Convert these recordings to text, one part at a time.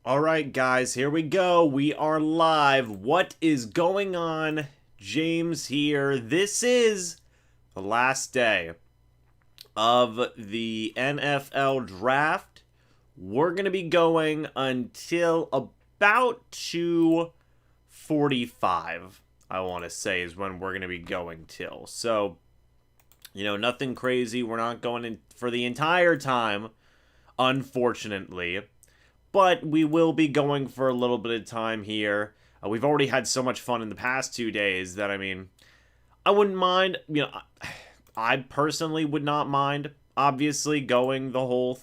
All right, guys, here we go. We are live. What is going on? James here. This is the last day of the NFL draft. We're going to be going until about 2:45, I want to say, is when we're going to be going till. So, nothing crazy. We're not going in for the entire time, unfortunately. But we will be going for a little bit of time here. We've already had so much fun in the past 2 days that, I wouldn't mind. I personally would not mind, obviously, going the whole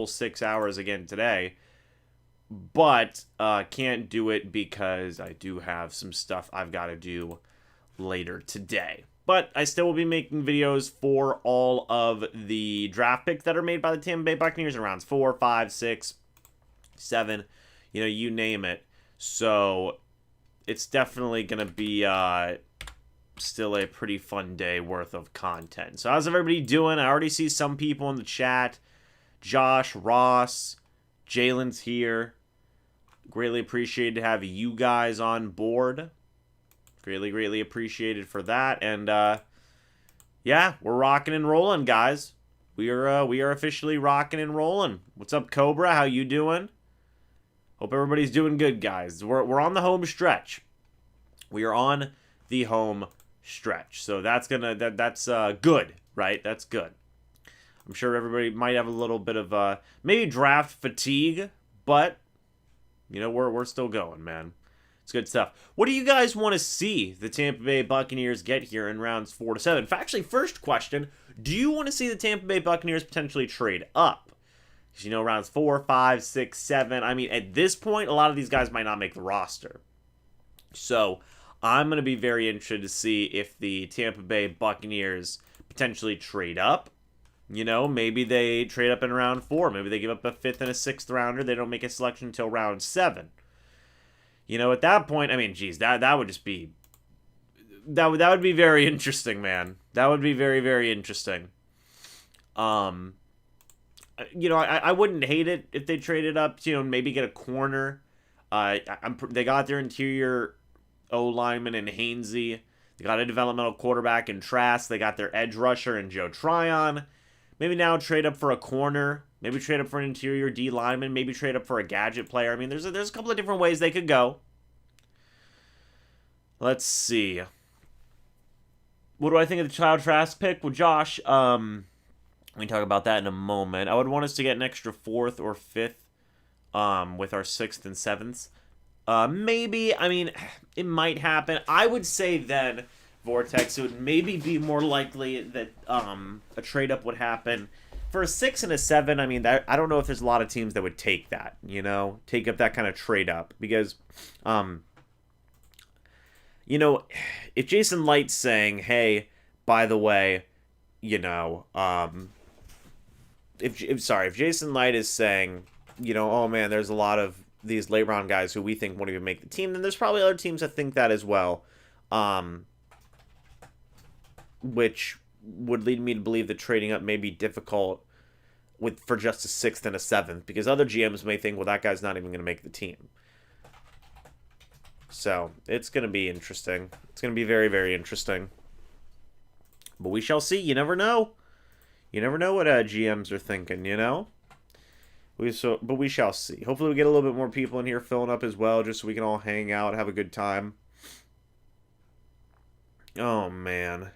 6 hours again today. But can't do it because I do have some stuff I've got to do later today. But I still will be making videos for all of the draft picks that are made by the Tampa Bay Buccaneers in rounds 4, 5, 6, 7, you name it. So it's definitely going to be still a pretty fun day worth of content. So how's everybody doing? I already see some people in the chat. Josh, Ross, Jalen's here. Greatly appreciated to have you guys on board. Greatly appreciated for that. And yeah, we're rocking and rolling, guys. We are officially rocking and rolling. What's up, Cobra? How you doing? Hope everybody's doing good, guys. We're on the home stretch. We are on the home stretch. So that's good, right? That's good. I'm sure everybody might have a little bit of maybe draft fatigue, but we're still going, man. It's good stuff. What do you guys want to see the Tampa Bay Buccaneers get here in rounds 4 to 7? Actually, first question, do you want to see the Tampa Bay Buccaneers potentially trade up? Because, rounds 4, 5, 6, 7, at this point, a lot of these guys might not make the roster. So, I'm going to be very interested to see if the Tampa Bay Buccaneers potentially trade up. Maybe they trade up in round 4. Maybe they give up a 5th and a 6th rounder. They don't make a selection until round 7. At that point, that would just be... That would be very interesting, man. That would be very, very interesting. I wouldn't hate it if they traded up, maybe get a corner. They got their interior O-lineman in Hainsey. They got a developmental quarterback in Trask. They got their edge rusher in Joe Tryon. Maybe now trade up for a corner. Maybe trade up for an interior D lineman. Maybe trade up for a gadget player. There's a couple of different ways they could go. Let's see. What do I think of the child Trask pick? Well, Josh, we can talk about that in a moment. I would want us to get an extra 4th or 5th with our 6th and 7th. Maybe, it might happen. I would say then, Vortex, it would maybe be more likely that a trade-up would happen. For a 6 and a 7, I don't know if there's a lot of teams that would take that, take up that kind of trade-up. Because, if Jason Light's saying, hey, by the way, if Jason Light is saying, oh man, there's a lot of these late round guys who we think won't even make the team, then there's probably other teams that think that as well. Which would lead me to believe that trading up may be difficult for just a 6th and a 7th, because other GMs may think, well, that guy's not even going to make the team. So, it's going to be interesting. It's going to be very, very interesting. But we shall see. You never know. You never know what GMs are thinking, But we shall see. Hopefully we get a little bit more people in here filling up as well, just so we can all hang out, have a good time. Oh, man.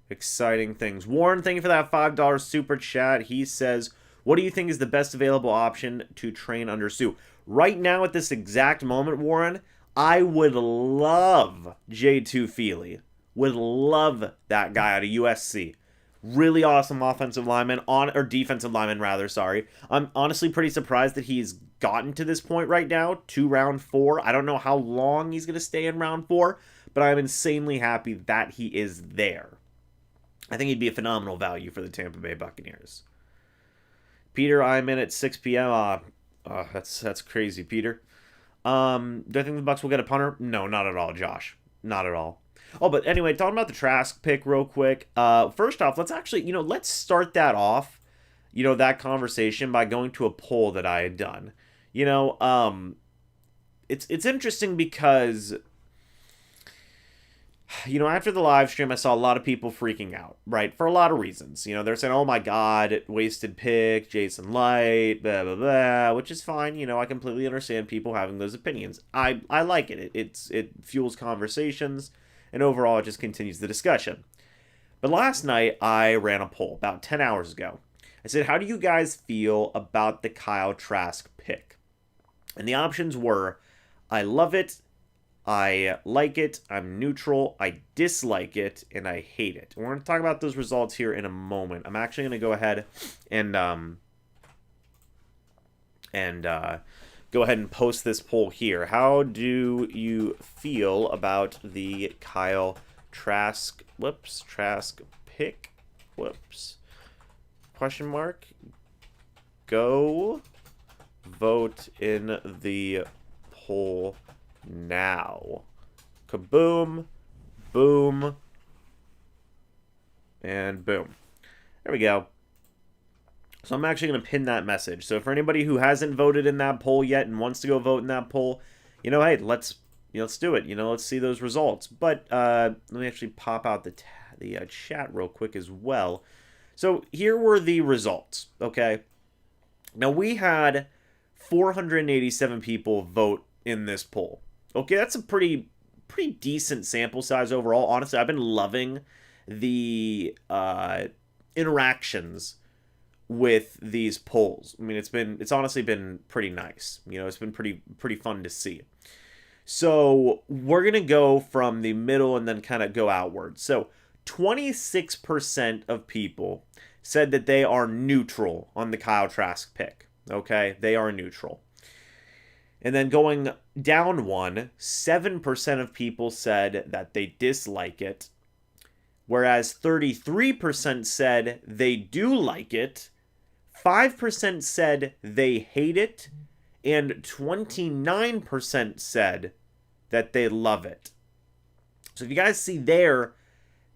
Exciting things. Warren, thank you for that $5 super chat. He says, what do you think is the best available option to train under Sue? Right now, at this exact moment, Warren, I would love J2 Feely. Would love that guy out of USC. Really awesome offensive lineman, or defensive lineman, rather, sorry. I'm honestly pretty surprised that he's gotten to this point right now, to round 4. I don't know how long he's going to stay in round 4, but I'm insanely happy that he is there. I think he'd be a phenomenal value for the Tampa Bay Buccaneers. Peter, I'm in at 6 p.m. That's crazy, Peter. Do I think the Bucs will get a punter? No, not at all, Josh. Not at all. Oh, but anyway, talking about the Trask pick real quick. First off, let's actually, let's start that off. that conversation by going to a poll that I had done. It's interesting because after the live stream, I saw a lot of people freaking out, right? For a lot of reasons. They're saying, oh my God, wasted pick, Jason Light, blah, blah, blah, which is fine. I completely understand people having those opinions. I like it. It fuels conversations, and overall, it just continues the discussion. But last night, I ran a poll about 10 hours ago. I said, how do you guys feel about the Kyle Trask pick? And the options were, I love it, I like it, I'm neutral, I dislike it, and I hate it. We're going to talk about those results here in a moment. I'm actually going to go ahead and go ahead and post this poll here. How do you feel about the Kyle Trask pick? Question mark. Go vote in the poll now. Kaboom, boom, and boom. There we go. So I'm actually going to pin that message. So for anybody who hasn't voted in that poll yet and wants to go vote in that poll, hey, let's do it. Let's see those results. But let me actually pop out the chat real quick as well. So here were the results. Okay. Now we had 487 people vote in this poll. Okay, that's a pretty decent sample size overall. Honestly, I've been loving the interactions with these polls. I mean, it's honestly been pretty nice. It's been pretty fun to see. So we're gonna go from the middle and then kind of go outward. So 26% of people said that they are neutral on the Kyle Trask pick. Okay, they are neutral. And then going down 7% of people said that they dislike it, whereas 33% said they do like it, 5% said they hate it, and 29% said that they love it. So if you guys see there,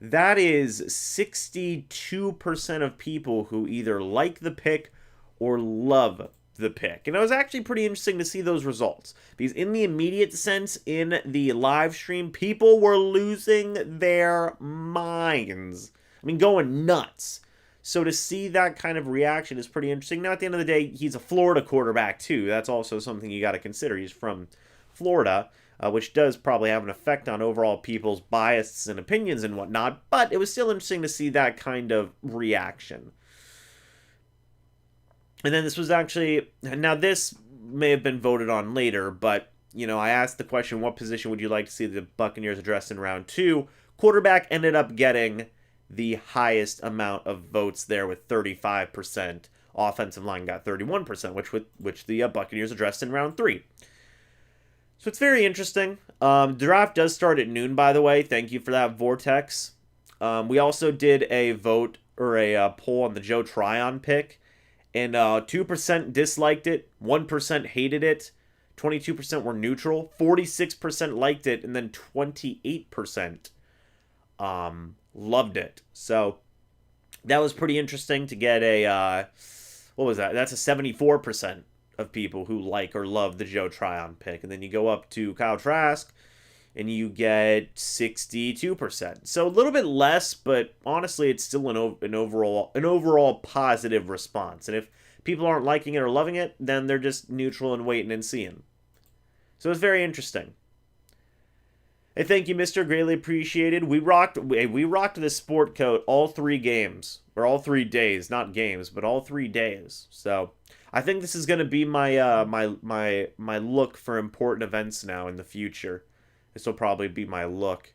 that is 62% of people who either like the pick or love the pick. And it was actually pretty interesting to see those results, because in the immediate sense, in the live stream, people were losing their minds. I mean, going nuts. So to see that kind of reaction is pretty interesting. Now, at the end of the day, he's a Florida quarterback too. That's also something you got to consider. He's from Florida, which does probably have an effect on overall people's biases and opinions and whatnot. But it was still interesting to see that kind of reaction. And then this was actually, now this may have been voted on later, but, I asked the question, what position would you like to see the Buccaneers address in round 2? Quarterback ended up getting the highest amount of votes there with 35%. Offensive line got 31%, which the Buccaneers addressed in round 3. So it's very interesting. The draft does start at noon, by the way. Thank you for that, Vortex. We also did a vote or a poll on the Joe Tryon pick. And 2% disliked it, 1% hated it, 22% were neutral, 46% liked it, and then 28% loved it. So that was pretty interesting to get a, what was that? That's a 74% of people who like or love the Joe Tryon pick. And then you go up to Kyle Trask, and you get 62%. So a little bit less, but honestly, it's still an overall positive response. And if people aren't liking it or loving it, then they're just neutral and waiting and seeing. So it's very interesting. Hey, thank you, Mr. Greatly appreciated. We rocked the sport coat all 3 games, or all 3 days, not games, but all 3 days. So I think this is going to be my my look for important events now in the future. This will probably be my look.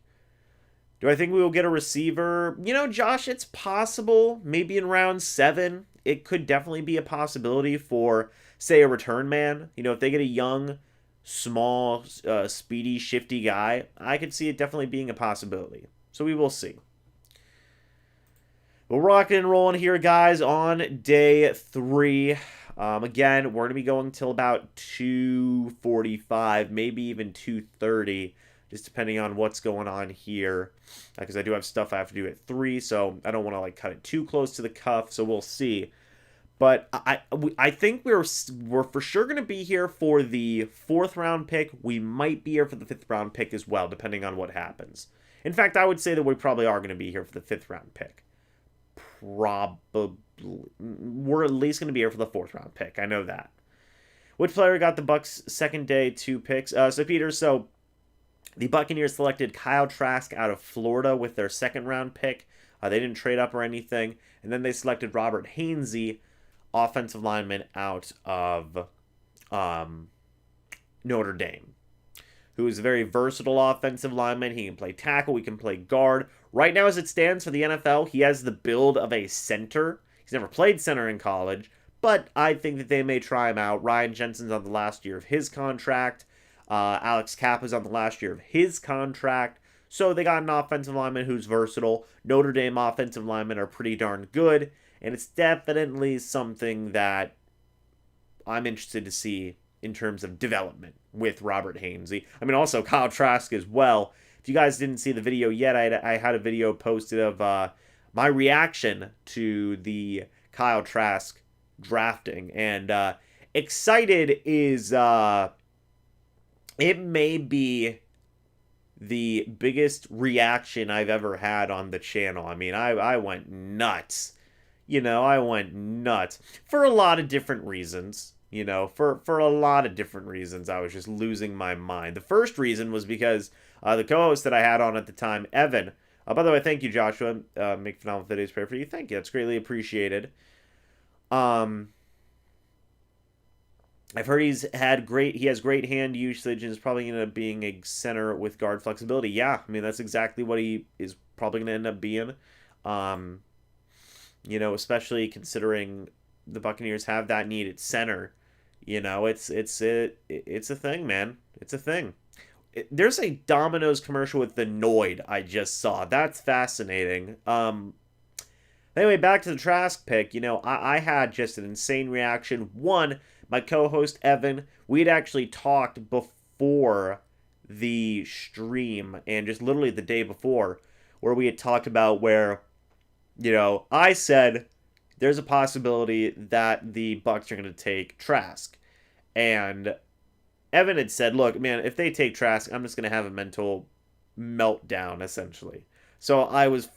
Do I think we will get a receiver? Josh, it's possible. Maybe in round 7. It could definitely be a possibility for, say, a return man. If they get a young, small, speedy, shifty guy, I could see it definitely being a possibility. So we will see. We're rocking and rolling here, guys, on day 3. Again, we're going to be going till about 2:45, maybe even 2:30, just depending on what's going on here, because I do have stuff I have to do at 3, so I don't want to cut it too close to the cuff, so we'll see. But I think we're for sure going to be here for the 4th round pick. We might be here for the 5th round pick as well, depending on what happens. In fact, I would say that we probably are going to be here for the 5th round pick. Probably. We're at least going to be here for the 4th round pick. I know that. Which player got the Bucs second day 2 picks? So the Buccaneers selected Kyle Trask out of Florida with their 2nd round pick. They didn't trade up or anything. And then they selected Robert Hainsey, offensive lineman out of Notre Dame, who is a very versatile offensive lineman. He can play tackle, he can play guard. Right now, as it stands for the NFL, he has the build of a center. He's never played center in college, but I think that they may try him out. Ryan Jensen's on the last year of his contract. Alex Kappa's on the last year of his contract. So they got an offensive lineman who's versatile. Notre Dame offensive linemen are pretty darn good, and it's definitely something that I'm interested to see in terms of development with Robert Hainsey. I mean, also Kyle Trask as well. If you guys didn't see the video yet, I had a video posted of my reaction to the Kyle Trask drafting. And excited is, it may be the biggest reaction I've ever had on the channel. I mean, I went nuts. I went nuts for a lot of different reasons. For a lot of different reasons, I was just losing my mind. The first reason was because the co-host that I had on at the time, Evan, by the way, thank you, Joshua. Make phenomenal videos, pray for you. Thank you. That's greatly appreciated. I've heard he has great hand usage and is probably going to end up being a center with guard flexibility. Yeah, I mean, that's exactly what he is probably going to end up being. Especially considering the Buccaneers have that need at center. It's a thing, man. It's a thing. There's a Domino's commercial with the Noid I just saw. That's fascinating. Anyway, back to the Trask pick. I had just an insane reaction. One, my co-host Evan, we'd actually talked before the stream and just literally the day before where we had talked about where, I said there's a possibility that the Bucs are going to take Trask. And Evan had said, look, man, if they take Trask, I'm just going to have a mental meltdown, essentially. So I was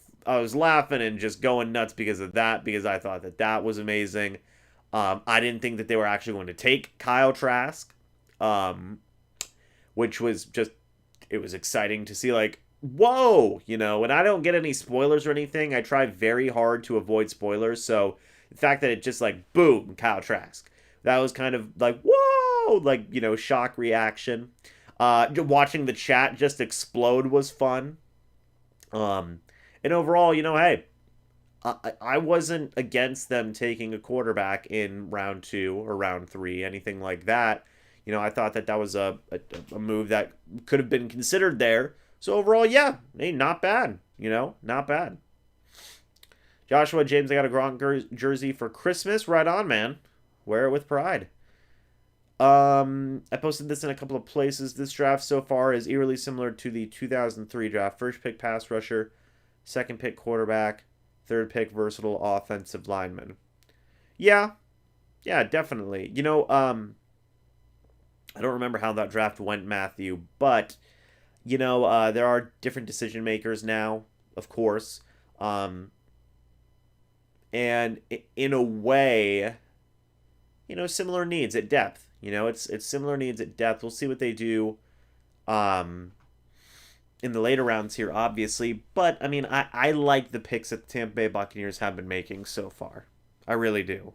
laughing and just going nuts because of that, because I thought that was amazing. I didn't think that they were actually going to take Kyle Trask, which was just, it was exciting to see, like, whoa, and I don't get any spoilers or anything. I try very hard to avoid spoilers, so the fact that it just, like, boom, Kyle Trask, that was kind of like, whoa, like, shock reaction. Watching the chat just explode was fun. And overall, hey, I wasn't against them taking a quarterback in round 2 or round 3, anything like that. I thought that was a move that could have been considered there. So overall, yeah, hey, not bad. Not bad. Joshua James, I got a Gronk jersey for Christmas. Right on, man. Wear it with pride. I posted this in a couple of places. This draft so far is eerily similar to the 2003 draft. First pick pass rusher, second pick quarterback, third pick versatile offensive lineman. Yeah, definitely. I don't remember how that draft went, Matthew, but there are different decision makers now, of course. And in a way, similar needs at depth. It's similar needs at depth. We'll see what they do in the later rounds here, obviously. But, I mean, I like the picks that the Tampa Bay Buccaneers have been making so far. I really do.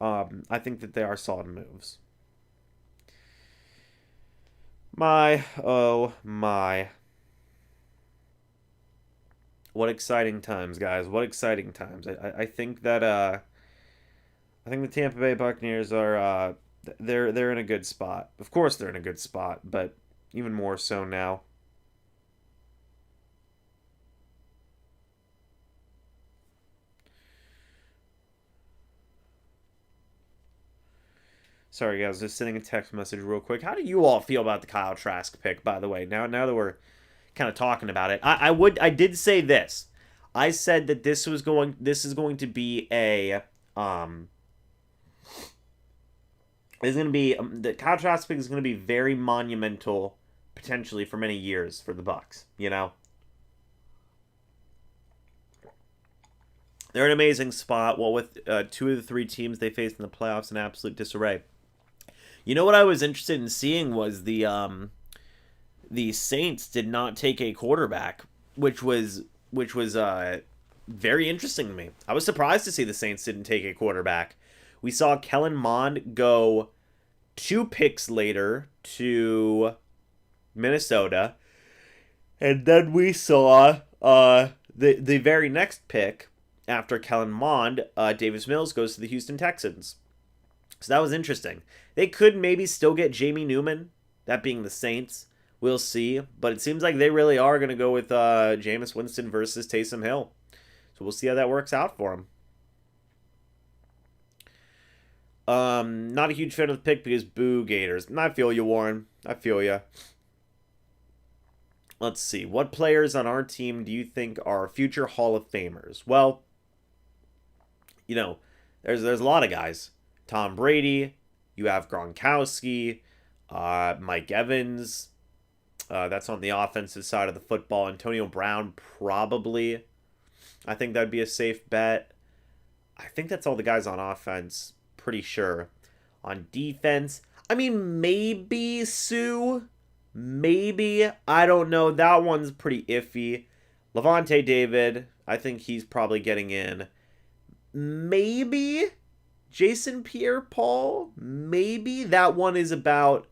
I think that they are solid moves. Oh my. What exciting times, guys. What exciting times. I think that I think the Tampa Bay Buccaneers are they're in a good spot. Of course they're in a good spot, but even more so now. Sorry, guys, just sending a text message real quick. How do you all feel about the Kyle Trask pick, by the way? Now that we're kind of talking about it, I did say this. I said that this is going to be a Um, is going to be the Kyle Trask pick is going to be very monumental, potentially for many years for the Bucs. You know, they're an amazing spot. Well, with 2 of the 3 teams they faced in the playoffs in absolute disarray. You know what I was interested in seeing was the Saints did not take a quarterback, which was very interesting to me. I was surprised to see the Saints didn't take a quarterback. We saw Kellen Mond go 2 picks later to Minnesota, and then we saw the very next pick after Kellen Mond, Davis Mills goes to the Houston Texans. So that was interesting. They could maybe still get Jamie Newman, that being the Saints. We'll see. But it seems like they really are going to go with Jameis Winston versus Taysom Hill. So we'll see how that works out for him. Not a huge fan of the pick because boo Gators. I feel you, Warren. I feel you. Let's see. What players on our team do you think are future Hall of Famers? Well, you know, there's a lot of guys. Tom Brady. You have Gronkowski. Mike Evans. That's on the offensive side of the football. Antonio Brown, probably. I think that'd be a safe bet. I think that's all the guys on offense. Pretty sure. On defense, I mean, maybe Sue. Maybe. I don't know. That one's pretty iffy. Levante David, I think he's probably getting in. Maybe Jason Pierre-Paul. Maybe. That one is about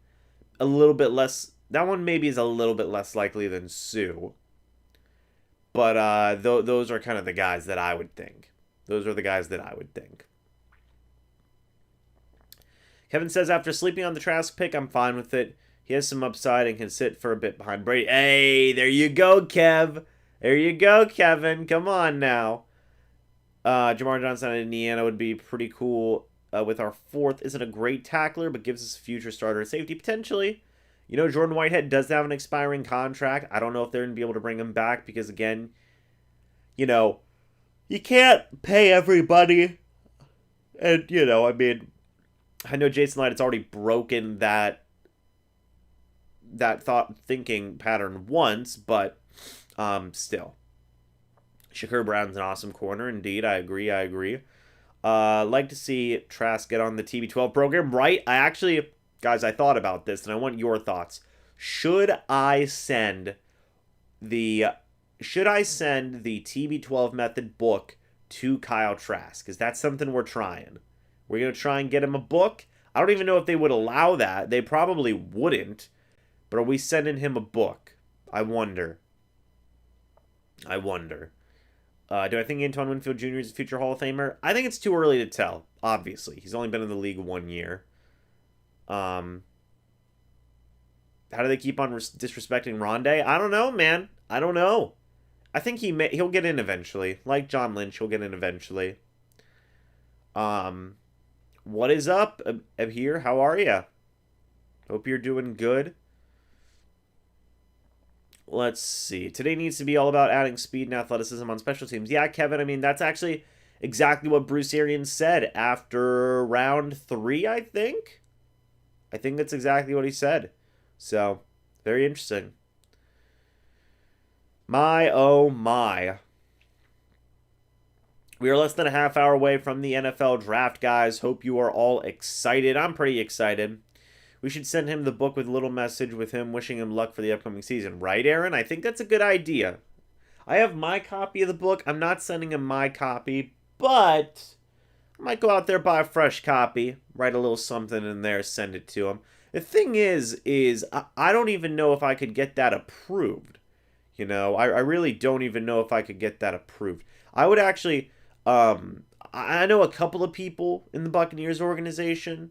a little bit less. That one maybe is a little bit less likely than Sue. But those are kind of the guys that I would think. Those are the guys that I would think. Kevin says, after sleeping on the Trask pick, I'm fine with it. He has some upside and can sit for a bit behind Brady. Hey, there you go, Kev. There you go, Kevin. Come on now. Jamar Johnson at Indiana would be pretty cool with our 4th. Isn't a great tackler, but gives us a future starter at safety potentially. You know, Jordan Whitehead does have an expiring contract. I don't know if they're going to be able to bring him back because, again, you know, you can't pay everybody. And, you know, I mean, I know Jason Light has already broken that thinking pattern once, but still. Shakur Brown's an awesome corner. Indeed, I agree. Like to see Trask get on the TB12 program, right? Guys, I thought about this, and I want your thoughts. Should I send the TB12 method book to Kyle Trask? Is that something we're trying? We're going to try and get him a book? I don't even know if they would allow that. They probably wouldn't. But are we sending him a book? I wonder. Do I think Antoine Winfield Jr. is a future Hall of Famer? I think it's too early to tell, obviously. He's only been in the league 1 year. How do they keep on disrespecting Rondé? I don't know, man. I don't know. I think he'll get in eventually. Like John Lynch, he'll get in eventually. What is up, Abhir? How are you? Hope you're doing good. Let's see. Today needs to be all about adding speed and athleticism on special teams. Yeah, Kevin, I mean, that's actually exactly what Bruce Arians said after round 3, I think. I think that's exactly what he said. So, very interesting. My, oh my. We are less than a half hour away from the NFL draft, guys. Hope you are all excited. I'm pretty excited. We should send him the book with a little message with him wishing him luck for the upcoming season. Right, Aaron? I think that's a good idea. I have my copy of the book. I'm not sending him my copy, but I might go out there, buy a fresh copy, write a little something in there, send it to him. The thing is I don't even know if I could get that approved. You know, I really don't even know if I could get that approved. I would actually, I know a couple of people in the Buccaneers organization,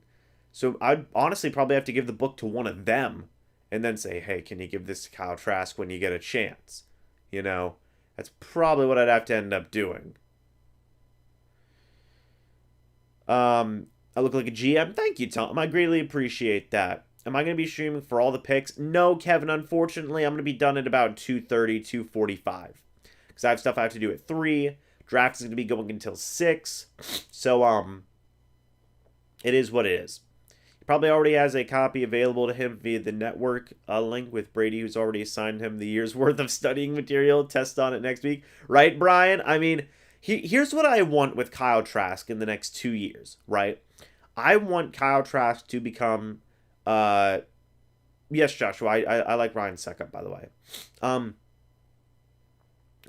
so I'd honestly probably have to give the book to one of them and then say, hey, can you give this to Kyle Trask when you get a chance? You know, that's probably what I'd have to end up doing. I look like a GM. Thank you, Tom. I greatly appreciate that. Am I going to be streaming for all the picks? No, Kevin. Unfortunately, I'm going to be done at about 2:30, 2:45. Because I have stuff I have to do at 3. Draft is going to be going until 6. So, it is what it is. He probably already has a copy available to him via the network link with Brady, who's already assigned him the year's worth of studying material. Test on it next week. Right, Brian? I mean, here's what I want with Kyle Trask in the next 2 years, right? I want Kyle Trask to become... yes, Joshua, I like Ryan's second, by the way.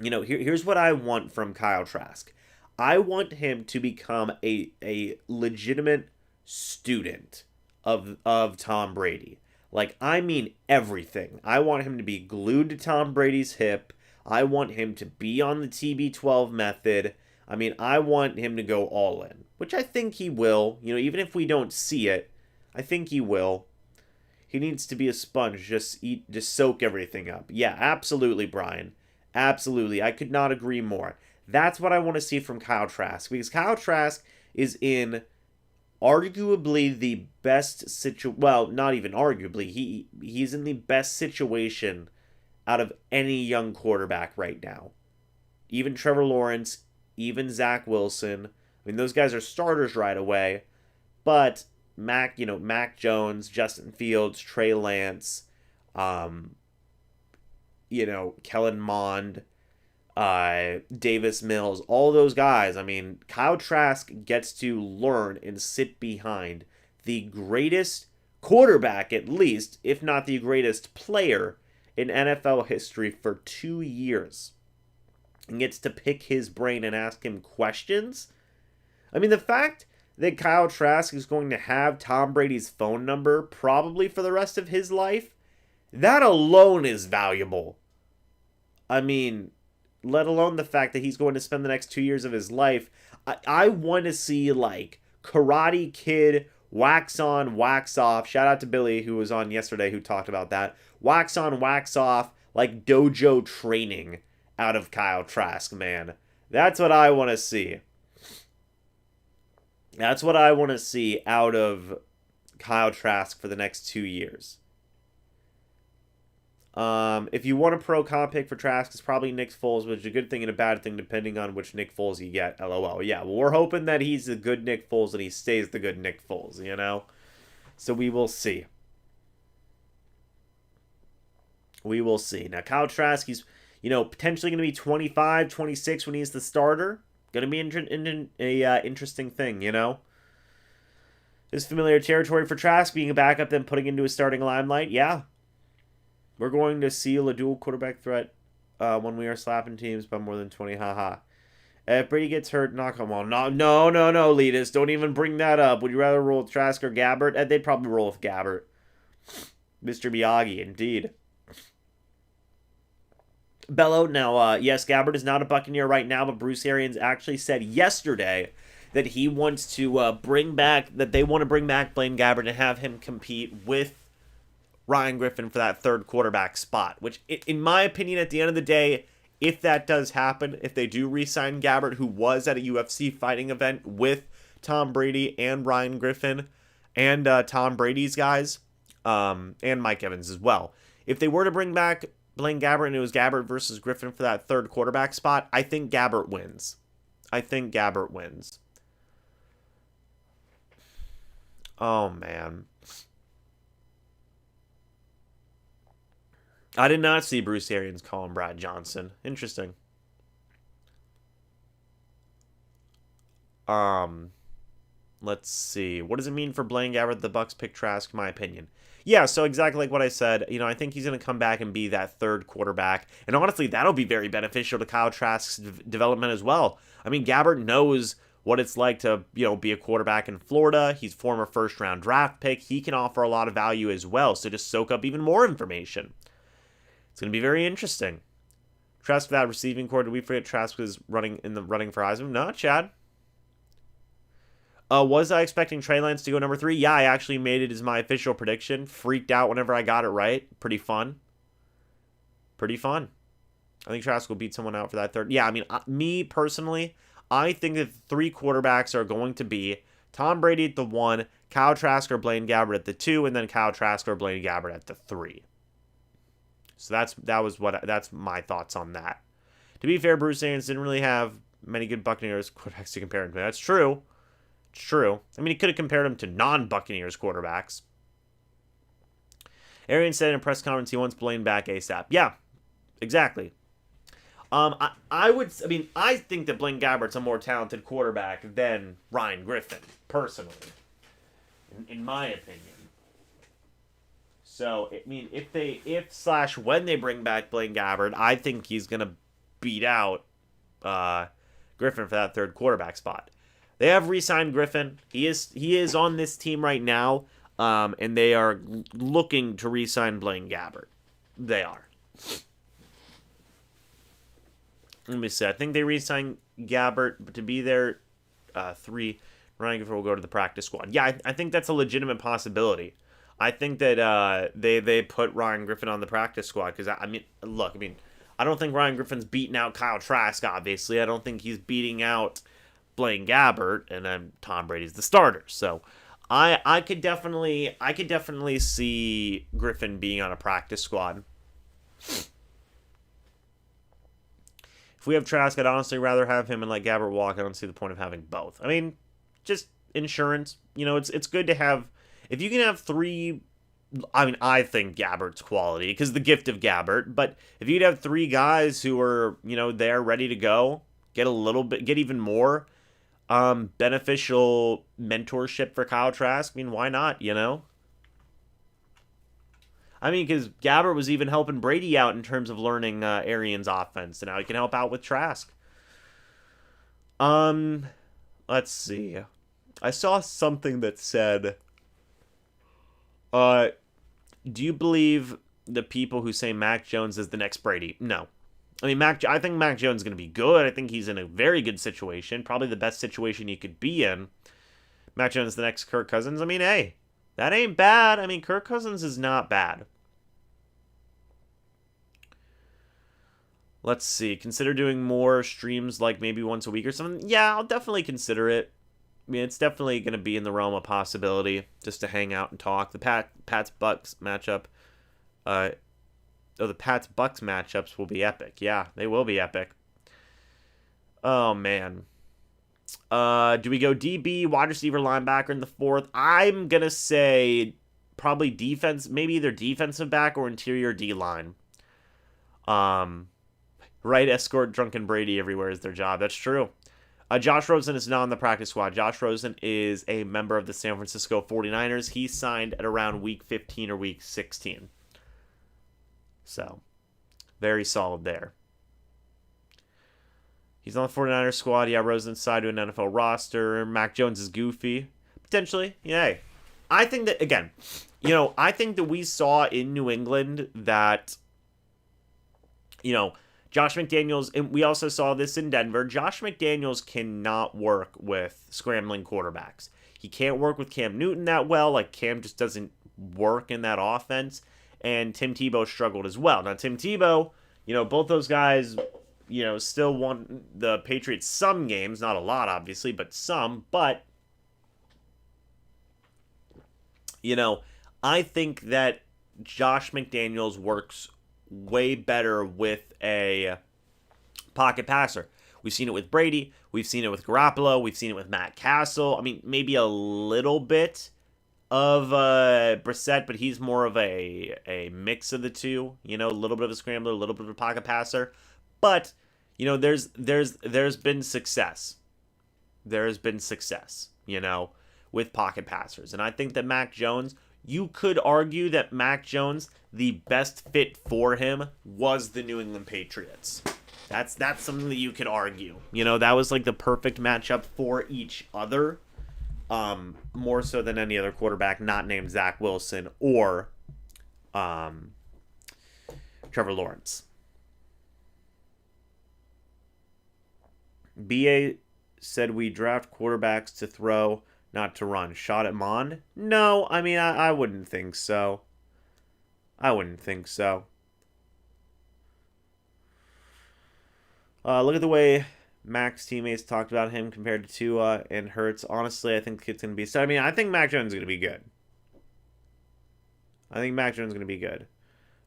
Here's what I want from Kyle Trask. I want him to become a legitimate student of Tom Brady. Like, I mean everything. I want him to be glued to Tom Brady's hip. I want him to be on the TB12 method. I mean, I want him to go all in, which I think he will. Even if we don't see it, I think he will. He needs to be a sponge, just soak everything up. Yeah, absolutely, Brian. Absolutely. I could not agree more. That's what I want to see from Kyle Trask, because Kyle Trask is in arguably the best well, not even arguably. He's in the best situation out of any young quarterback right now. Even Trevor Lawrence, even Zach Wilson. I mean, those guys are starters right away, but Mac Jones, Justin Fields, Trey Lance, Kellen Mond, Davis Mills, all those guys. I mean, Kyle Trask gets to learn and sit behind the greatest quarterback, at least, if not the greatest player in NFL history for 2 years. And gets to pick his brain and ask him questions. I mean, the fact that Kyle Trask is going to have Tom Brady's phone number probably for the rest of his life, that alone is valuable. I mean, let alone the fact that he's going to spend the next 2 years of his life. I want to see, like, Karate Kid, wax on, wax off. Shout out to Billy, who was on yesterday, who talked about that. Wax on, wax off, like dojo training out of Kyle Trask, man. That's what I want to see. That's what I want to see out of Kyle Trask for the next 2 years. If you want a pro comp pick for Trask, it's probably Nick Foles, which is a good thing and a bad thing depending on which Nick Foles you get. LOL. Yeah, well, we're hoping that he's the good Nick Foles and he stays the good Nick Foles, So we will see. We will see. Now, Kyle Trask, he's, potentially going to be 25, 26 when he's the starter. Going to be an interesting thing, Is familiar territory for Trask, being a backup, then putting into a starting limelight. Yeah. We're going to seal a dual quarterback threat when we are slapping teams by more than 20. Haha. If Brady gets hurt, knock him on. No, Letus. Don't even bring that up. Would you rather roll with Trask or Gabbert? They'd probably roll with Gabbert. Mr. Miyagi, indeed. Bello, now, yes, Gabbert is not a Buccaneer right now, but Bruce Arians actually said yesterday that he wants to they want to bring back Blaine Gabbert and have him compete with Ryan Griffin for that third quarterback spot, which, in my opinion, at the end of the day, if that does happen, if they do re-sign Gabbert, who was at a UFC fighting event with Tom Brady and Ryan Griffin and Tom Brady's guys, and Mike Evans as well, if they were to bring back Blaine Gabbert and it was Gabbert versus Griffin for that third quarterback spot, I think Gabbert wins. Oh, man. I did not see Bruce Arians call him Brad Johnson. Interesting. Let's see. What does it mean for Blaine Gabbert the Bucs pick Trask, in my opinion? Yeah, so exactly like what I said. I think he's going to come back and be that third quarterback. And honestly, that'll be very beneficial to Kyle Trask's development as well. I mean, Gabbert knows what it's like to, be a quarterback in Florida. He's former first-round draft pick. He can offer a lot of value as well, so just soak up even more information. It's going to be very interesting. Trask for that receiving core. Did we forget Trask was running for Heisman? No, Chad. Was I expecting Trey Lance to go number 3? Yeah, I actually made it as my official prediction. Freaked out whenever I got it right. Pretty fun. I think Trask will beat someone out for that third. Yeah, I mean, me personally, I think that 3 quarterbacks are going to be Tom Brady at the 1, Kyle Trask or Blaine Gabbert at the 2, and then Kyle Trask or Blaine Gabbert at the 3. So that's my thoughts on that. To be fair, Bruce Arians didn't really have many good Buccaneers quarterbacks to compare him to. That's true. It's true. I mean, he could have compared him to non-Buccaneers quarterbacks. Arian said in a press conference he wants Blaine back ASAP. Yeah, exactly. I think that Blaine Gabbert's a more talented quarterback than Ryan Griffin, personally, in my opinion. So, I mean, when they bring back Blaine Gabbert, I think he's gonna beat out Griffin for that third quarterback spot. They have re-signed Griffin. He is on this team right now, and they are looking to re-sign Blaine Gabbert. They are. Let me see. I think they re-signed Gabbert to be their 3. Ryan Griffin will go to the practice squad. Yeah, I think that's a legitimate possibility. I think that they put Ryan Griffin on the practice squad because, I don't think Ryan Griffin's beating out Kyle Trask, obviously. I don't think he's beating out Blaine Gabbert, and then Tom Brady's the starter. So I could definitely see Griffin being on a practice squad. If we have Trask, I'd honestly rather have him and let Gabbert walk. I don't see the point of having both. I mean, just insurance. It's good to have. If you can have 3, I think Gabbert's quality because the gift of Gabbert. But if you'd have 3 guys who are there ready to go, get even more beneficial mentorship for Kyle Trask. I mean, why not? I mean, because Gabbert was even helping Brady out in terms of learning Arians' offense, and now he can help out with Trask. Let's see. I saw something that said, do you believe the people who say Mac Jones is the next Brady? No. I mean, I think Mac Jones is going to be good. I think he's in a very good situation, probably the best situation he could be in. Mac Jones is the next Kirk Cousins. I mean, hey, that ain't bad. I mean, Kirk Cousins is not bad. Let's see. Consider doing more streams like maybe once a week or something. Yeah, I'll definitely consider it. I mean, it's definitely going to be in the realm of possibility just to hang out and talk. The Pats Bucs matchup. The Pats Bucs matchups will be epic. Yeah, they will be epic. Oh, man. Do we go DB, wide receiver, linebacker in the 4th? I'm going to say probably defense, maybe either defensive back or interior D-line. Right, escort drunken Brady everywhere is their job. That's true. Josh Rosen is not on the practice squad. Josh Rosen is a member of the San Francisco 49ers. He signed at around week 15 or week 16. So, very solid there. He's on the 49ers squad. Yeah, Rosen's side to an NFL roster. Mac Jones is goofy. Potentially. Yeah. I think that, again, I think that we saw in New England that, Josh McDaniels, and we also saw this in Denver, Josh McDaniels cannot work with scrambling quarterbacks. He can't work with Cam Newton that well. Like, Cam just doesn't work in that offense. And Tim Tebow struggled as well. Now, Tim Tebow, both those guys, still won the Patriots some games. Not a lot, obviously, but some. But, I think that Josh McDaniels works way better with a pocket passer. We've seen it with Brady. We've seen it with Garoppolo. We've seen it with Matt Castle. I mean, maybe a little bit of Brissett, but he's more of a mix of the two. A little bit of a scrambler, a little bit of a pocket passer. But there's been success. There has been success. With pocket passers, and I think that Mac Jones. You could argue that Mac Jones, the best fit for him was the New England Patriots. That's something that you could argue. That was like the perfect matchup for each other. More so than any other quarterback not named Zach Wilson or Trevor Lawrence. BA said we draft quarterbacks to throw, not to run. Shot at Mond? No, I mean, I wouldn't think so. Look at the way Mac's teammates talked about him compared to Tua and Hurts. Honestly, I think it's going to be... So, I mean, I think Mac Jones is going to be good.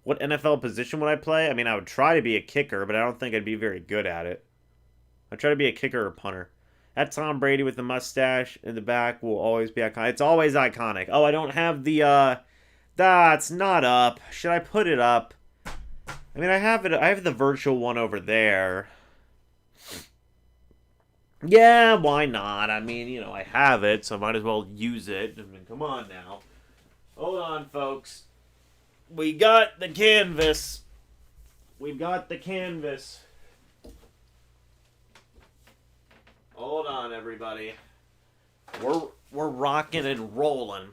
What NFL position would I play? I mean, I would try to be a kicker, but I don't think I'd be very good at it. I try to be a kicker or punter. That Tom Brady with the mustache in the back will always be iconic. It's always iconic. Oh, I don't have the, that's not up. Should I put it up? I mean, I have it. I have the virtual one over there. Yeah, why not? I mean, you know, I have it, so I might as well use it. I mean, come on now. Hold on, folks. We got the canvas. We've got the canvas. Hold on, everybody. We're rocking and rolling.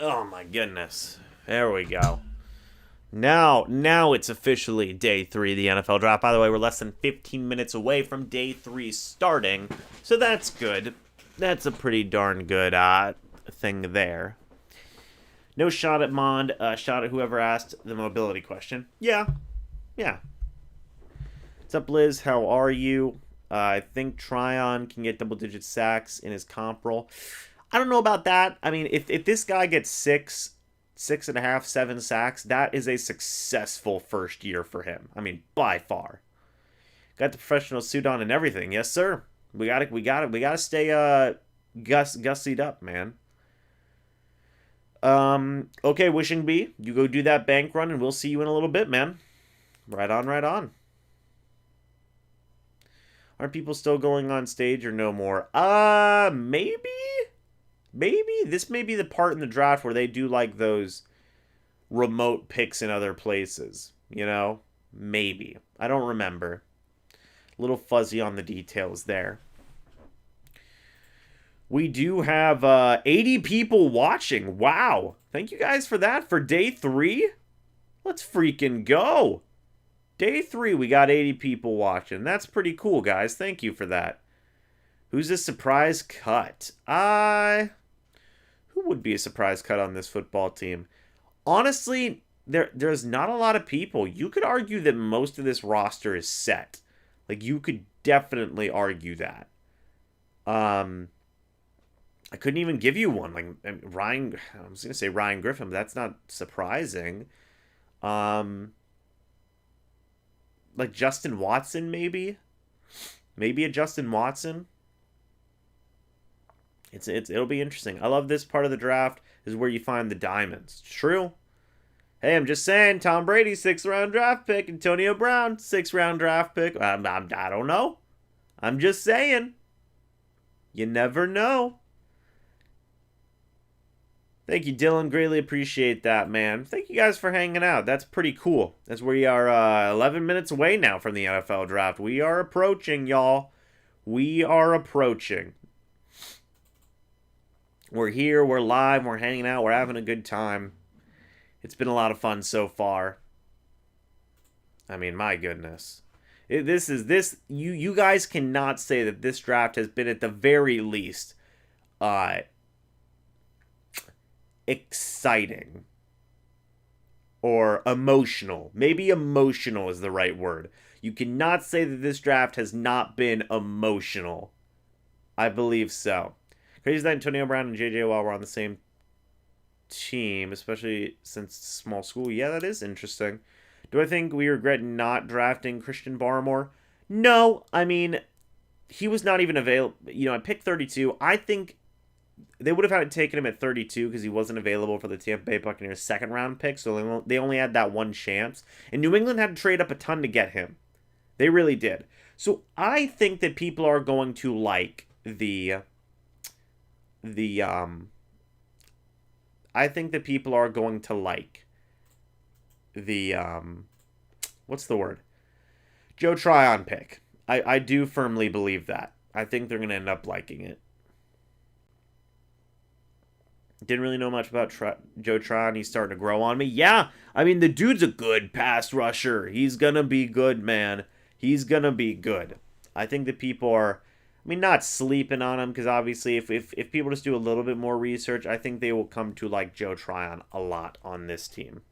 Oh my goodness. There we go. Now it's officially day 3 of the NFL draft. By the way, we're less than 15 minutes away from day 3 starting, so that's good. That's a pretty darn good thing there. No shot at Mond. Shot at whoever asked the mobility question. Yeah. What's up, Liz? How are you? I think Tryon can get double-digit sacks in his comp role. I don't know about that. I mean, if this guy gets 6.5, 7 sacks, that is a successful first year for him. I mean, by far. Got the professional suit on and everything. Yes, sir. We got to stay gussied up, man. Okay, Wishing Bee, you go do that bank run and we'll see you in a little bit, man. Right on. Aren't people still going on stage or no more? Maybe? This may be the part in the draft where they do like those remote picks in other places, you know? Maybe. I don't remember. A little fuzzy on the details there. We do have 80 people watching. Wow. Thank you guys for that for day 3. Let's freaking go. Day 3, we got 80 people watching. That's pretty cool, guys. Thank you for that. Who's a surprise cut? Who would be a surprise cut on this football team? Honestly, there's not a lot of people. You could argue that most of this roster is set. Like, you could definitely argue that. I couldn't even give you one. Like, Ryan, I was going to say Ryan Griffin, but that's not surprising. Like Justin Watson, maybe? Maybe a Justin Watson? It'll be interesting. I love this part of the draft is where you find the diamonds. True. Hey, I'm just saying, Tom Brady, 6th round draft pick. Antonio Brown, 6th round draft pick. I don't know. I'm just saying. You never know. Thank you, Dylan. Greatly appreciate that, man. Thank you guys for hanging out. That's pretty cool. As we are 11 minutes away now from the NFL draft. We are approaching, y'all. We are approaching. We're here. We're live. We're hanging out. We're having a good time. It's been a lot of fun so far. I mean, my goodness. You guys cannot say that this draft has been at the very least exciting or emotional. Maybe emotional is the right word. You cannot say that this draft has not been emotional. I believe so. Crazy that Antonio Brown and JJ Watt were on the same team, especially since small school. Yeah, that is interesting. Do I think we regret not drafting Christian Barmore? No. I mean, he was not even available. You know, I picked 32. I think they would have had taken him at 32 because he wasn't available for the Tampa Bay Buccaneers 2nd round pick, so they only had that one chance. And New England had to trade up a ton to get him. They really did. So I think that people are going to like I think that people are going to like the what's the word? Joe Tryon pick. I do firmly believe that. I think they're going to end up liking it. Didn't really know much about Joe Tryon. He's starting to grow on me. Yeah, I mean, the dude's a good pass rusher. He's going to be good, man. He's going to be good. I think that people are, I mean, not sleeping on him, because obviously if people just do a little bit more research, I think they will come to like Joe Tryon a lot on this team.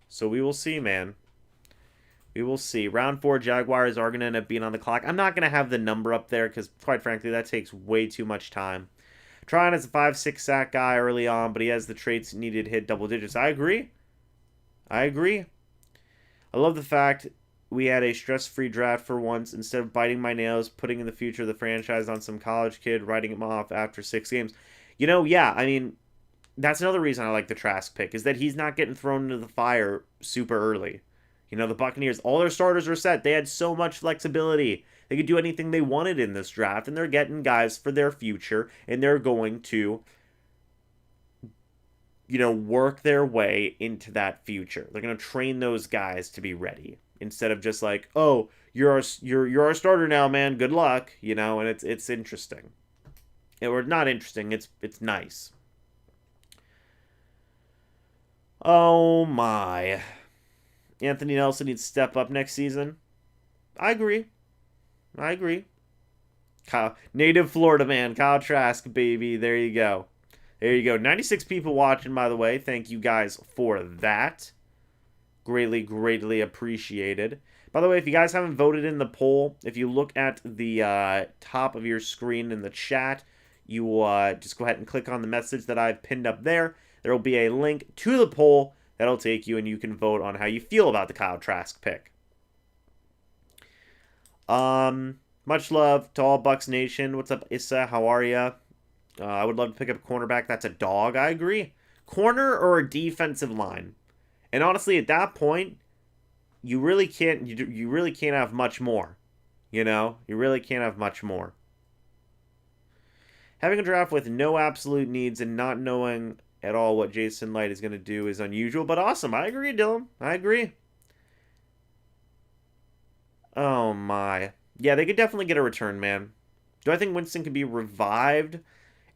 So we will see, man. We will see. Round 4, Jaguars are going to end up being on the clock. I'm not going to have the number up there because, quite frankly, that takes way too much time. Tryon is a 5-6 sack guy early on, but he has the traits needed to hit double digits. I agree. I love the fact we had a stress-free draft for once instead of biting my nails, putting in the future of the franchise on some college kid, writing him off after 6 games. Yeah, I mean, that's another reason I like the Trask pick, is that he's not getting thrown into the fire super early. The Buccaneers, all their starters are set. They had so much flexibility. They could do anything they wanted in this draft, and they're getting guys for their future, and they're going to, work their way into that future. They're going to train those guys to be ready instead of just like, oh, you're our starter now, man. Good luck, and it's interesting. Or not interesting. It's nice. Oh my. Anthony Nelson needs to step up next season. I agree. Native Florida man, Kyle Trask, baby. There you go. 96 people watching, by the way. Thank you guys for that. Greatly appreciated. By the way, if you guys haven't voted in the poll, if you look at the top of your screen in the chat, you just go ahead and click on the message that I've pinned up there. There will be a link to the poll that'll take you, and you can vote on how you feel about the Kyle Trask pick. Much love to all Bucs Nation. What's up, Issa? How are ya? I would love to pick up a cornerback that's a dog. I agree. Corner or a defensive line. And honestly, at that point, you really can't have much more. You really can't have much more. Having a draft with no absolute needs and not knowing at all what Jason Light is going to do is unusual, but awesome. I agree, Dylan. I agree. Oh, my. Yeah, they could definitely get a return, man. Do I think Winston can be revived?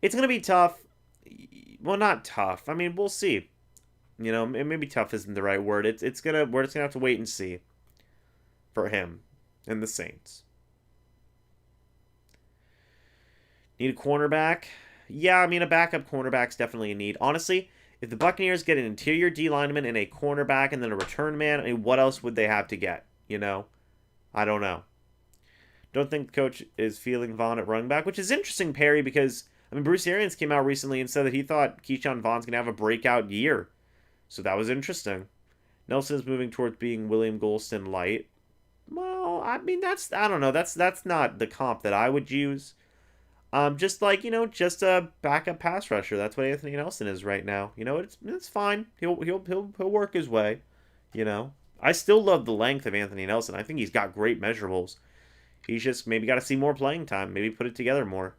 It's going to be tough. Well, not tough. I mean, we'll see. Maybe tough isn't the right word. We're just going to have to wait and see for him and the Saints. Need a cornerback? Yeah, I mean, a backup cornerback's definitely a need. Honestly, if the Buccaneers get an interior D lineman and a cornerback and then a return man, I mean, what else would they have to get? I don't know. Don't think the coach is feeling Vaughn at running back, which is interesting, Perry, because, I mean, Bruce Arians came out recently and said that he thought Keyshawn Vaughn's going to have a breakout year. So that was interesting. Nelson is moving towards being William Golston light. Well, I mean, I don't know. That's not the comp that I would use. Just like, just a backup pass rusher. That's what Anthony Nelson is right now. It's fine. He'll work his way. I still love the length of Anthony Nelson. I think he's got great measurables. He's just maybe got to see more playing time. Maybe put it together more.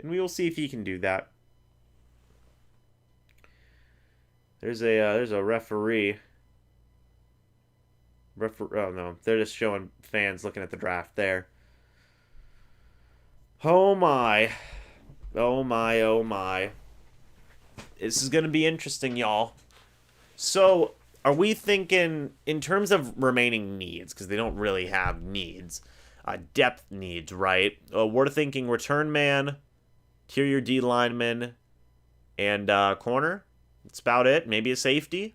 And we will see if he can do that. There's a referee. Oh no, they're just showing fans looking at the draft there. Oh my. Oh my, oh my. This is going to be interesting, y'all. So, are we thinking, in terms of remaining needs, because they don't really have needs, depth needs, right? We're thinking return man, interior D lineman, and corner. That's about it. Maybe a safety.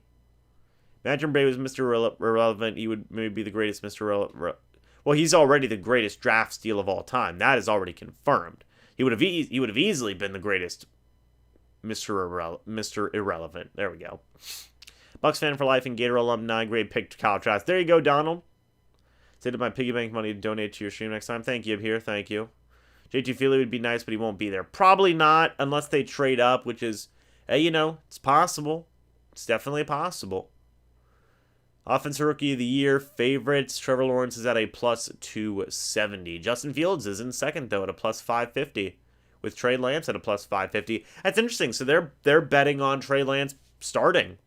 Imagine Brady was Mr. Irrelevant. He would maybe be the greatest Mr. Irrelevant. Well, he's already the greatest draft steal of all time. That is already confirmed. He would have easily been the greatest Mr. Irrelevant. There we go. Bucs fan for life and Gator alumni. Grade picked Kyle Trask. There you go, Donald. Saved up my piggy bank money to donate to your stream next time. Thank you, here. Thank you. JT Feely would be nice, but he won't be there. Probably not, unless they trade up, which is, hey, it's possible. It's definitely possible. Offensive Rookie of the Year favorites. Trevor Lawrence is at a plus 270. Justin Fields is in second, though, at a plus 550. With Trey Lance at a plus 550. That's interesting. So they're betting on Trey Lance starting.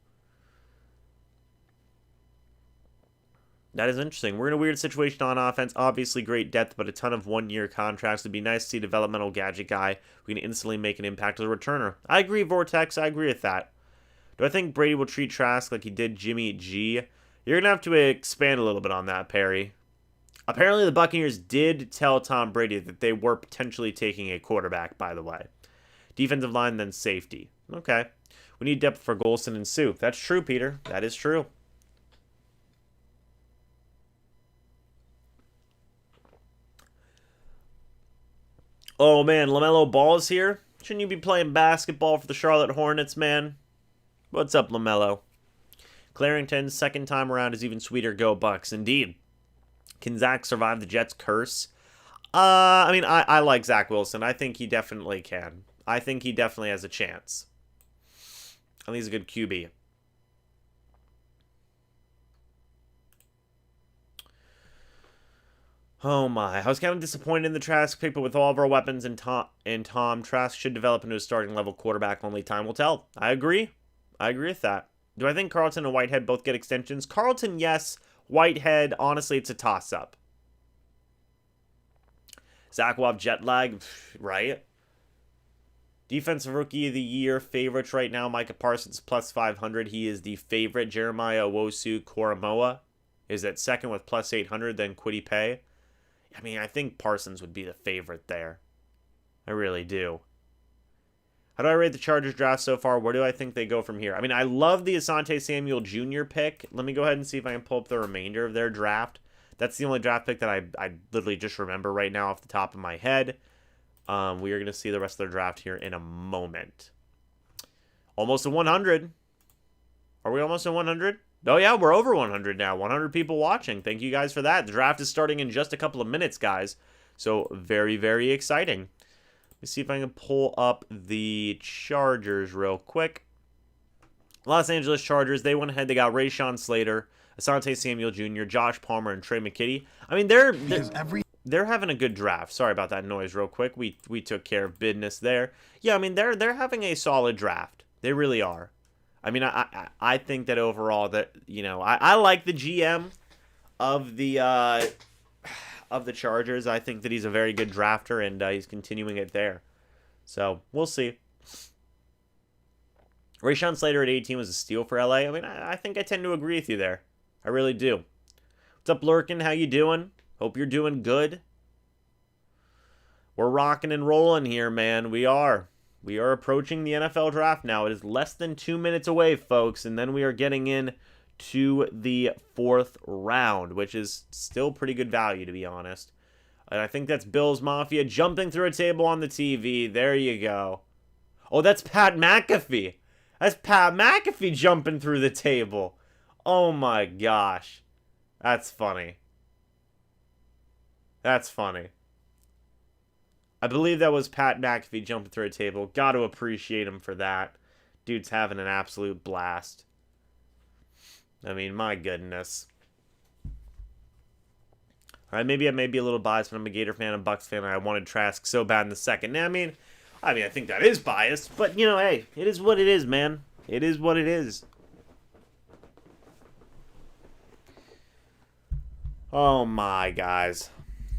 That is interesting. We're in a weird situation on offense. Obviously, great depth, but a ton of one-year contracts. It'd be nice to see a developmental gadget guy who can instantly make an impact as a returner. I agree, Vortex. I agree with that. Do I think Brady will treat Trask like he did Jimmy G? You're going to have to expand a little bit on that, Perry. Apparently, the Buccaneers did tell Tom Brady that they were potentially taking a quarterback, by the way. Defensive line, then safety. Okay. We need depth for Golston and Sue. That's true, Peter. That is true. Oh, man, LaMelo Ball is here? Shouldn't you be playing basketball for the Charlotte Hornets, man? What's up, LaMelo? Clarington, second time around is even sweeter. Go Bucs. Indeed. Can Zach survive the Jets' curse? I mean, I like Zach Wilson. I think he definitely can. I think he definitely has a chance. I think he's a good QB. Oh my. I was kind of disappointed in the Trask pick, but with all of our weapons and Tom, Trask should develop into a starting level quarterback. Only time will tell. I agree. I agree with that. Do I think Carlton and Whitehead both get extensions? Carlton, yes. Whitehead, honestly, it's a toss-up. Zach will have jet lag, right? Defensive Rookie of the Year favorites right now. Micah Parsons plus 500. He is the favorite. Jeremiah Owusu-Koramoah is at second with plus 800. Then Kwity Paye. I mean, I think Parsons would be the favorite there. I really do. How do I rate the Chargers draft so far? Where do I think they go from here? I mean, I love the Asante Samuel Jr. pick. Let me go ahead and see if I can pull up the remainder of their draft. That's the only draft pick that I literally just remember right now off the top of my head. We are going to see the rest of their draft here in a moment. Almost a 100. Are we almost at 100? Oh, yeah, we're over 100 now. 100 people watching. Thank you guys for that. The draft is starting in just a couple of minutes, guys. So, very, very exciting. Let me see if I can pull up the Chargers real quick. Los Angeles Chargers, they went ahead. They got Rashawn Slater, Asante Samuel Jr., Josh Palmer, and Trey McKitty. I mean, they're having a good draft. Sorry about that noise real quick. We took care of business there. Yeah, I mean, they're having a solid draft. They really are. I mean, I think that overall that, you know, I like the GM of the Chargers. I think that he's a very good drafter, and he's continuing it there. So, we'll see. Rashawn Slater at 18 was a steal for LA. I mean, I think I tend to agree with you there. I really do. What's up, Lurkin? How you doing? Hope you're doing good. We're rocking and rolling here, man. We are. We are approaching the NFL draft now. It is less than 2 minutes away, folks, and then we are getting in to the 4th round, which is still pretty good value, to be honest. And I think that's Bills Mafia jumping through a table on the TV. There you go. Oh, that's Pat McAfee. That's Pat McAfee jumping through the table. Oh, my gosh. That's funny. That's funny. I believe that was Pat McAfee jumping through a table. Got to appreciate him for that. Dude's having an absolute blast. I mean, my goodness. All right, maybe I may be a little biased, but I'm a Gator fan and Bucs fan, and I wanted Trask so bad in the second. Now, I mean, I think that is biased, but, you know, hey, it is what it is, man. It is what it is. Oh, my, guys.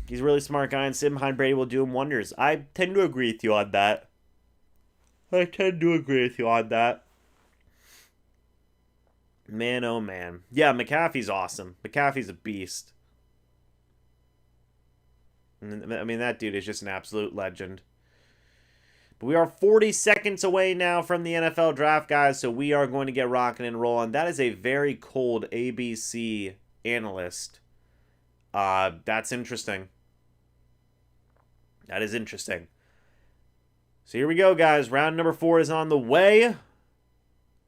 He's a really smart guy, and sitting behind Brady will do him wonders. I tend to agree with you on that. Man, oh man. Yeah, McAfee's awesome. McAfee's a beast. I mean, that dude is just an absolute legend. But we are 40 seconds away now from the NFL draft, guys, so we are going to get rocking and rolling. That is a very cold ABC analyst. That's interesting. That is interesting. So here we go, guys. Round number 4 is on the way.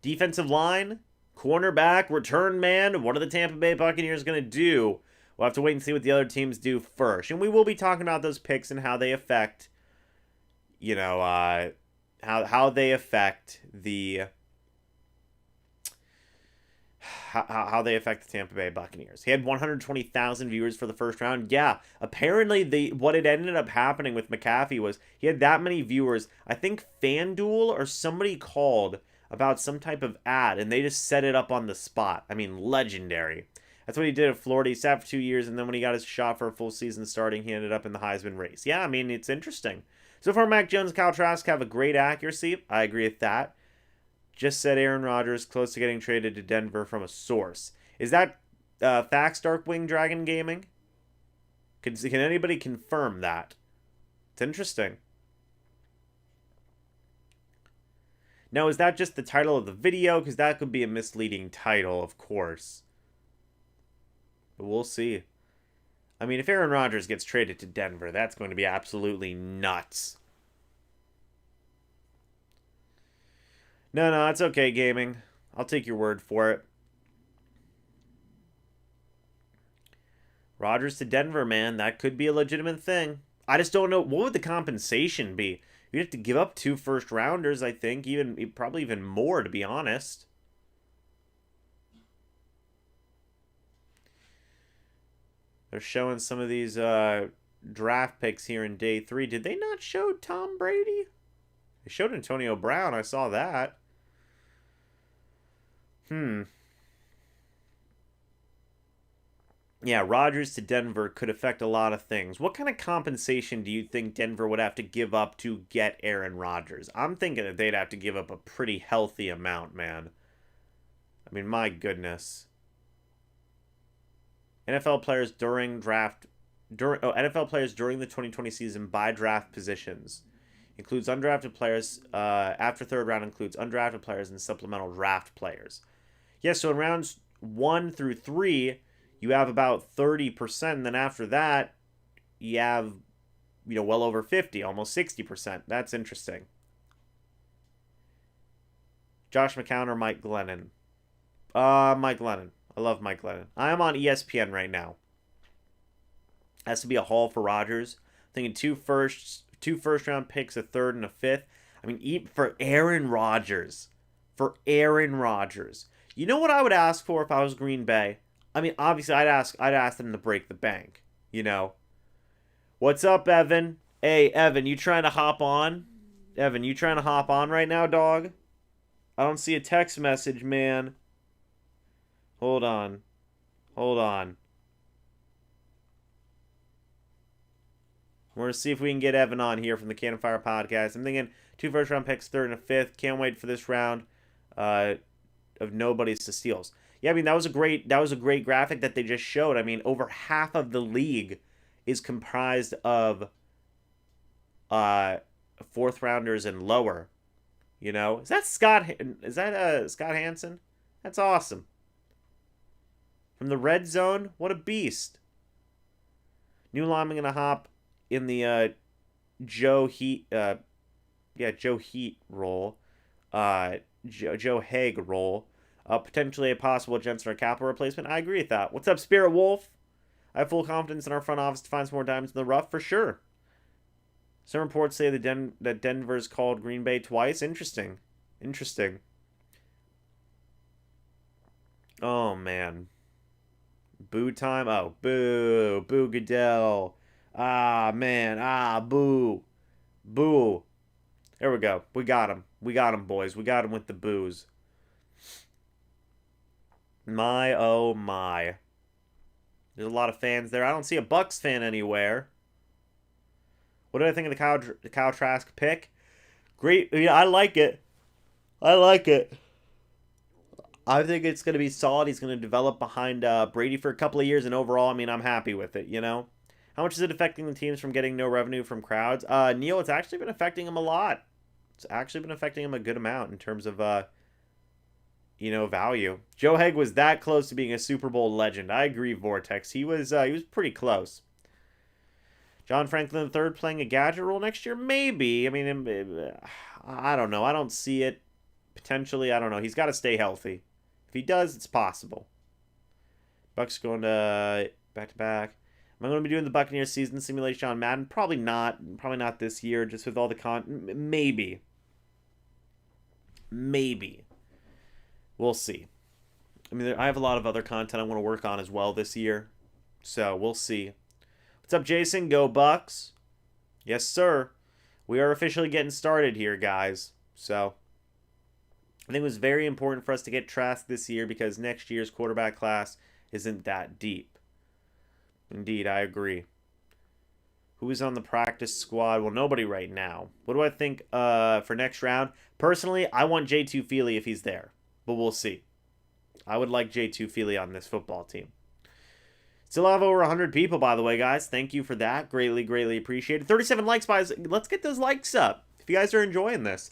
Defensive line, cornerback, return man. What are the Tampa Bay Buccaneers going to do? We'll have to wait and see what the other teams do first. And we will be talking about those picks and how they affect, you know, how they affect the... How they affect the Tampa Bay Buccaneers. He had 120,000 viewers for the first round. Yeah, apparently what it ended up happening with McAfee was he had that many viewers. I think FanDuel or somebody called about some type of ad, and they just set it up on the spot. I mean, legendary. That's what he did at Florida. He sat for 2 years, and then when he got his shot for a full season starting, he ended up in the Heisman race. Yeah, I mean, it's interesting. So far, Mac Jones and Kyle Trask have a great accuracy. I agree with that. Just said Aaron Rodgers close to getting traded to Denver from a source. Is that facts, Darkwing Dragon Gaming? Can anybody confirm that? It's interesting. Now, is that just the title of the video? Because that could be a misleading title, of course. But we'll see. I mean, if Aaron Rodgers gets traded to Denver, that's going to be absolutely nuts. No, it's okay, gaming. I'll take your word for it. Rodgers to Denver, man. That could be a legitimate thing. I just don't know. What would the compensation be? You'd have to give up 2 first-rounders, I think. Probably even more, to be honest. They're showing some of these draft picks here in day 3. Did they not show Tom Brady? They showed Antonio Brown. I saw that. Yeah, Rodgers to Denver could affect a lot of things. What kind of compensation do you think Denver would have to give up to get Aaron Rodgers? I'm thinking that they'd have to give up a pretty healthy amount, man. I mean, my goodness. NFL players during NFL players during the 2020 season by draft positions includes undrafted players. After third round includes undrafted players and supplemental draft players. Yeah, so in rounds 1 through 3, you have about 30%. And then after that, you have, well over 50, almost 60%. That's interesting. Josh McCown or Mike Glennon? Mike Glennon. I love Mike Glennon. I am on ESPN right now. Has to be a haul for Rodgers. I'm thinking two first round picks, a third and a fifth. I mean, for Aaron Rodgers. You know what I would ask for if I was Green Bay? I mean, obviously, I'd ask them to break the bank. What's up, Evan? Hey, Evan, you trying to hop on? Evan, you trying to hop on right now, dog? I don't see a text message, man. Hold on. We're going to see if we can get Evan on here from the Cannon Fire podcast. I'm thinking 2 first-round picks, third and a fifth. Can't wait for this round of nobodies to steals. Yeah, I mean, that was a great graphic that they just showed. I mean, over half of the league is comprised of fourth rounders and lower. Is that Scott Hansen? That's awesome. From the red zone, what a beast. New lineman gonna hop in the Joe Heat role. Joe Haig role. Potentially a possible Jensen or Kappa replacement. I agree with that. What's up, Spirit Wolf? I have full confidence in our front office to find some more diamonds in the rough, for sure. Some reports say that Denver's called Green Bay twice. Interesting. Oh, man. Boo time? Oh, boo. Boo Goodell. Ah, man. Boo. Boo. There we go. We got him. Boys. We got him with the boos. My, oh, my. There's a lot of fans there. I don't see a Bucs fan anywhere. What do I think of the Kyle Trask pick? Great. Yeah, I like it. I think it's going to be solid. He's going to develop behind Brady for a couple of years, and overall, I mean, I'm happy with it, How much is it affecting the teams from getting no revenue from crowds? Neil, it's actually been affecting him a lot. It's actually been affecting him a good amount in terms of, value. Joe Haig was that close to being a Super Bowl legend. I agree, Vortex. He was pretty close. John Franklin III playing a gadget role next year? Maybe. I mean, I don't know. I don't see it. Potentially, I don't know. He's got to stay healthy. If he does, it's possible. Bucs going to back-to-back. Am I going to be doing the Buccaneers season simulation on Madden? Probably not. Probably not this year, just with all the Maybe. We'll see. I mean, I have a lot of other content I want to work on as well this year. So, we'll see. What's up, Jason? Go Bucs. Yes, sir. We are officially getting started here, guys. So, I think it was very important for us to get Trask this year because next year's quarterback class isn't that deep. Indeed, I agree. Who is on the practice squad? Well, nobody right now. What do I think for next round? Personally, I want J2 Feely if he's there. But we'll see. I would like J2 Feely on this football team. Still have over 100 people, by the way, guys. Thank you for that. Greatly appreciated. 37 likes, guys. Let's get those likes up. If you guys are enjoying this.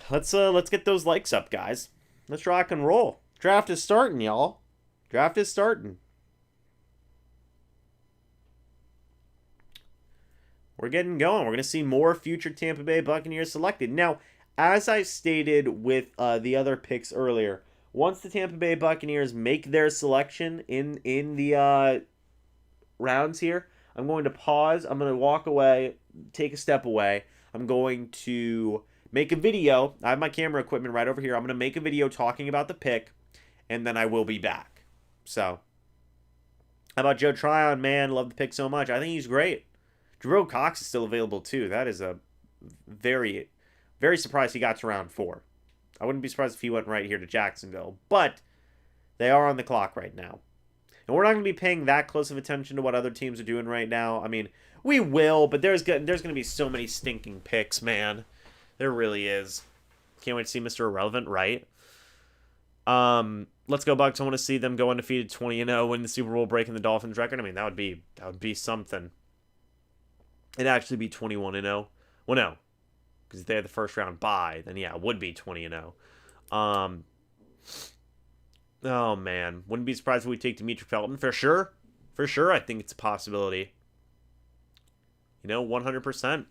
Let's get those likes up, guys. Let's rock and roll. Draft is starting, y'all. Draft is starting. We're getting going. We're going to see more future Tampa Bay Buccaneers selected. Now, as I stated with the other picks earlier, once the Tampa Bay Buccaneers make their selection in the rounds here, I'm going to pause. I'm going to walk away, take a step away. I'm going to make a video. I have my camera equipment right over here. I'm going to make a video talking about the pick, and then I will be back. So, how about Joe Tryon? Man, love the pick so much. I think he's great. Jerome Cox is still available, too. That is a very, very surprised he got to round 4. I wouldn't be surprised if he went right here to Jacksonville. But they are on the clock right now. And we're not going to be paying that close of attention to what other teams are doing right now. I mean, we will, but there's going to be so many stinking picks, man. There really is. Can't wait to see Mr. Irrelevant, right? Let's go Bucs. I want to see them go undefeated 20-0, win the Super Bowl, breaking the Dolphins record. I mean, that would be something. It'd actually be 21-0. Well, no, because if they had the first round bye, then yeah, it would be 20-0. Oh man, wouldn't be surprised if we take Demetri Felton for sure. For sure, I think it's a possibility. 100%.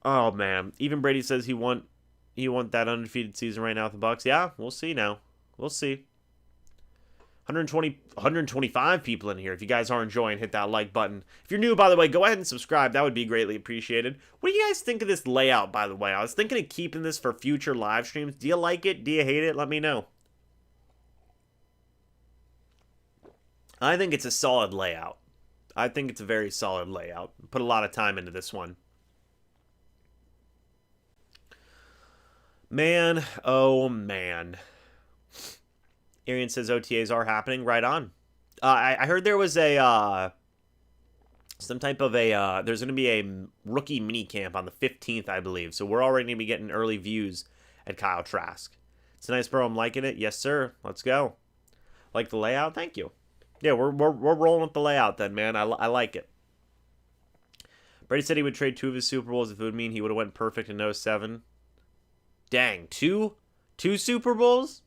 Oh man, even Brady says he want that undefeated season right now with the Bucs. Yeah, we'll see now. We'll see. 125 people in here. If you guys are enjoying, hit that like button. If you're new, by the way, go ahead and subscribe. That would be greatly appreciated. What do you guys think of this layout, by the way? I was thinking of keeping this for future live streams. Do you like it? Do you hate it? Let me know. I think it's a solid layout. I think it's a very solid layout. Put a lot of time into this one. Man, oh man. Arian says OTAs are happening. Right on. I heard there was some type of there's going to be a rookie mini camp on the 15th, I believe. So we're already going to be getting early views at Kyle Trask. It's a nice, bro. I'm liking it. Yes, sir. Let's go. Like the layout? Thank you. Yeah, we're rolling with the layout then, man. I like it. Brady said he would trade 2 of his Super Bowls if it would mean he would have went perfect in 07. Dang, two Super Bowls?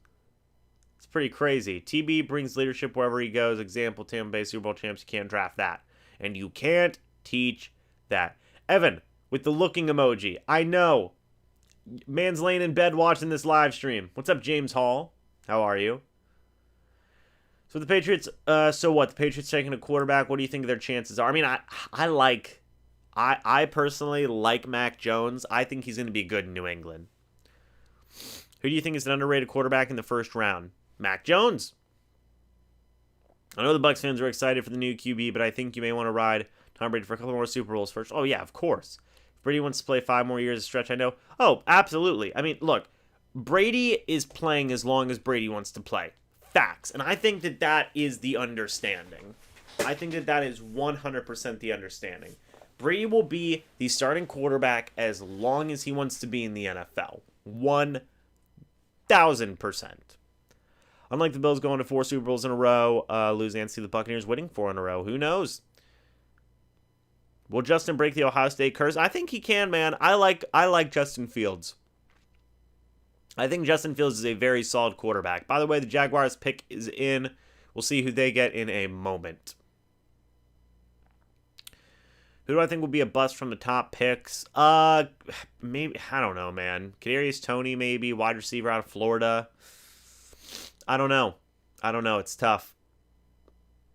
It's pretty crazy. TB brings leadership wherever he goes. Example, Tampa Bay Super Bowl champs. You can't draft that. And you can't teach that. Evan, with the looking emoji. I know. Man's laying in bed watching this live stream. What's up, James Hall? How are you? So the Patriots, so what? The Patriots taking a quarterback. What do you think their chances are? I mean, I personally like Mac Jones. I think he's going to be good in New England. Who do you think is an underrated quarterback in the first round? Mac Jones. I know the Bucs fans are excited for the new QB, but I think you may want to ride Tom Brady for a couple more Super Bowls first. Oh, yeah, of course. If Brady wants to play 5 more years of stretch, I know. Oh, absolutely. I mean, look, Brady is playing as long as Brady wants to play. Facts. And I think that is the understanding. I think that is 100% the understanding. Brady will be the starting quarterback as long as he wants to be in the NFL. 1,000%. Unlike the Bills going to 4 Super Bowls in a row, lose and see the Buccaneers winning 4 in a row. Who knows? Will Justin break the Ohio State curse? I think he can, man. I like Justin Fields. I think Justin Fields is a very solid quarterback. By the way, the Jaguars pick is in. We'll see who they get in a moment. Who do I think will be a bust from the top picks? Maybe, I don't know, man. Kadarius Toney, maybe. Wide receiver out of Florida. I don't know. It's tough.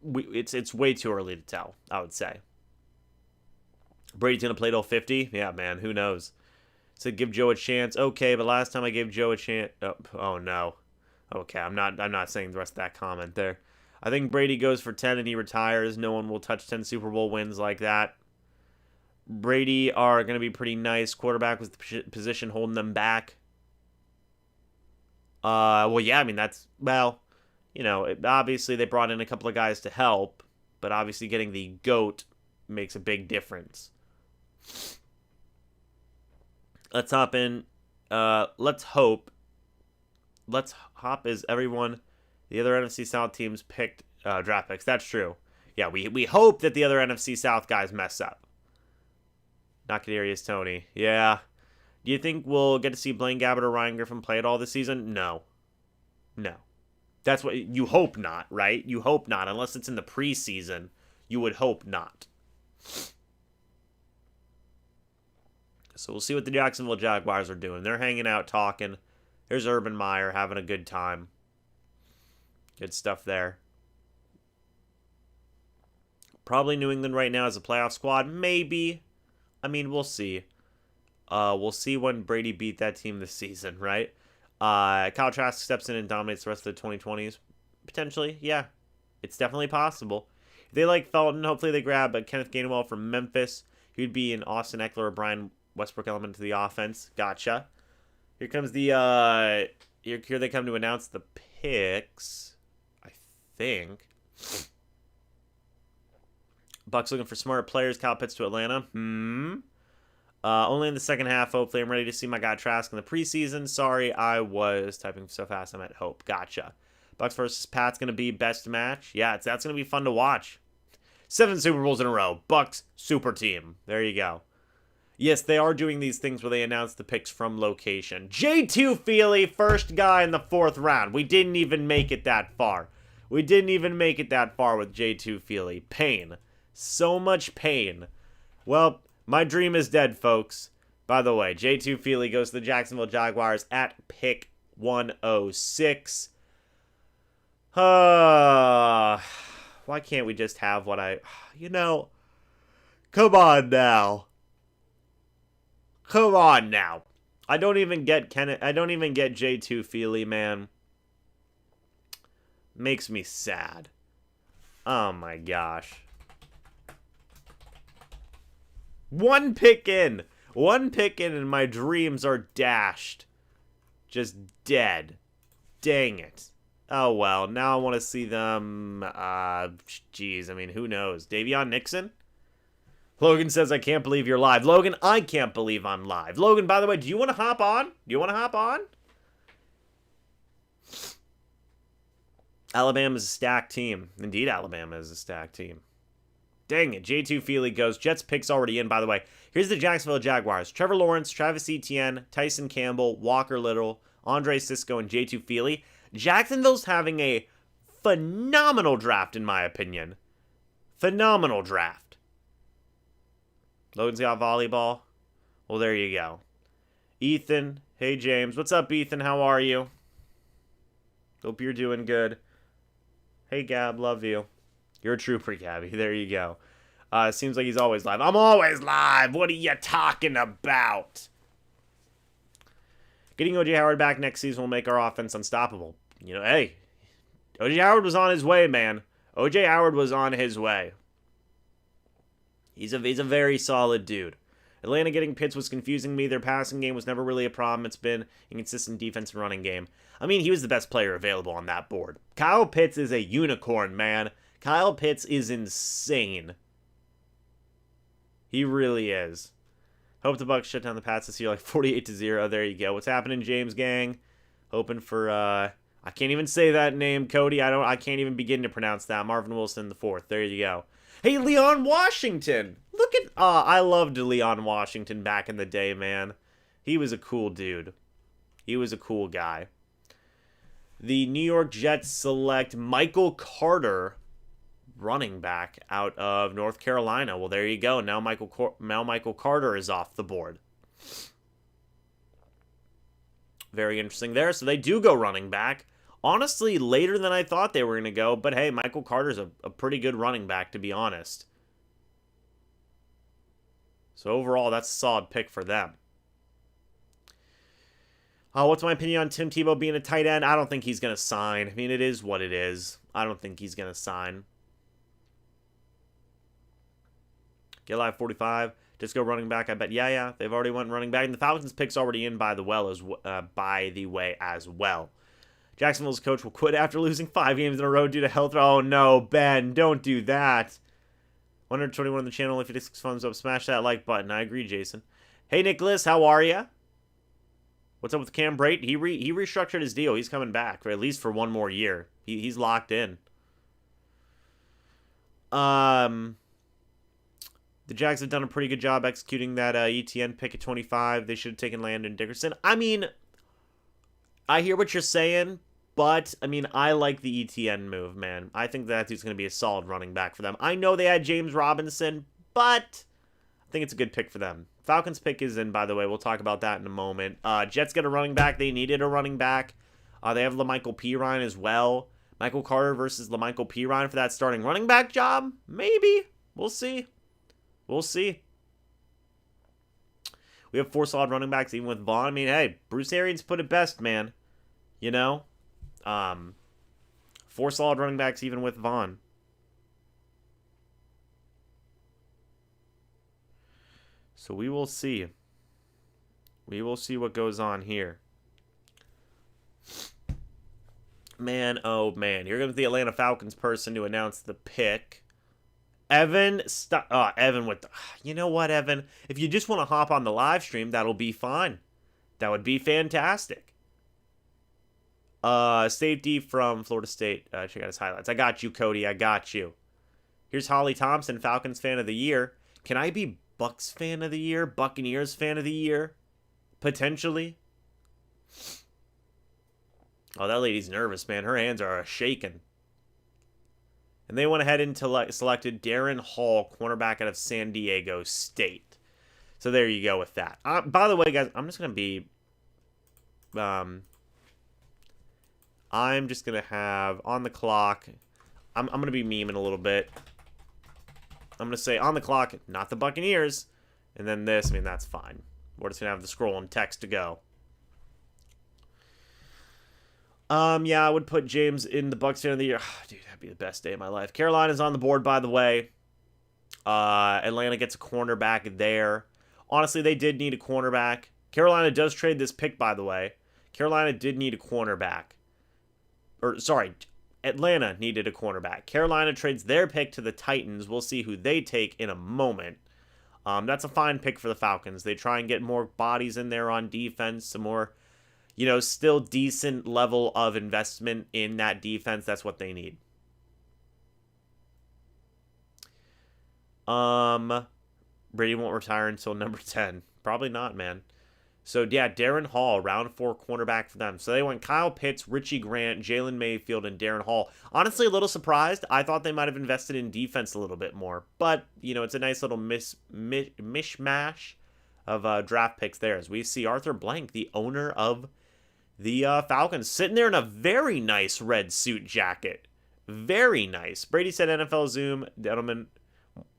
It's way too early to tell, I would say. Brady's going to play till 50? Yeah, man, who knows? Said give Joe a chance. Okay, but last time I gave Joe a chance... Oh, no. Okay, I'm not saying the rest of that comment there. I think Brady goes for 10 and he retires. No one will touch 10 Super Bowl wins like that. Brady are going to be pretty nice. Quarterback was the position holding them back. Well, yeah, I mean, obviously they brought in a couple of guys to help, but obviously getting the GOAT makes a big difference. Let's hop in. Let's hope. Let's hop as everyone, the other NFC South teams picked draft picks. That's true. Yeah, we hope that the other NFC South guys mess up. Not Kadarius Toney. Yeah. Do you think we'll get to see Blaine Gabbert or Ryan Griffin play at all this season? No. That's what you hope not, right? You hope not, unless it's in the preseason. You would hope not. So we'll see what the Jacksonville Jaguars are doing. They're hanging out, talking. Here's Urban Meyer having a good time. Good stuff there. Probably New England right now as a playoff squad. Maybe. I mean, we'll see. We'll see when Brady beat that team this season, right? Kyle Trask steps in and dominates the rest of the 2020s. Potentially, yeah. It's definitely possible. If they like Felton, hopefully they grab Kenneth Gainwell from Memphis. He would be an Austin Eckler or Brian Westbrook element to the offense. Gotcha. Here comes the, here they come to announce the picks, I think. Bucs looking for smart players. Kyle Pitts to Atlanta. Only in the second half, hopefully. I'm ready to see my guy Trask in the preseason. Sorry, I was typing so fast I'm at hope. Gotcha. Bucs versus Pats going to be best match. Yeah, that's going to be fun to watch. 7 Super Bowls in a row. Bucs super team. There you go. Yes, they are doing these things where they announce the picks from location. J2 Feely, first guy in the 4th round. We didn't even make it that far. We didn't even make it that far with J2 Feely. Pain. So much pain. Well, my dream is dead, folks. By the way, J2 Feely goes to the Jacksonville Jaguars at pick 106. Why can't we just have what come on now. Come on now. I don't even get J2 Feely, man. Makes me sad. Oh my gosh. One pick in and my dreams are dashed. Just dead. Dang it. Oh well, now I want to see them, geez, I mean, who knows? Davion Nixon? Logan says, I can't believe you're live. Logan, I can't believe I'm live. Logan, by the way, do you want to hop on? Alabama's a stacked team. Indeed, Alabama is a stacked team. Dang it, J2 Feely goes. Jets picks already in, by the way. Here's the Jacksonville Jaguars. Trevor Lawrence, Travis Etienne, Tyson Campbell, Walker Little, Andre Sisco, and J2 Feely. Jacksonville's having a phenomenal draft, in my opinion. Phenomenal draft. Logan's got volleyball. Well, there you go. Ethan. Hey, James. What's up, Ethan? How are you? Hope you're doing good. Hey, Gab. Love you. You're a trooper, Gabby. There you go. Seems like he's always live. I'm always live. What are you talking about? Getting O.J. Howard back next season will make our offense unstoppable. You know, hey, O.J. Howard was on his way, man. O.J. Howard was on his way. He's a very solid dude. Atlanta getting Pitts was confusing me. Their passing game was never really a problem. It's been inconsistent defense and running game. I mean, he was the best player available on that board. Kyle Pitts is a unicorn, man. Kyle Pitts is insane. He really is. Hope the Bucs shut down the Pats this year like 48-0. There you go. What's happening, James Gang? Hoping for I can't even say that name, Cody. I can't even begin to pronounce that. Marvin Wilson the 4th. There you go. Hey, Leon Washington. Look at I loved Leon Washington back in the day, man. He was a cool dude. He was a cool guy. The New York Jets select Michael Carter, running back out of North Carolina. Well, there you go. Now Michael Carter is off the board. Very interesting there. So they do go running back. Honestly, later than I thought they were going to go. But hey, Michael Carter's a pretty good running back, to be honest. So overall, that's a solid pick for them. What's my opinion on Tim Tebow being a tight end? I don't think he's going to sign. I mean, it is what it is. I don't think he's going to sign. Get live 45. Just go running back. I bet. Yeah. They've already went running back. And the Falcons pick's already in by the way as well. Jacksonville's coach will quit after losing 5 games in a row due to health. Oh no, Ben, don't do that. 121 on the channel, only 56 thumbs up. Smash that like button. I agree, Jason. Hey, Nicholas, how are ya? What's up with Cam Brate? He restructured his deal. He's coming back, or at least for one more year. He's locked in. The Jags have done a pretty good job executing that ETN pick at 25. They should have taken Landon Dickerson. I mean, I hear what you're saying, but, I mean, I like the ETN move, man. I think that dude's going to be a solid running back for them. I know they had James Robinson, but I think it's a good pick for them. Falcons pick is in, by the way. We'll talk about that in a moment. Jets get a running back. They needed a running back. They have LaMichael Pirine as well. Michael Carter versus LaMichael Pirine for that starting running back job? Maybe. We'll see. We'll see. We have 4 solid running backs, even with Vaughn. I mean, hey, Bruce Arians put it best, man. You know? 4 solid running backs, even with Vaughn. So we will see. We will see what goes on here. Man, oh man. Here comes the Atlanta Falcons person to announce the pick. Evan with the, you know what, Evan? If you just want to hop on the live stream, that'll be fine. That would be fantastic. Safety from Florida State. Check out his highlights. I got you, Cody. I got you. Here's Holly Thompson, Falcons fan of the year. Can I be Bucs fan of the year? Buccaneers fan of the year? Potentially. Oh, that lady's nervous, man. Her hands are shaking. And they went ahead and selected Darren Hall, cornerback out of San Diego State. So there you go with that. By the way, guys, I'm just going to be... I'm just going to have on the clock... I'm going to be memeing a little bit. I'm going to say on the clock, not the Buccaneers. And then this, I mean, that's fine. We're just going to have the scroll and text to go. Yeah, I would put James in the Bucs fan of the year. Oh, dude, that'd be the best day of my life. Carolina's on the board, by the way. Atlanta gets a cornerback there. Honestly, they did need a cornerback. Carolina does trade this pick, by the way. Carolina did need a cornerback. Atlanta needed a cornerback. Carolina trades their pick to the Titans. We'll see who they take in a moment. That's a fine pick for the Falcons. They try and get more bodies in there on defense, some more... You know, still decent level of investment in that defense. That's what they need. Brady won't retire until number 10. Probably not, man. So, yeah, Darren Hall, round 4 cornerback for them. So they went Kyle Pitts, Richie Grant, Jalen Mayfield, and Darren Hall. Honestly, a little surprised. I thought they might have invested in defense a little bit more. But, you know, it's a nice little mishmash of draft picks there. As we see Arthur Blank, the owner of the Falcons, sitting there in a very nice red suit jacket. Very nice. Brady said NFL Zoom. Edelman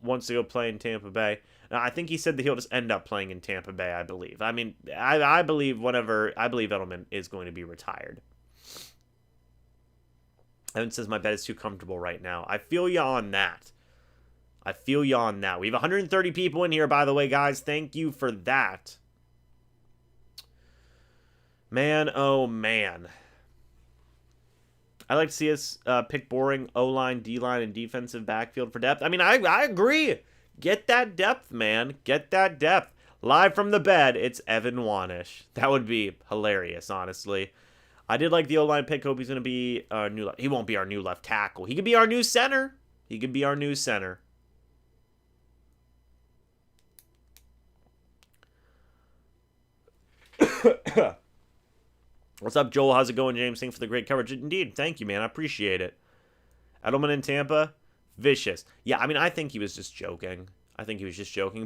wants to go play in Tampa Bay. I think he said that he'll just end up playing in Tampa Bay, I believe. I mean, I believe Edelman is going to be retired. Evan says my bed is too comfortable right now. I feel you on that. I feel you on that. We have 130 people in here, by the way, guys. Thank you for that. Man, oh man. I like to see us pick boring O-line, D-line, and defensive backfield for depth. I mean, I agree. Get that depth, man. Get that depth. Live from the bed, it's Evan Wanish. That would be hilarious, honestly. I did like the O-line pick. Hope he's going to be our new left. He won't be our new left tackle. He could be our new center. He could be our new center. What's up, Joel? How's it going, James? Thanks for the great coverage. Indeed. Thank you, man. I appreciate it. Edelman in Tampa. Vicious. Yeah, I mean, I think he was just joking.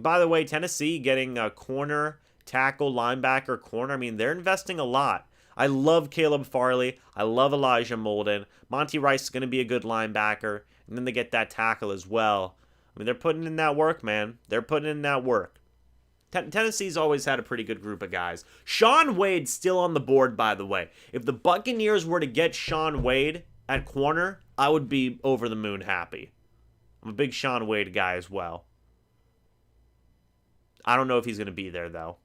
By the way, Tennessee getting a corner, tackle, linebacker, corner. I mean, they're investing a lot. I love Caleb Farley. I love Elijah Molden. Monty Rice is going to be a good linebacker. And then they get that tackle as well. I mean, they're putting in that work, man. They're putting in that work. Tennessee's always had a pretty good group of guys. Shaun Wade's still on the board, by the way. If the Buccaneers were to get Shaun Wade at corner, I would be over the moon happy. I'm a big Shaun Wade guy as well. I don't know if he's going to be there, though.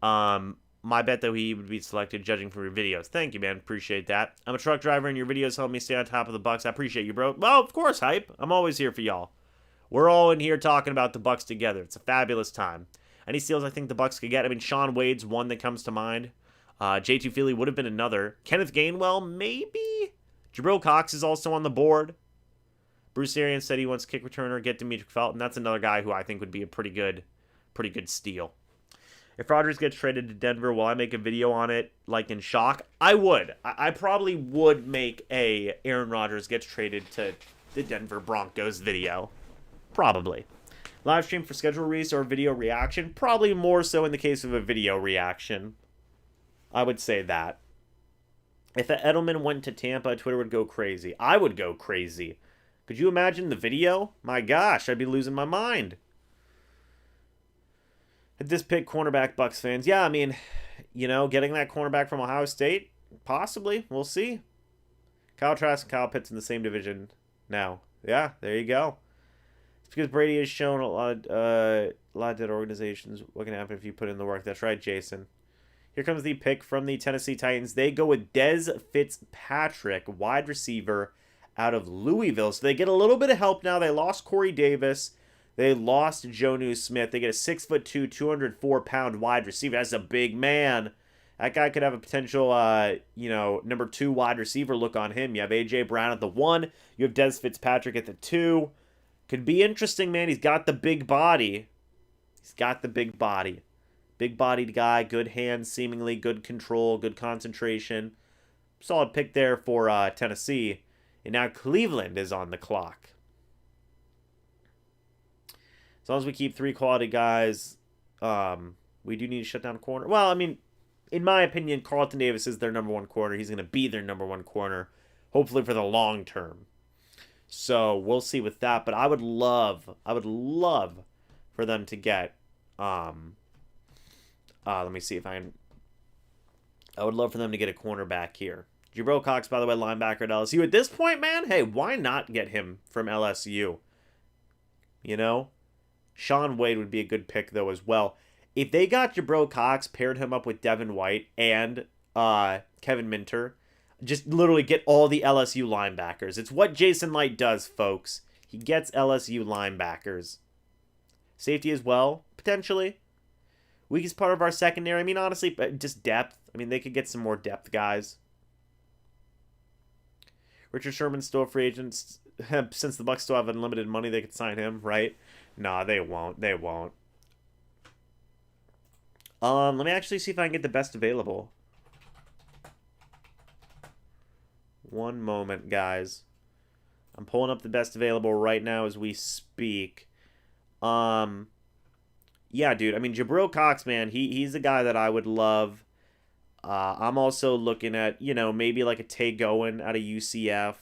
My bet that he would be selected, judging from your videos. Thank you, man. Appreciate that. I'm a truck driver, and your videos help me stay on top of the Bucs. I appreciate you, bro. Well, of course, hype. I'm always here for y'all. We're all in here talking about the Bucs together. It's a fabulous time. Any steals I think the Bucs could get? I mean, Shaun Wade's one that comes to mind. J2 Philly would have been another. Kenneth Gainwell, maybe? Jabril Cox is also on the board. Bruce Arians said he wants kick returner, get Demetric Felton. That's another guy who I think would be a pretty good steal. If Rodgers gets traded to Denver, will I make a video on it like in shock? I would. I probably would make a Aaron Rodgers gets traded to the Denver Broncos video. Probably. Live stream for schedule release or video reaction? Probably more so in the case of a video reaction. I would say that. If Edelman went to Tampa, Twitter would go crazy. I would go crazy. Could you imagine the video? My gosh, I'd be losing my mind. At this pick, cornerback Bucs fans. Yeah, I mean, you know, getting that cornerback from Ohio State? Possibly. We'll see. Kyle Trask and Kyle Pitts in the same division now. Yeah, there you go. It's because Brady has shown a lot of dead organizations. What can happen if you put in the work? That's right, Jason. Here comes the pick from the Tennessee Titans. They go with Dez Fitzpatrick, wide receiver out of Louisville. So they get a little bit of help now. They lost Corey Davis. They lost Jonnu Smith. They get a 6'2", 204-pound wide receiver. That's a big man. That guy could have a potential, number 2 wide receiver look on him. You have A.J. Brown at the 1. You have Dez Fitzpatrick at the 2. Could be interesting, man. He's got the big body. Big-bodied guy, good hands, seemingly good control, good concentration. Solid pick there for Tennessee. And now Cleveland is on the clock. As long as we keep 3 quality guys, we do need to shut down a corner. Well, I mean, in my opinion, Carlton Davis is their number 1 corner. He's going to be their number 1 corner, hopefully for the long term. So we'll see with that. But I would love for them to get... let me see if I can... I would love for them to get a cornerback here. Jabril Cox, by the way, linebacker at LSU. At this point, man, hey, why not get him from LSU? You know? Shaun Wade would be a good pick, though, as well. If they got Jabril Cox, paired him up with Devin White and Kevin Minter, just literally get all the LSU linebackers. It's what Jason Light does, folks. He gets LSU linebackers. Safety as well, potentially. Weakest part of our secondary, I mean, honestly, just depth. I mean, they could get some more depth guys. Richard Sherman's still a free agent. Since the Bucs still have unlimited money, they could sign him, right? Nah, they won't. They won't. Let me actually see if I can get the best available. One moment, guys. I'm pulling up the best available right now as we speak. Yeah, dude. I mean, Jabril Cox, man, he's a guy that I would love. I'm also looking at, maybe like a Tay Gowan out of UCF.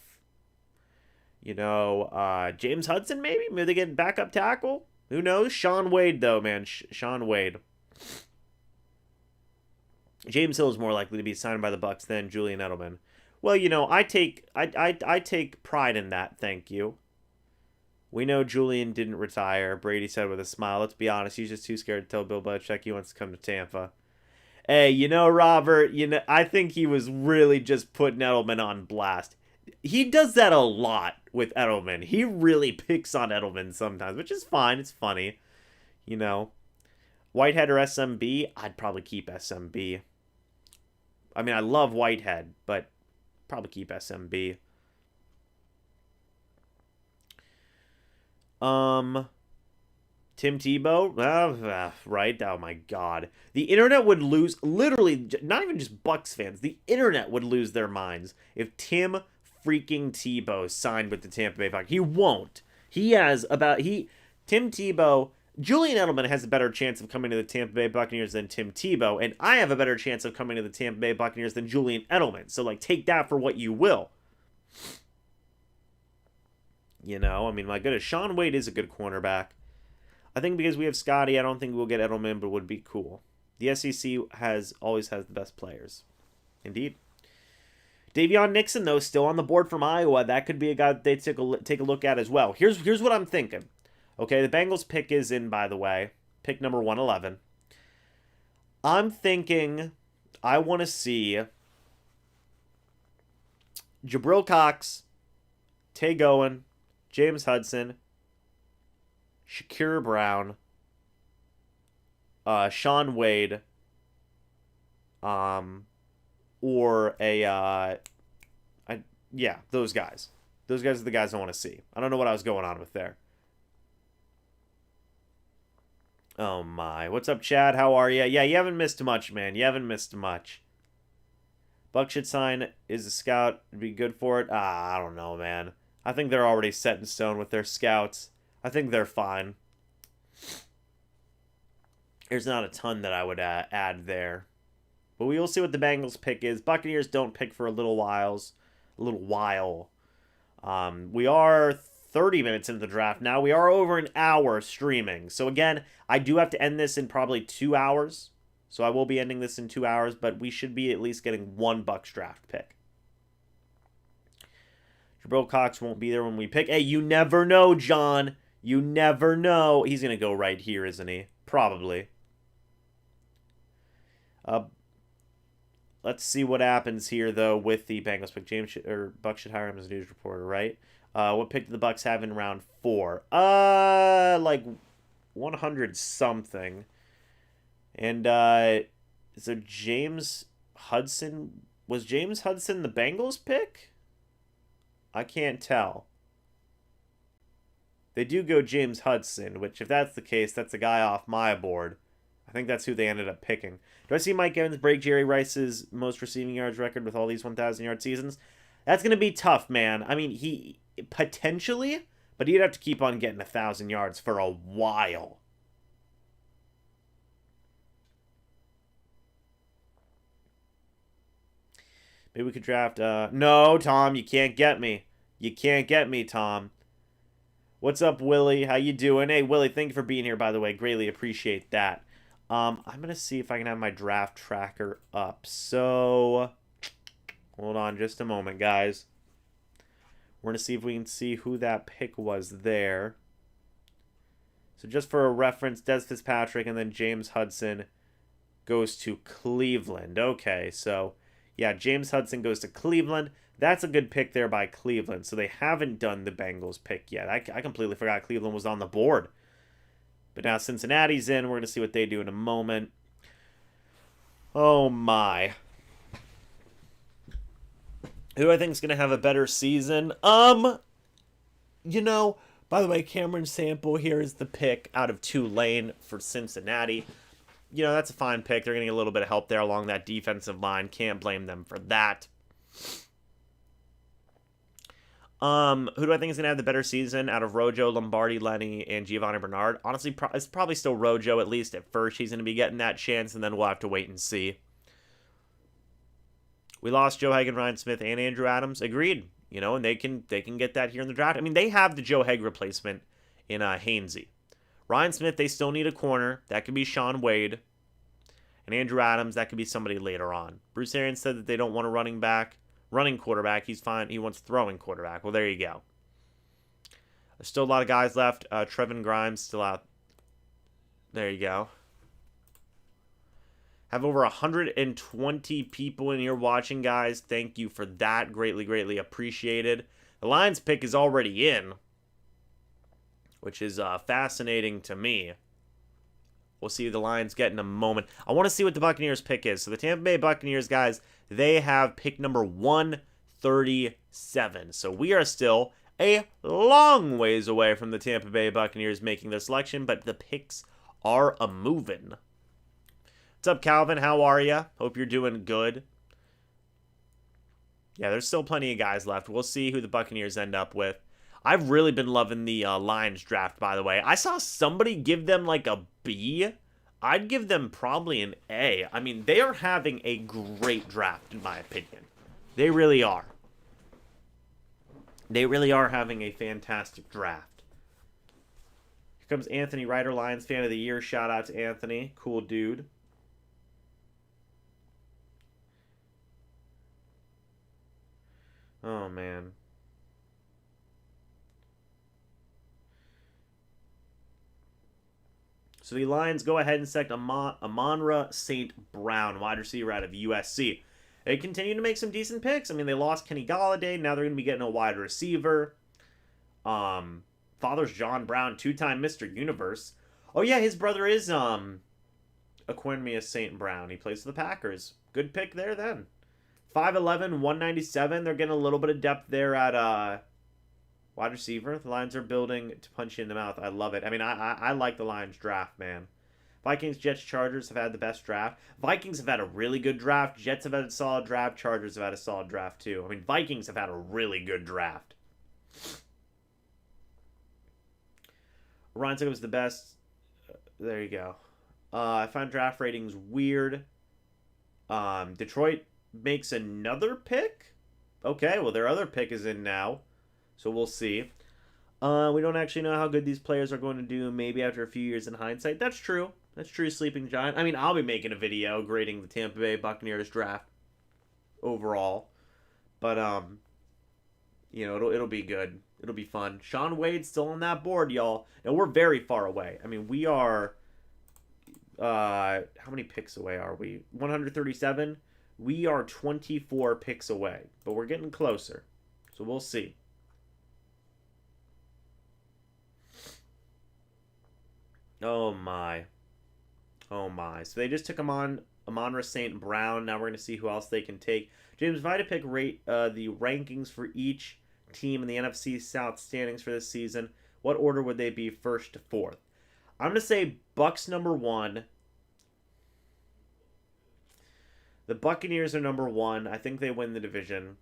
James Hudson, maybe? Maybe they get backup tackle? Who knows? Shaun Wade, though, man. Shaun Wade. James Hill is more likely to be signed by the Bucs than Julian Edelman. Well, I take pride in that, thank you. We know Julian didn't retire, Brady said with a smile. Let's be honest, he's just too scared to tell Bill Belichick he wants to come to Tampa. Hey, Robert, I think he was really just putting Edelman on blast. He does that a lot with Edelman. He really picks on Edelman sometimes, which is fine. It's funny. Whitehead or SMB? I'd probably keep SMB. I mean, I love Whitehead, but probably keep SMB. Tim Tebow? Right? Oh my god. The internet would lose, literally, not even just Bucs fans, the internet would lose their minds if Tim freaking Tebow signed with the Tampa Bay Buccaneers. He won't. Tim Tebow, Julian Edelman has a better chance of coming to the Tampa Bay Buccaneers than Tim Tebow, and I have a better chance of coming to the Tampa Bay Buccaneers than Julian Edelman. So, take that for what you will. I mean, my goodness, Shaun Wade is a good cornerback. I think because we have Scotty, I don't think we'll get Edelman, but it would be cool. The SEC always has the best players. Indeed. Davion Nixon, though, still on the board from Iowa. That could be a guy that they take a look at as well. Here's what I'm thinking. Okay, the Bengals pick is in, by the way. Pick number 111. I'm thinking I want to see Jabril Cox, Tay Gowan, James Hudson, Shakira Brown, Shaun Wade, or those guys. Those guys are the guys I want to see. I don't know what I was going on with there. Oh my. What's up, Chad? How are you? Yeah, you haven't missed much, man. You haven't missed much. Buck should sign is a scout. Be good for it. I don't know, man. I think they're already set in stone with their scouts. I think they're fine. There's not a ton that I would add there. But we will see what the Bengals pick is. Buccaneers don't pick for a little while. We are 30 minutes into the draft now. We are over an hour streaming. So again, I do have to end this in probably 2 hours. So I will be ending this in 2 hours, but we should be at least getting one Bucs draft pick. Jabril Cox won't be there when we pick. Hey, you never know, John. You never know. He's going to go right here, isn't he? Probably. Let's see what happens here, though, with the Bengals pick. Bucs should hire him as a news reporter, right? What pick did the Bucs have in round 4? Like 100 something. And so James Hudson, was James Hudson the Bengals pick? I can't tell. They do go James Hudson, which if that's the case, that's a guy off my board. I think that's who they ended up picking. Do I see Mike Evans break Jerry Rice's most receiving yards record with all these 1,000-yard seasons? That's going to be tough, man. I mean, he potentially, but he'd have to keep on getting 1,000 yards for a while. Maybe we could draft... No, Tom, you can't get me. You can't get me, Tom. What's up, Willie? How you doing? Hey, Willie, thank you for being here, by the way. Greatly appreciate that. I'm going to see if I can have my draft tracker up. So, hold on just a moment, guys. We're going to see if we can see who that pick was there. So, just for a reference, Des Fitzpatrick and then James Hudson goes to Cleveland. Okay, so... yeah, James Hudson goes to Cleveland. That's a good pick there by Cleveland. So they haven't done the Bengals pick yet. I completely forgot Cleveland was on the board. But now Cincinnati's in. We're going to see what they do in a moment. Oh, my. Who do I think is going to have a better season? You know, by the way, Cameron Sample here is the pick out of Tulane for Cincinnati. You know, that's a fine pick. They're going to get a little bit of help there along that defensive line. Can't blame them for that. Who do I think is going to have the better season out of Rojo, Lombardi, Lenny, and Giovanni Bernard? Honestly, it's probably still Rojo, at least at first. He's going to be getting that chance, and then we'll have to wait and see. We lost Joe Haeg and Ryan Smith and Andrew Adams. Agreed. You know, and they can get that here in the draft. I mean, they have the Joe Haeg replacement in Hainsey. Ryan Smith, they still need a corner. That could be Sean Wade. And Andrew Adams, that could be somebody later on. Bruce Arians said that they don't want a running quarterback. He's fine. He wants throwing quarterback. Well, there you go. There's still a lot of guys left. Trevin Grimes still out. There you go. Have over 120 people in here watching, guys. Thank you for that. Greatly, greatly appreciated. The Lions pick is already in, which is fascinating to me. We'll see the Lions get in a moment. I want to see what the Buccaneers pick is. So the Tampa Bay Buccaneers, guys, they have pick number 137. So we are still a long ways away from the Tampa Bay Buccaneers making their selection, but the picks are a-moving. What's up, Calvin? How are you? Hope you're doing good. Yeah, there's still plenty of guys left. We'll see who the Buccaneers end up with. I've really been loving the Lions draft, by the way. I saw somebody give them like a B. I'd give them probably an A. I mean, they are having a great draft, in my opinion. They really are. They really are having a fantastic draft. Here comes Anthony Ryder, Lions Fan of the Year. Shout out to Anthony. Cool dude. Oh, man. So the Lions go ahead and select Amon-Ra St. Brown, wide receiver out of USC. They continue to make some decent picks. I mean, they lost Kenny Golladay. Now they're going to be getting a wide receiver. Father's John Brown, two-time Mr. Universe. Oh, yeah, his brother is Equanimeous St. Brown. He plays for the Packers. Good pick there then. 5'11", 197. They're getting a little bit of depth there at wide receiver. The Lions are building to punch you in the mouth. I love it. I mean, I like the Lions draft, man. Vikings, Jets, Chargers have had the best draft. Vikings have had a really good draft. Jets have had a solid draft. Chargers have had a solid draft, too. I mean, Vikings have had a really good draft. Ryan said it was the best. There you go. I find draft ratings weird. Detroit makes another pick. Okay, well, their other pick is in now, so we'll see. We don't actually know how good these players are going to do, maybe after a few years in hindsight. That's true. That's true, Sleeping Giant. I mean, I'll be making a video grading the Tampa Bay Buccaneers draft overall. But, it'll be good. It'll be fun. Shaun Wade's still on that board, y'all. Now, we're very far away. I mean, we are, how many picks away are we? 137? We are 24 picks away, but we're getting closer. So we'll see. Oh, my. Oh, my. So they just took Amon-Ra St. Brown. Now we're going to see who else they can take. James, if I had to pick the rankings for each team in the NFC South standings for this season, what order would they be first to fourth? I'm going to say Bucs number 1. The Buccaneers are number 1. I think they win the division.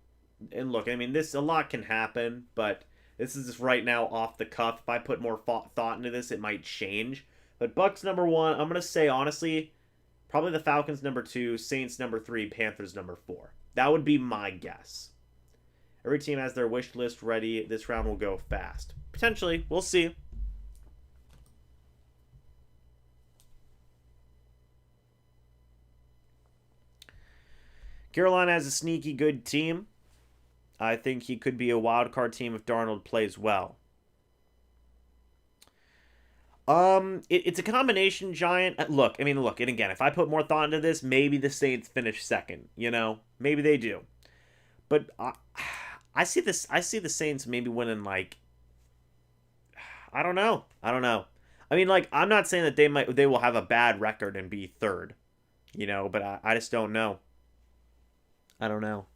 And look, I mean, a lot can happen, but this is just right now off the cuff. If I put more thought into this, it might change. But Bucs number 1, I'm going to say, honestly, probably the Falcons number 2, Saints number 3, Panthers number 4. That would be my guess. Every team has their wish list ready. This round will go fast. Potentially. We'll see. Carolina has a sneaky good team. I think he could be a wild card team if Darnold plays well. It's a combination, Giant. Look, and again, if I put more thought into this, maybe the Saints finish second. Maybe they do. But I see this. I see the Saints maybe winning like. I don't know. I mean, like, I'm not saying that they will have a bad record and be third, but I just don't know. I don't know.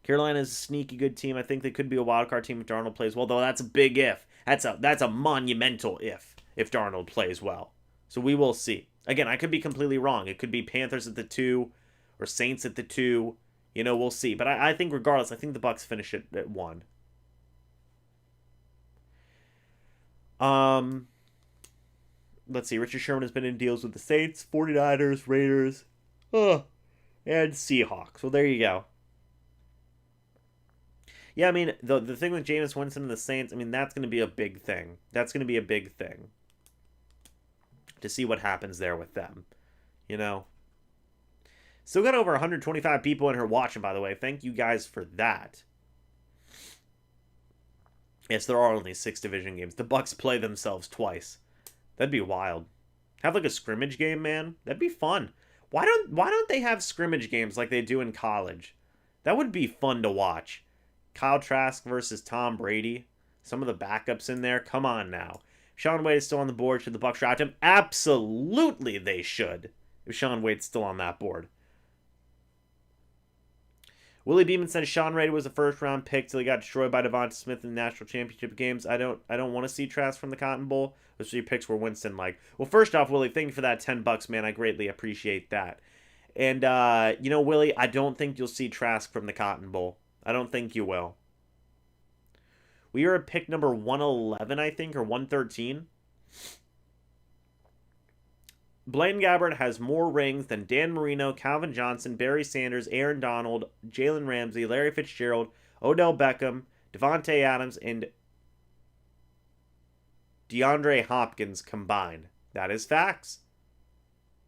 Carolina's a sneaky good team. I think they could be a wild card team if Darnold plays well, though that's a big if. That's a monumental if Darnold plays well. So we will see. Again, I could be completely wrong. It could be Panthers at the 2 or Saints at the 2. We'll see. But I think regardless, I think the Bucs finish it at 1. Let's see. Richard Sherman has been in deals with the Saints, 49ers, Raiders, and Seahawks. Well, there you go. Yeah, I mean, the thing with Jameis Winston and the Saints, I mean, that's going to be a big thing. That's going to be a big thing. To see what happens there with them. Still got over 125 people in here watching, by the way. Thank you guys for that. Yes, there are only 6 division games. The Bucs play themselves twice. That'd be wild. Have like a scrimmage game, man. That'd be fun. Why don't they have scrimmage games like they do in college? That would be fun to watch. Kyle Trask versus Tom Brady. Some of the backups in there. Come on now. Shaun Wade is still on the board. Should the Bucs draft him? Absolutely they should. If Shaun Wade's still on that board. Willie Beeman said Shaun Wade was a first-round pick till he got destroyed by Devonta Smith in the national championship games. I don't want to see Trask from the Cotton Bowl. Those 3 picks were Winston like. Well, first off, Willie, thank you for that $10, man. I greatly appreciate that. And Willie, I don't think you'll see Trask from the Cotton Bowl. I don't think you will. We are at pick number 111, I think, or 113. Blaine Gabbert has more rings than Dan Marino, Calvin Johnson, Barry Sanders, Aaron Donald, Jalen Ramsey, Larry Fitzgerald, Odell Beckham, Devontae Adams, and DeAndre Hopkins combined. That is facts.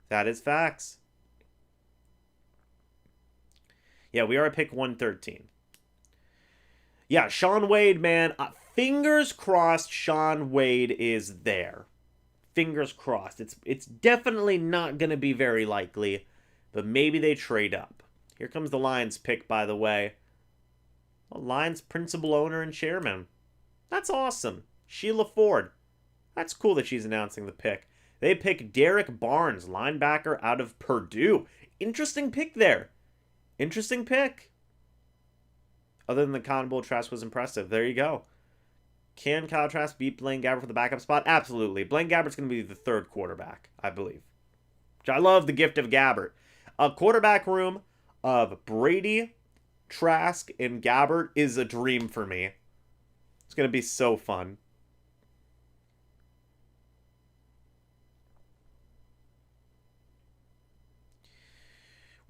That is facts. Yeah, we are at pick 113. Yeah, Shaun Wade, man. Fingers crossed Shaun Wade is there. Fingers crossed. It's definitely not going to be very likely, but maybe they trade up. Here comes the Lions pick, by the way. Well, Lions principal owner and chairman. That's awesome. Sheila Ford. That's cool that she's announcing the pick. They pick Derek Barnes, linebacker out of Purdue. Interesting pick there. Interesting pick. Other than the Cotton Bowl, Trask was impressive. There you go. Can Kyle Trask beat Blaine Gabbert for the backup spot? Absolutely. Blaine Gabbert's going to be the 3rd quarterback, I believe. Which I love the gift of Gabbert. A quarterback room of Brady, Trask, and Gabbert is a dream for me. It's going to be so fun.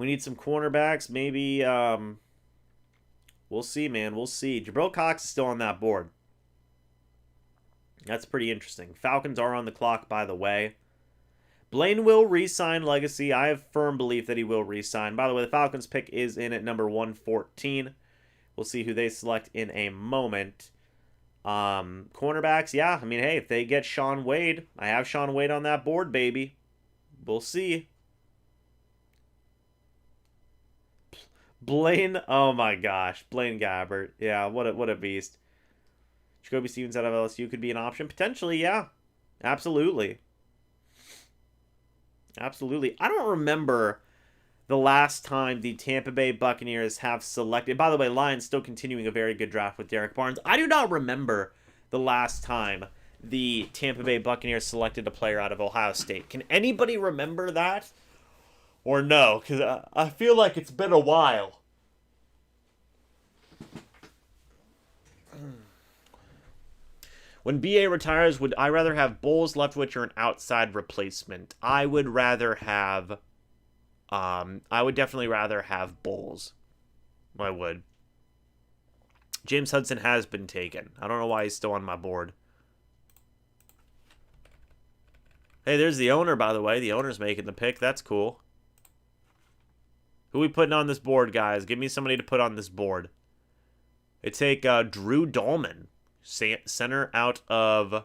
We need some cornerbacks. Maybe, we'll see, man. We'll see. Jabril Cox is still on that board. That's pretty interesting. Falcons are on the clock, by the way. Blaine will re-sign Legacy. I have firm belief that he will re-sign. By the way, the Falcons pick is in at number 114. We'll see who they select in a moment. Cornerbacks, yeah. I mean, hey, if they get Shaun Wade, I have Shaun Wade on that board, baby. We'll see. Blaine, oh my gosh. Blaine Gabbert. Yeah, what a beast. Jacoby Stevens out of LSU could be an option. Potentially, yeah. Absolutely. Absolutely. I don't remember the last time the Tampa Bay Buccaneers have selected. By the way, Lions still continuing a very good draft with Derek Barnes. I do not remember the last time the Tampa Bay Buccaneers selected a player out of Ohio State. Can anybody remember that? Or no? Because I feel like it's been a while. When BA retires, would I rather have Bowles, Leftwich, or an outside replacement? I would rather have... I would definitely rather have Bowles. I would. James Hudson has been taken. I don't know why he's still on my board. Hey, there's the owner, by the way. The owner's making the pick. That's cool. Who we putting on this board, guys? Give me somebody to put on this board. They take Drew Dahlman. Center out of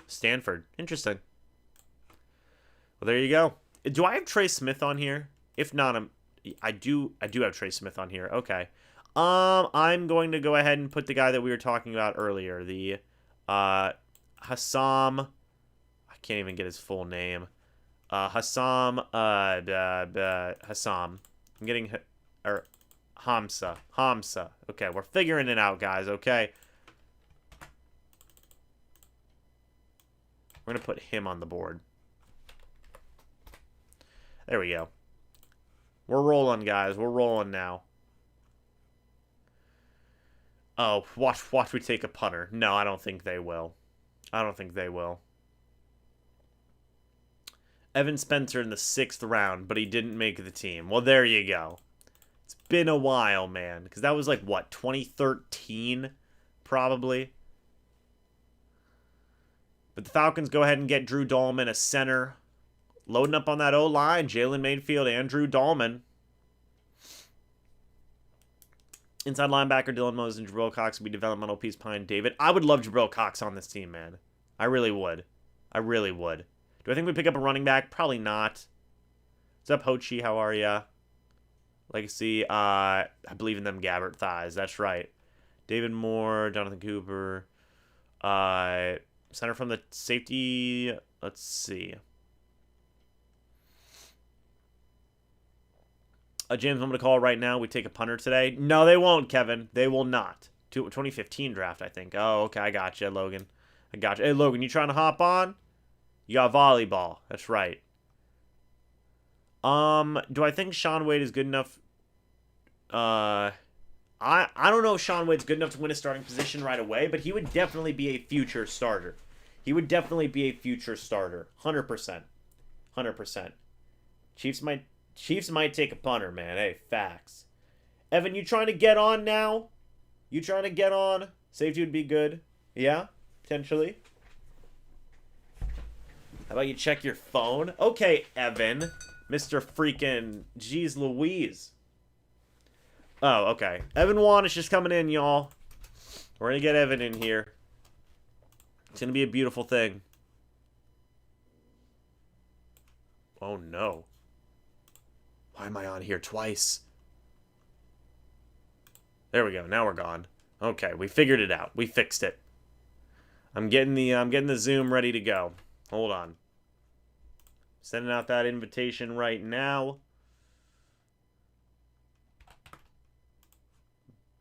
Stanford. Interesting. Well, there you go. Do I have Trey Smith on here? If not, I do have Trey Smith on here. Okay. I'm going to go ahead and put the guy that we were talking about earlier, the Hassam. I can't even get his full name. Hassam. Hassam. I'm getting Hamza. Okay, we're figuring it out, guys. Okay. We're going to put him on the board. There we go. We're rolling, guys. We're rolling now. Oh, watch we take a punter. No, I don't think they will. I don't think they will. Evan Spencer in the 6th round, but he didn't make the team. Well, there you go. It's been a while, man. Because that was like, what, 2013? Probably. But the Falcons go ahead and get Drew Dahlman, a center. Loading up on that O-line. Jalen Mayfield and Drew Dahlman. Inside linebacker, Dylan Moses and Jabril Cox would be developmental piece behind David. I would love Jabril Cox on this team, man. I really would. I really would. Do I think we pick up a running back? Probably not. What's up, Hochi? How are ya? Legacy. I believe in them Gabbert thighs. That's right. David Moore, Jonathan Cooper. Center from the safety. Let's see. James, I'm going to call right now. We take a punter today. No, they won't, Kevin. They will not. 2015 draft, I think. Oh, okay. I got you, Logan. I got you. Hey, Logan, you trying to hop on? You got volleyball. That's right. Do I think Shaun Wade is good enough? I don't know if Shaun Wade's good enough to win a starting position right away, but he would definitely be a future starter. He would definitely be a future starter. 100%. 100%. Chiefs might take a punter, man. Hey, facts. Evan, you trying to get on now? You trying to get on? Safety would be good. Yeah? Potentially. How about you check your phone? Okay, Evan. Mr. freaking Jeez Louise. Oh, okay. Evan Vaughn is just coming in, y'all. We're going to get Evan in here. It's going to be a beautiful thing. Oh, no. Why am I on here twice? There we go. Now we're gone. Okay, we figured it out. We fixed it. I'm getting the Zoom ready to go. Hold on. Sending out that invitation right now.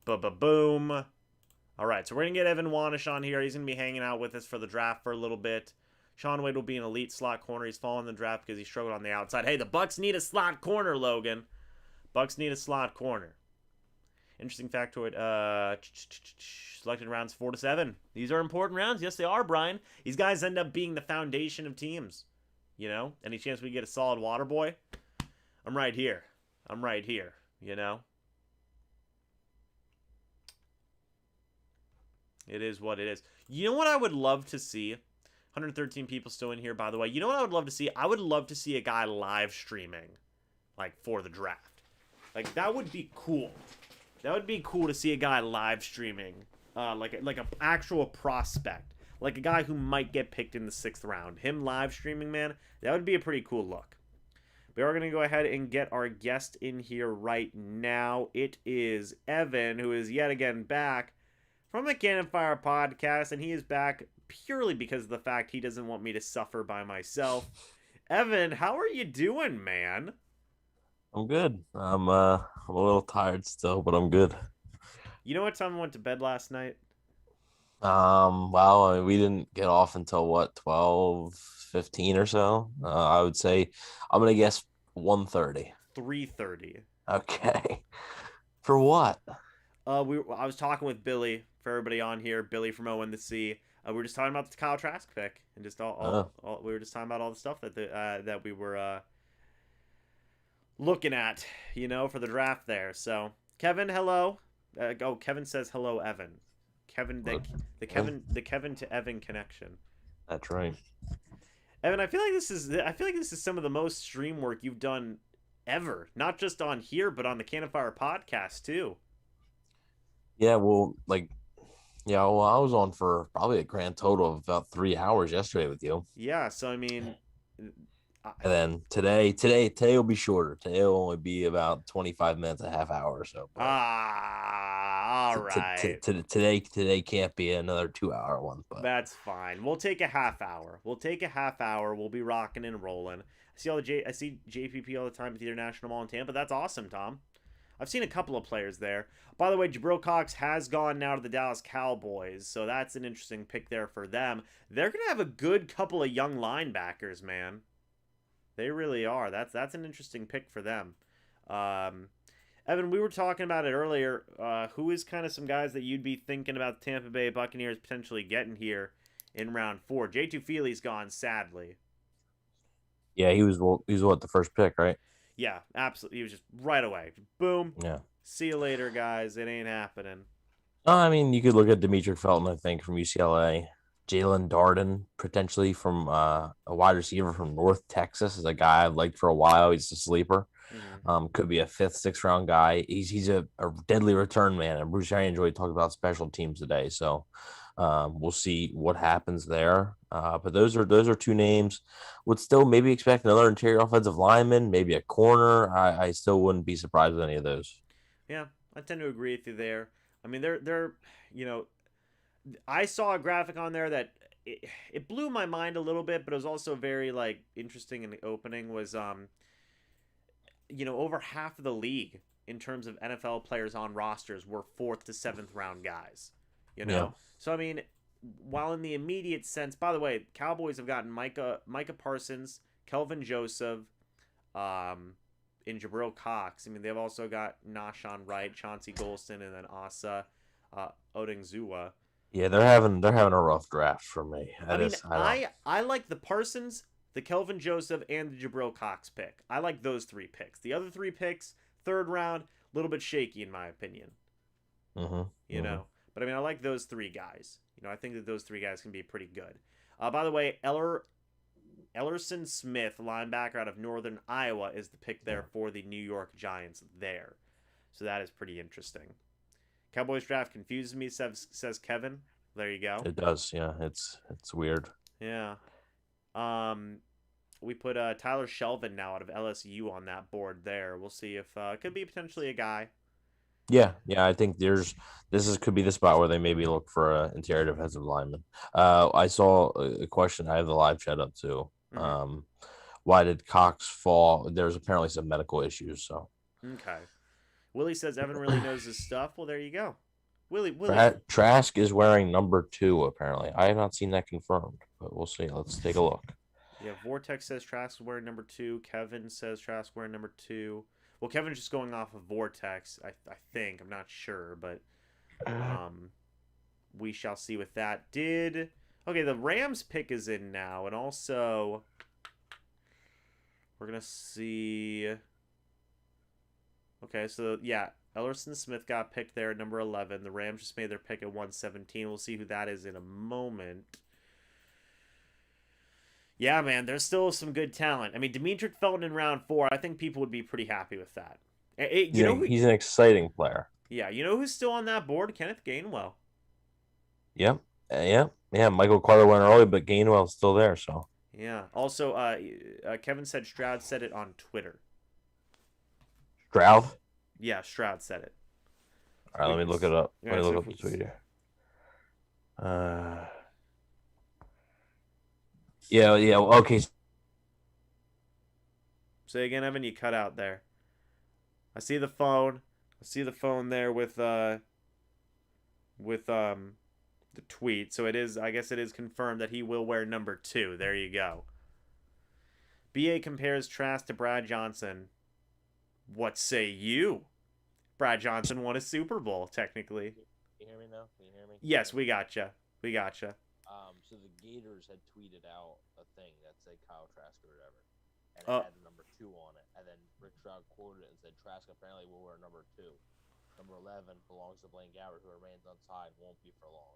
Boom. All right, so we're going to get Evan Wanish on here. He's going to be hanging out with us for the draft for a little bit. Shaun Wade will be an elite slot corner. He's fallen in the draft because he struggled on the outside. Hey, the Bucs need a slot corner, Logan. Bucs need a slot corner. Interesting factoid. Selected rounds 4 to 7. These are important rounds. Yes, they are, Brian. These guys end up being the foundation of teams. You know? Any chance we get a solid water boy? I'm right here. I'm right here, you know? It is what it is. You know what I would love to see? 113 people still in here, by the way. You know what I would love to see? I would love to see a guy live streaming, like, for the draft. Like, that would be cool. That would be cool to see a guy live streaming, like a actual prospect, like a guy who might get picked in the 6th round. Him live streaming, man, that would be a pretty cool look. We are going to go ahead and get our guest in here right now. It is Evan, who is yet again back from the Cannon Fire podcast, and he is back purely because of the fact he doesn't want me to suffer by myself. Evan, how are you doing, man? I'm good. I'm a little tired still, but I'm good. You know what time I went to bed last night? Well, I mean, we didn't get off until what, 12:15 or so. I would say I'm gonna guess 1:30. 3:30. Okay. For what? I was talking with Billy, for everybody on here, Billy from O in the C. We were just talking about the Kyle Trask pick, and just Oh, we were just talking about all the stuff that we were looking at, for the draft there. So, Kevin, hello. Kevin says hello, Evan. Kevin, what? the Kevin to Evan connection. That's right. Evan, I feel like this is some of the most stream work you've done ever, not just on here, but on the Cannon Fire podcast too. Yeah, well, I was on for probably a grand total of about 3 hours yesterday with you. Yeah, so I mean, I, And then today will be shorter. Today will only be about 25 minutes, a half hour or so. But all right. today can't be another 2 hour one. But That's fine. We'll take a half hour. We'll be rocking and rolling. I see JPP all the time at the International Mall in Tampa. That's awesome, Tom. I've seen a couple of players there. By the way, Jabril Cox has gone now to the Dallas Cowboys, so that's an interesting pick there for them. They're gonna have a good couple of young linebackers, man. They really are. That's an interesting pick for them. Um, Evan, we were talking about it earlier. Who is kind of some guys that you'd be thinking about the Tampa Bay Buccaneers potentially getting here in round 4? J2 Feely's gone, sadly. yeah, he was what, the first pick, right? Yeah, absolutely. He was just right away. Boom. Yeah. See you later, guys. It ain't happening. I mean, you could look at Demetric Felton, I think, from UCLA. Jalen Darden, potentially from a wide receiver from North Texas, is a guy I've liked for a while. He's a sleeper. Mm-hmm. Could be a fifth, sixth round guy. He's a deadly return man. And Bruce Arians talking about special teams today. So we'll see what happens there. But those are two names. Would still maybe expect another interior offensive lineman, maybe a corner. I still wouldn't be surprised with any of those. Yeah, I tend to agree with you there. I mean, they're you know, I saw a graphic on there that it blew my mind a little bit, but it was also very like interesting in the opening. Was over half of the league in terms of NFL players on rosters were 4th to 7th round guys. You Yeah. know, so I mean, while in the immediate sense, by the way, Cowboys have gotten Micah Parsons, Kelvin Joseph, um, in Jabril Cox. I mean, they've also got Nahshon Wright, Chauncey Golston, and then Asa Odingzua. Yeah, they're having a rough draft for me. I That mean, is, I don't. I like the Parsons, the Kelvin Joseph, and the Jabril Cox pick. I like those 3 picks. The other 3 picks, 3rd round, a little bit shaky in my opinion. Mm-hmm, You mm-hmm. know, but I mean, I like those 3 guys. I think that those 3 guys can be pretty good. By the way, Ellerson Smith, linebacker out of Northern Iowa, is the pick there for the New York Giants there. So that is pretty interesting. Cowboys draft confuses me, says Kevin. There you go. It does, yeah. It's weird. Yeah. We put Tyler Shelvin now out of LSU on that board there. We'll see if could be potentially a guy. Yeah. I think could be the spot where they maybe look for an interior defensive lineman. I saw a question. I have the live chat up too. Mm-hmm. Why did Cox fall? There's apparently some medical issues. So Okay. Willie says Evan really knows his stuff. Well, there you go. Willie. Trask is wearing number 2. Apparently, I have not seen that confirmed, but we'll see. Let's take a look. Yeah, Vortex says Trask is wearing number 2. Kevin says Trask wearing number 2. Well, Kevin's just going off of Vortex, I think. I'm not sure, but we shall see with that. Okay, the Rams pick is in now, and also we're gonna see. Okay, so yeah, Ellerson Smith got picked there at number 11. The Rams just made their pick at 117. We'll see who that is in a moment. Yeah, man, there's still some good talent. I mean, Demetric Felton in round 4, I think people would be pretty happy with that. You know who? He's an exciting player. Yeah, you know who's still on that board? Kenneth Gainwell. Yep. Yeah. Michael Carter went early, but Gainwell's still there. So Yeah. Also, Kevin said Stroud said it on Twitter. Stroud. Yeah, Stroud said it. All right, let me look it up. Yeah, Let me so look up the tweet here. Yeah. Okay. Say again, Evan. You cut out there. I see the phone. I see the phone there with the tweet. So it is. I guess it is confirmed that he will wear number 2. There you go. BA compares Trask to Brad Johnson. What say you? Brad Johnson won a Super Bowl, technically. Can you hear me now? Can you hear me? Yes, we gotcha. We gotcha. So the Gators had tweeted out a thing that said Kyle Trask or whatever, and it had number 2 on it. And then Rick Stroud quoted it and said Trask apparently will wear number 2. Number 11 belongs to Blaine Gabbert, who remains unsigned, won't be for long.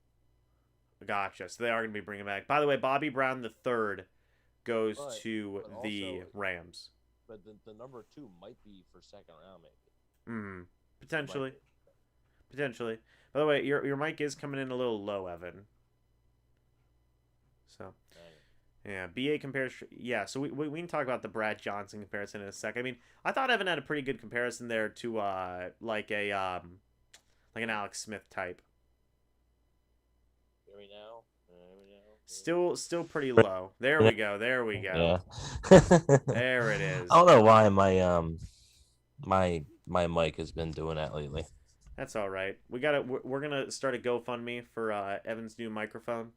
Gotcha. So they are going to be bringing back. By the way, Bobby Brown III goes to the Rams. But the number 2 might be for second round, maybe. Potentially. Potentially. By the way, your mic is coming in a little low, Evan. So, yeah, BA compares. Yeah, so we can talk about the Brad Johnson comparison in a sec. I mean, I thought Evan had a pretty good comparison there to like an Alex Smith type. Hear me now? Still pretty low. There we go. There we go. Yeah. There it is. I don't know why my mic has been doing that lately. That's all right. We're gonna start a GoFundMe for Evan's new microphone.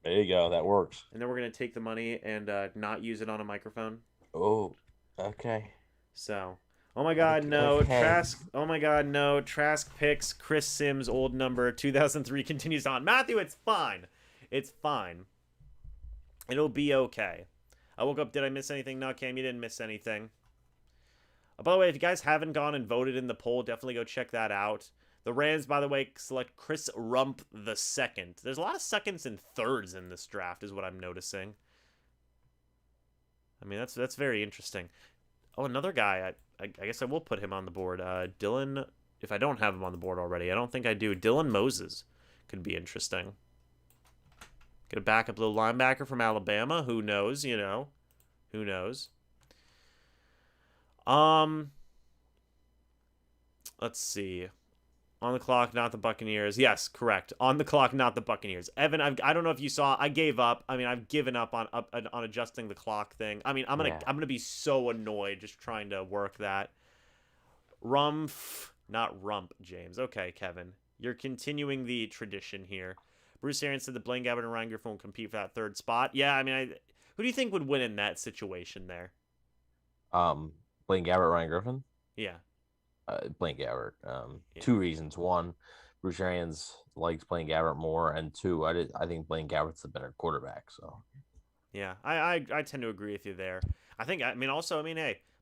There you go. That works. And then we're gonna take the money and not use it on a microphone. Oh, okay. So, oh my God, no. Okay. Trask. Oh my God, no. Trask picks Chris Sims, old number 2003 continues on. Matthew, it's fine. It's fine. It'll be okay. I woke up. Did I miss anything? No, Cam, you didn't miss anything. By the way, if you guys haven't gone and voted in the poll, definitely go check that out. The Rams, by the way, select Chris Rump II. There's a lot of seconds and thirds in this draft, is what I'm noticing. I mean, that's very interesting. Oh, another guy. I guess I will put him on the board. Dylan, if I don't have him on the board already. I don't think I do. Dylan Moses could be interesting. Get a backup little linebacker from Alabama. Who knows, you know? Who knows? Let's see. On the clock, not the Buccaneers. Yes, correct. On the clock, not the Buccaneers. Evan, I don't know if you saw. I gave up. I mean, I've given up on adjusting the clock thing. I mean, I'm gonna be so annoyed just trying to work that. Not rump, James. Okay, Kevin, you're continuing the tradition here. Bruce Arians said that Blaine Gabbert and Ryan Griffin will compete for that 3rd spot. Yeah, I mean, who do you think would win in that situation there? Blaine Gabbert, Ryan Griffin. Yeah. Blaine Gabbert. 2 reasons. 1, Bruce Arians likes Blaine Gabbert more, and 2, I think Blaine Gabbert's the better quarterback. So, yeah, I tend to agree with you there. Hey,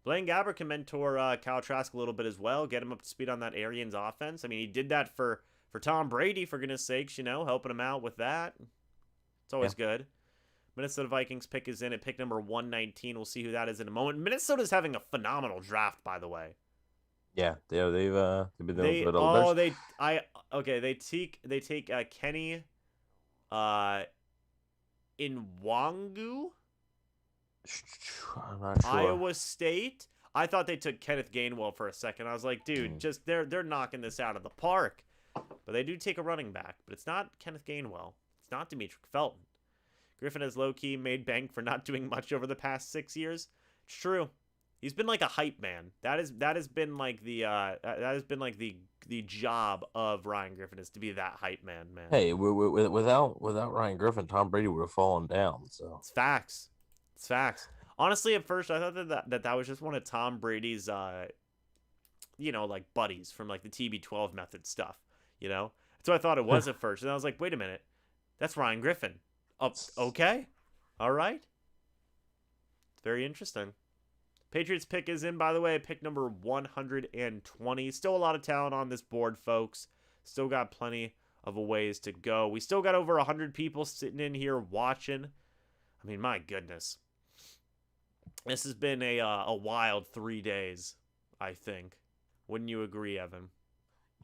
Blaine Gabbert can mentor Kyle Trask a little bit as well, get him up to speed on that Arians offense. I mean, he did that for Tom Brady, for goodness sakes, you know, helping him out with that. It's always good. Minnesota Vikings pick is in at pick number 119. We'll see who that is in a moment. Minnesota's having a phenomenal draft, by the way. Yeah, they've been doing a little bit. They take Kenny Nwangu. I'm not sure. Iowa State. I thought they took Kenneth Gainwell for a second. I was like, dude, just they're knocking this out of the park. But they do take a running back, but it's not Kenneth Gainwell. It's not Demetric Felton. Griffin has low-key made bank for not doing much over the past 6 years. It's true. He's been like a hype man. That has been like the job of Ryan Griffin, is to be that hype man. Hey, without Ryan Griffin, Tom Brady would have fallen down. So it's facts. It's facts. Honestly, at first I thought that was just one of Tom Brady's like buddies from like the TB12 method stuff. You know, that's what I thought it was at first, and I was like, wait a minute, that's Ryan Griffin. Oh, okay, all right. It's very interesting. Patriots pick is in, by the way, pick number 120. Still a lot of talent on this board, folks. Still got plenty of a ways to go. We still got over 100 people sitting in here watching. I mean, my goodness. This has been a wild 3 days, I think. Wouldn't you agree, Evan?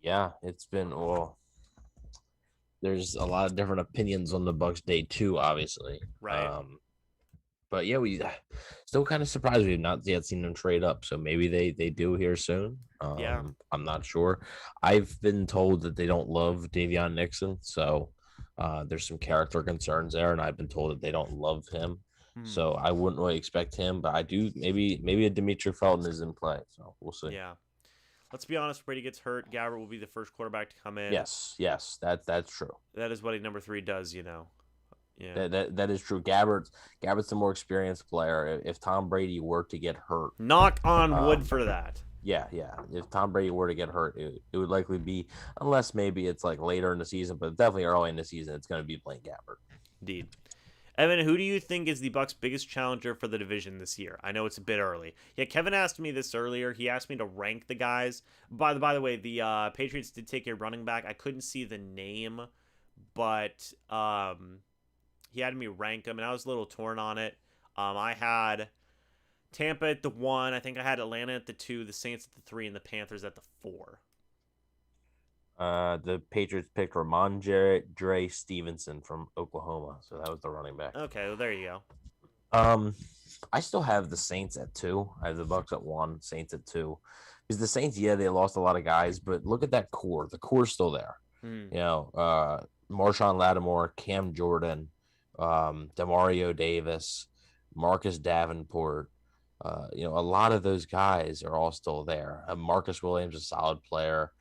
Yeah, it's been, well, there's a lot of different opinions on the Bucs day 2, obviously. Right. But yeah, we still kind of surprised we've not yet seen them trade up. So maybe they do here soon. Yeah. I'm not sure. I've been told that they don't love Davion Nixon, so there's some character concerns there, and I've been told that they don't love him. So I wouldn't really expect him, but I do maybe a Dimitri Felton is in play. So we'll see. Yeah. Let's be honest. Brady gets hurt. Gabbert will be the first quarterback to come in. Yes, that's true. That is what a number 3 does, Yeah. That is true. Gabbert's the more experienced player. If Tom Brady were to get hurt, Knock on wood for that. Yeah. If Tom Brady were to get hurt, it would likely be, unless maybe it's like later in the season, but definitely early in the season, it's going to be Blaine Gabbert. Indeed. Evan, who do you think is the Bucs' biggest challenger for the division this year? I know it's a bit early. Yeah, Kevin asked me this earlier. He asked me to rank the guys. By the way, the Patriots did take a running back. I couldn't see the name, but he had me rank them, and I was a little torn on it. I had Tampa at the 1. I think I had Atlanta at the 2, the Saints at the 3, and the Panthers at the 4. The Patriots picked Ramondre Stevenson from Oklahoma, so that was the running back. Okay, well, there you go. I still have the Saints at 2. I have the Bucs at 1, Saints at 2. Because the Saints, yeah, they lost a lot of guys, but look at that core. The core's still there. You know, Marshawn Lattimore, Cam Jordan, Demario Davis, Marcus Davenport. A lot of those guys are all still there. Marcus Williams, a solid player.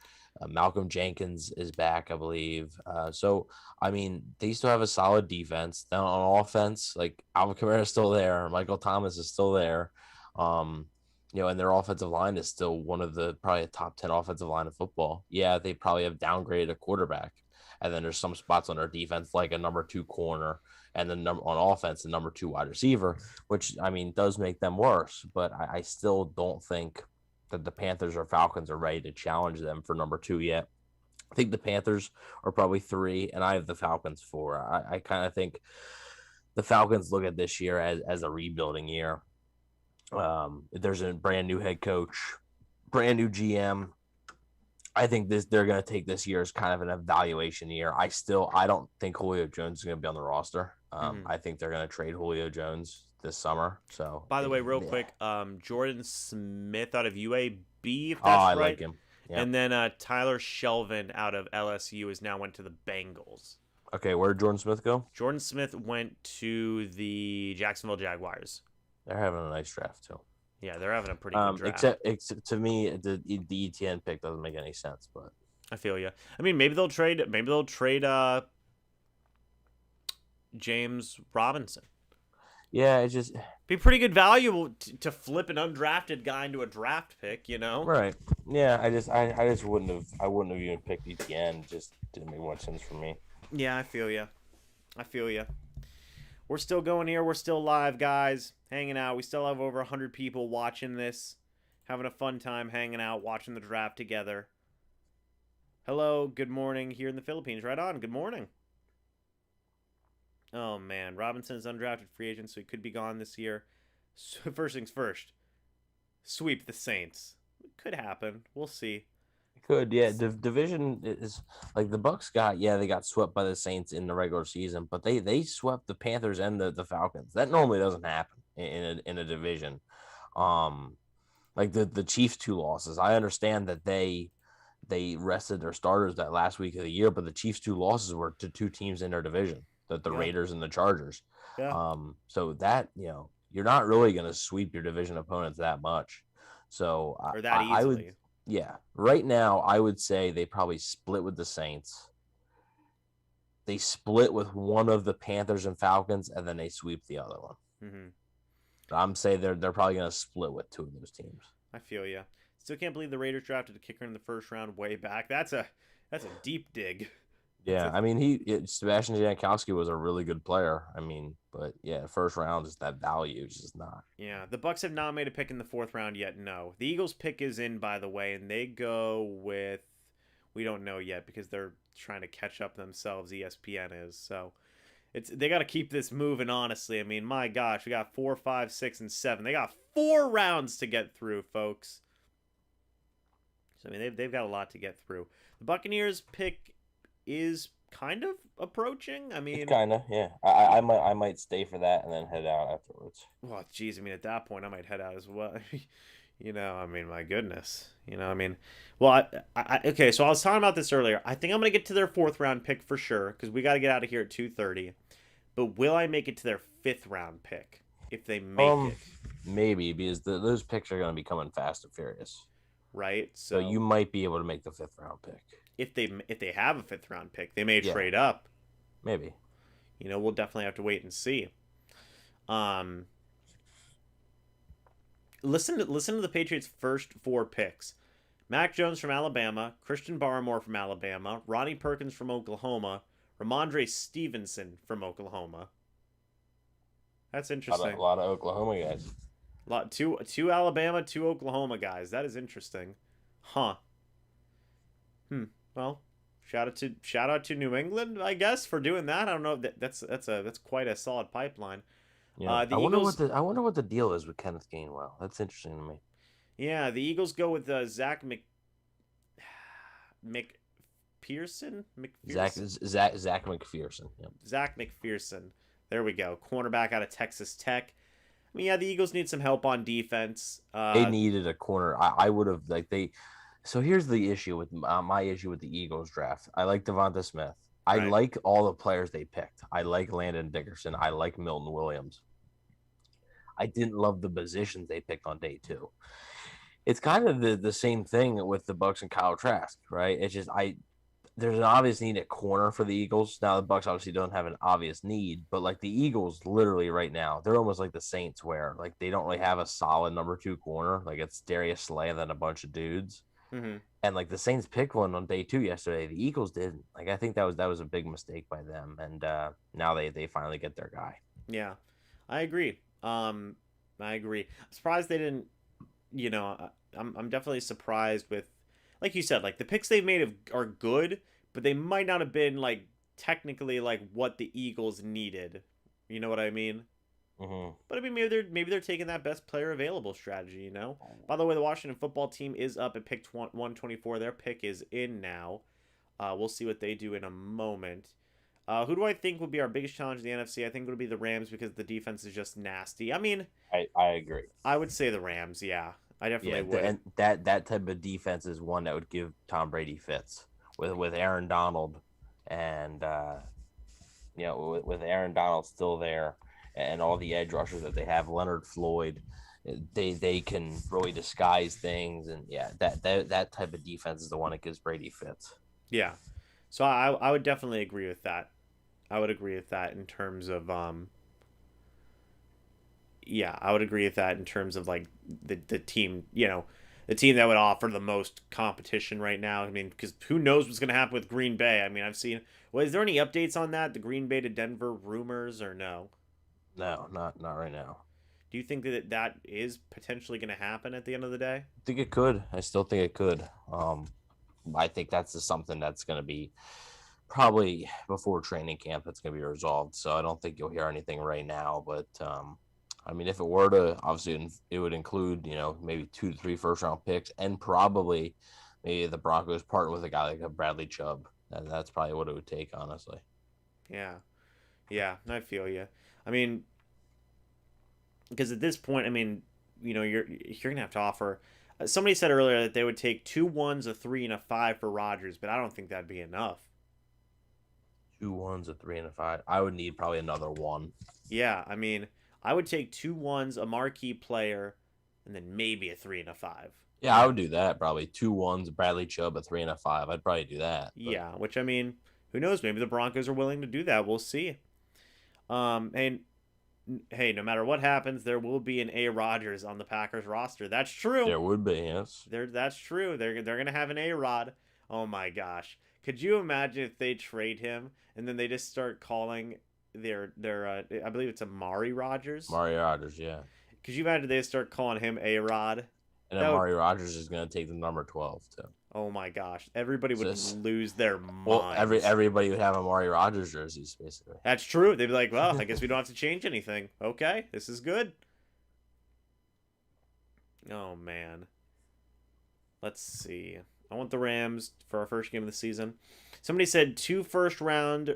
Malcolm Jenkins is back, I believe. So, I mean, they still have a solid defense. Now on offense, like Alvin Kamara is still there. Michael Thomas is still there. And their offensive line is still one of the probably a top 10 offensive line of football. Yeah, they probably have downgraded a quarterback. And then there's some spots on their defense, like a number 2 corner, and then on offense, the number 2 wide receiver, which, I mean, does make them worse. But I still don't think that the Panthers or Falcons are ready to challenge them for number 2 yet. I think the Panthers are probably 3, and I have the Falcons 4. I kind of think the Falcons look at this year as a rebuilding year. There's a brand new head coach, brand new GM. I think they're going to take this year as kind of an evaluation year. I don't think Julio Jones is going to be on the roster. I think they're going to trade Julio Jones this summer. So, by the way, real quick, Jordan Smith out of UAB, if that's I right. like him. Yep. And then Tyler Shelvin out of LSU is now went to the Bengals. Okay, where did Jordan Smith go? Jordan Smith went to the Jacksonville Jaguars. They're having a nice draft too. Yeah, they're having a pretty good draft. Except to me, the ETN pick doesn't make any sense. But I feel you. I mean, maybe they'll trade James Robinson. Yeah, it just be pretty good value to flip an undrafted guy into a draft pick, Right. Yeah, I just wouldn't have even picked ETN. It just didn't make much sense for me. Yeah, I feel you. We're still going here. We're still live, guys. Hanging out. We still have over 100 people watching this. Having a fun time hanging out, watching the draft together. Hello, good morning here in the Philippines. Right on. Good morning. Oh, man. Robinson's undrafted free agent, so he could be gone this year. So first things first. Sweep the Saints. It could happen. We'll see. It could, yeah. The division is like the Bucs they got swept by the Saints in the regular season, but they swept the Panthers and the Falcons. That normally doesn't happen in a division. Like the Chiefs' 2 losses. I understand that they rested their starters that last week of the year, but the Chiefs' 2 losses were to 2 teams in their division. The Raiders and the Chargers. Yeah. So that, you're not really going to sweep your division opponents that much. So or that easily. I would, right now, I would say they probably split with the Saints. They split with one of the Panthers and Falcons, and then they sweep the other one. Mm-hmm. I'm saying they're probably going to split with 2 of those teams. I feel you. Still can't believe the Raiders drafted a kicker in the first round way back. That's a deep dig. Yeah, I mean, Sebastian Janikowski was a really good player. I mean, but yeah, first round is that value is just not. Yeah, the Bucs have not made a pick in the fourth round yet. No, the Eagles' pick is in, by the way, and they go with we don't know yet because they're trying to catch up themselves. ESPN is so it's they got to keep this moving. Honestly, I mean, my gosh, we got 4, 5, 6, and 7. They got 4 rounds to get through, folks. So I mean, they've got a lot to get through. The Buccaneers' pick is kind of approaching. I It's mean, kind of, yeah. I might stay for that and then head out afterwards. well, geez, I mean, at that point, I might head out as well. I mean, my goodness. I mean, well, okay, so I was talking about this earlier. I think I'm going to get to their fourth round pick for sure because we got to get out of here at 2:30. But will I make it to their fifth round pick if they make it? Maybe because those picks are going to be coming fast and furious. Right? So you might be able to make the fifth round pick. If they have a fifth round pick, they may Yeah. trade up. Maybe. We'll definitely have to wait and see. Listen to the Patriots' first 4 picks. Mac Jones from Alabama, Christian Barmore from Alabama, Ronnie Perkins from Oklahoma, Ramondre Stevenson from Oklahoma. That's interesting. A lot of Oklahoma guys. Two Alabama, 2 Oklahoma guys. That is interesting. Huh. Well, shout out to New England, I guess, for doing that. I don't know. That's quite a solid pipeline. Yeah. I wonder what the deal is with Kenneth Gainwell. That's interesting to me. Yeah, the Eagles go with Zach McPherson. Zach McPherson. Yep. Zach McPherson. There we go. Cornerback out of Texas Tech. I mean, yeah, the Eagles need some help on defense. They needed a corner. I would have So here's the issue with my issue with the Eagles draft. I like Devonta Smith. I like all the players they picked. I like Landon Dickerson. I like Milton Williams. I didn't love the positions they picked on day 2. It's kind of the same thing with the Bucs and Kyle Trask, right? It's just there's an obvious need at corner for the Eagles. Now the Bucs obviously don't have an obvious need, but like the Eagles literally right now, they're almost like the Saints where like they don't really have a solid number 2 corner. Like it's Darius Slay and then a bunch of dudes. Mm-hmm. And like the Saints picked one on day 2 yesterday. The Eagles didn't. Like I think that was a big mistake by them. And now they finally get their guy. Yeah, I agree. I agree. I'm surprised they didn't. I'm definitely surprised with, like you said, like the picks they've made are good, but they might not have been like technically like what the Eagles needed. You know what I mean? Mm-hmm. But I mean, maybe they're taking that best player available strategy. By the way, the Washington football team is up at pick 124. Their pick is in now. We'll see what they do in a moment. Who do I think would be our biggest challenge in the NFC? I think it would be the Rams because the defense is just nasty. I mean, I agree. I would say the Rams. Yeah, I definitely would. And that type of defense is one that would give Tom Brady fits with Aaron Donald, and with Aaron Donald still there, and all the edge rushers that they have, Leonard Floyd, they can really disguise things, and yeah, that type of defense is the one that gives Brady fits. Yeah, so I would definitely agree with that. I would agree with that in terms of yeah, I would agree with that in terms of like the team, the team that would offer the most competition right now. I mean, because who knows what's going to happen with Green Bay? I mean, I've seen. Well, is there any updates on that? The Green Bay to Denver rumors or no? No, not right now. Do you think that is potentially going to happen at the end of the day? I think it could. I still think it could. I think that's just something that's going to be probably before training camp that's going to be resolved. So I don't think you'll hear anything right now. But I mean, if it were to, obviously, it would include, maybe 2 to 3 first-round picks and probably maybe the Broncos partner with a guy like a Bradley Chubb. And that's probably what it would take, honestly. Yeah, I feel you. I mean, because at this point, I mean, you're gonna have to offer. Somebody said earlier that they would take 2 1s, a 3, and a 5 for Rodgers, but I don't think that'd be enough. 2 1s, a 3, and a 5. I would need probably another 1. Yeah, I mean, I would take 2 1s, a marquee player, and then maybe a 3 and a 5. Yeah, I would do that probably. 2 1s, Bradley Chubb, a 3 and a 5. I'd probably do that. But... Yeah, which I mean, who knows? Maybe the Broncos are willing to do that. We'll see. And hey, no matter what happens, there will be an A. Rodgers on the Packers roster. That's true. There would be, yes. That's true. They're gonna have an A. Rod. Oh my gosh. Could you imagine if they trade him and then they just start calling their I believe it's Amari Rogers? Mario Rogers, yeah. Could you imagine they start calling him A-Rod? And then That would, Mario Rogers is going to take the number 12 too. oh my gosh, everybody So would lose their well, minds. everybody would have a Mario Rogers jerseys basically. That's true. They'd be like, well, I guess we don't have to change anything. Okay, this is good. Oh man. Let's see. I want the Rams for our first game of the season. Somebody said two first rounders,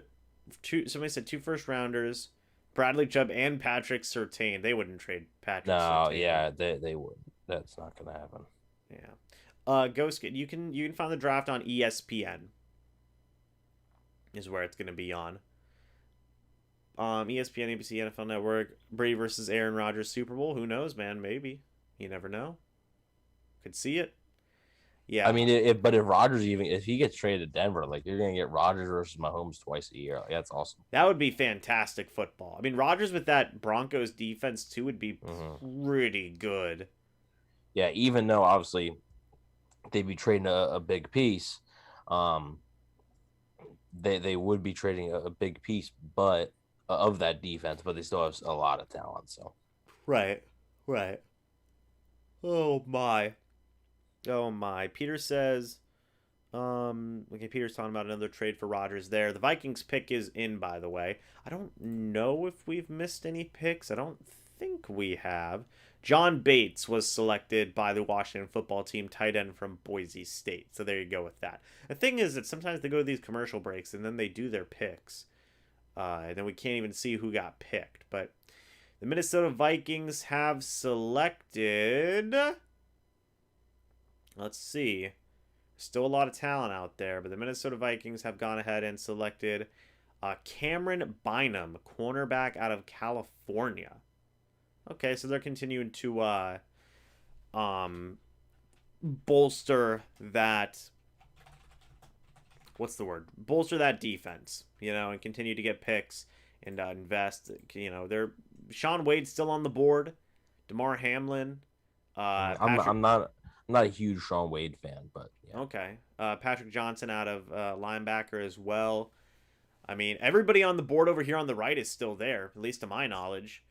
Bradley Chubb and Patrick Surtain. They wouldn't trade Patrick Surtain. No, yeah, they would. That's not going to happen. Yeah. Ghost, you can find the draft on ESPN. Is where it's going to be on. ESPN, ABC, NFL Network, Brady versus Aaron Rodgers Super Bowl. Who knows, man? Maybe. You never know. Could see it. Yeah. I mean, but if Rodgers if he gets traded to Denver, like you're gonna get Rodgers versus Mahomes twice a year. Like, that's awesome. That would be fantastic football. I mean, Rodgers with that Broncos defense too would be pretty good. Yeah, even though obviously they'd be trading a big piece, they would be trading a big piece, but of that defense, but they still have a lot of talent. So right. Oh my. Peter says, okay, Peter's talking about another trade for Rodgers there. The Vikings pick is in, by the way. I don't know if we've missed any picks. I don't think we have. John Bates was selected by the Washington football team, tight end from Boise State. So there you go with that. The thing is that sometimes they go to these commercial breaks and then they do their picks. And then we can't even see who got picked. But the Minnesota Vikings have selected... Let's see. Still a lot of talent out there, but the Minnesota Vikings have gone ahead and selected Cameron Bynum, cornerback out of California. Okay, so they're continuing to bolster that. What's the word? Bolster that defense, and continue to get picks and invest. They're Sean Wade's still on the board. DeMar Hamlin. I'm not a huge Sean Wade fan, but yeah. Okay. Patrick Johnson out of linebacker as well. I mean, everybody on the board over here on the right is still there, at least to my knowledge.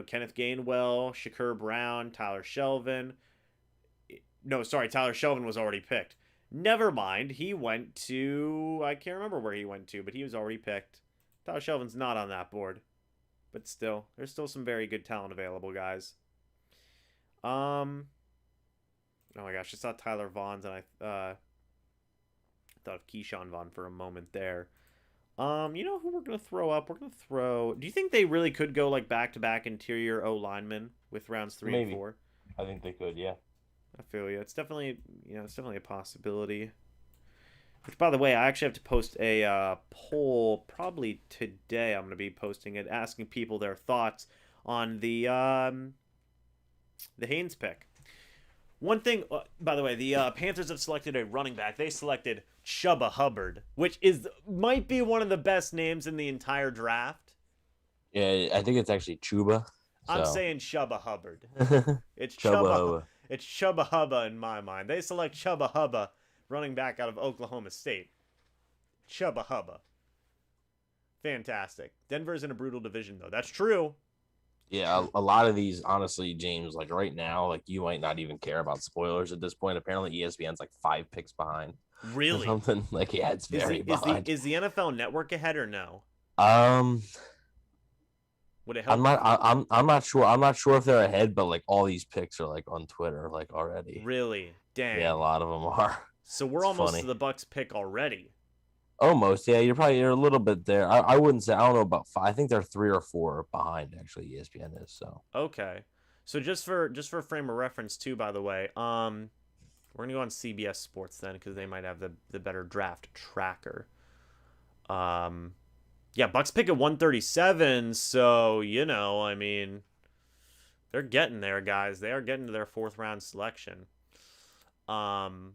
Kenneth Gainwell, Shakur Brown, Tyler Shelvin. No, sorry, Tyler Shelvin was already picked. Never mind. He went to... I can't remember where he went to, but he was already picked. Tyler Shelvin's not on that board. But still, there's still some very good talent available, guys. Oh my gosh, I saw Tyler Vaughn's and I thought of Keyshawn Vaughn for a moment there. You know who we're going to throw up? We're going to throw... Do you think they really could go like back-to-back interior O-linemen with rounds 3 and 4? I think they could, yeah. I feel you. It's definitely a possibility. Which, by the way, I actually have to post a poll probably today. I'm going to be posting it, asking people their thoughts on the Haynes pick. One thing, by the way, the Panthers have selected a running back. They selected Chuba Hubbard, which might be one of the best names in the entire draft. Yeah, I think it's actually Chuba. I'm saying Chuba Hubbard. It's Chuba Hubba. It's Chuba Hubba in my mind. They select Chuba Hubba, running back out of Oklahoma State. Chuba Hubba. Fantastic. Denver's in a brutal division, though. That's true. Yeah, a lot of these, honestly, James, like right now, like you might not even care about spoilers at this point. Apparently, ESPN's like 5 picks behind. Really? Or something. Like, yeah, it's very behind. Is the NFL Network ahead or no? Would it help? I'm not sure. I'm not sure if they're ahead, but like all these picks are like on Twitter, like already. Really? Dang. Yeah, a lot of them are. So we're almost to the Bucs pick already. Almost, yeah. You're a little bit there. I wouldn't say. I don't know about 5. I think they're 3 or 4 behind. Actually, ESPN is so. Okay, so just for frame of reference too. By the way, we're gonna go on CBS Sports then because they might have the better draft tracker. Yeah, Bucs pick at 137. So I mean, they're getting there, guys. They are getting to their 4th round selection. Shelvin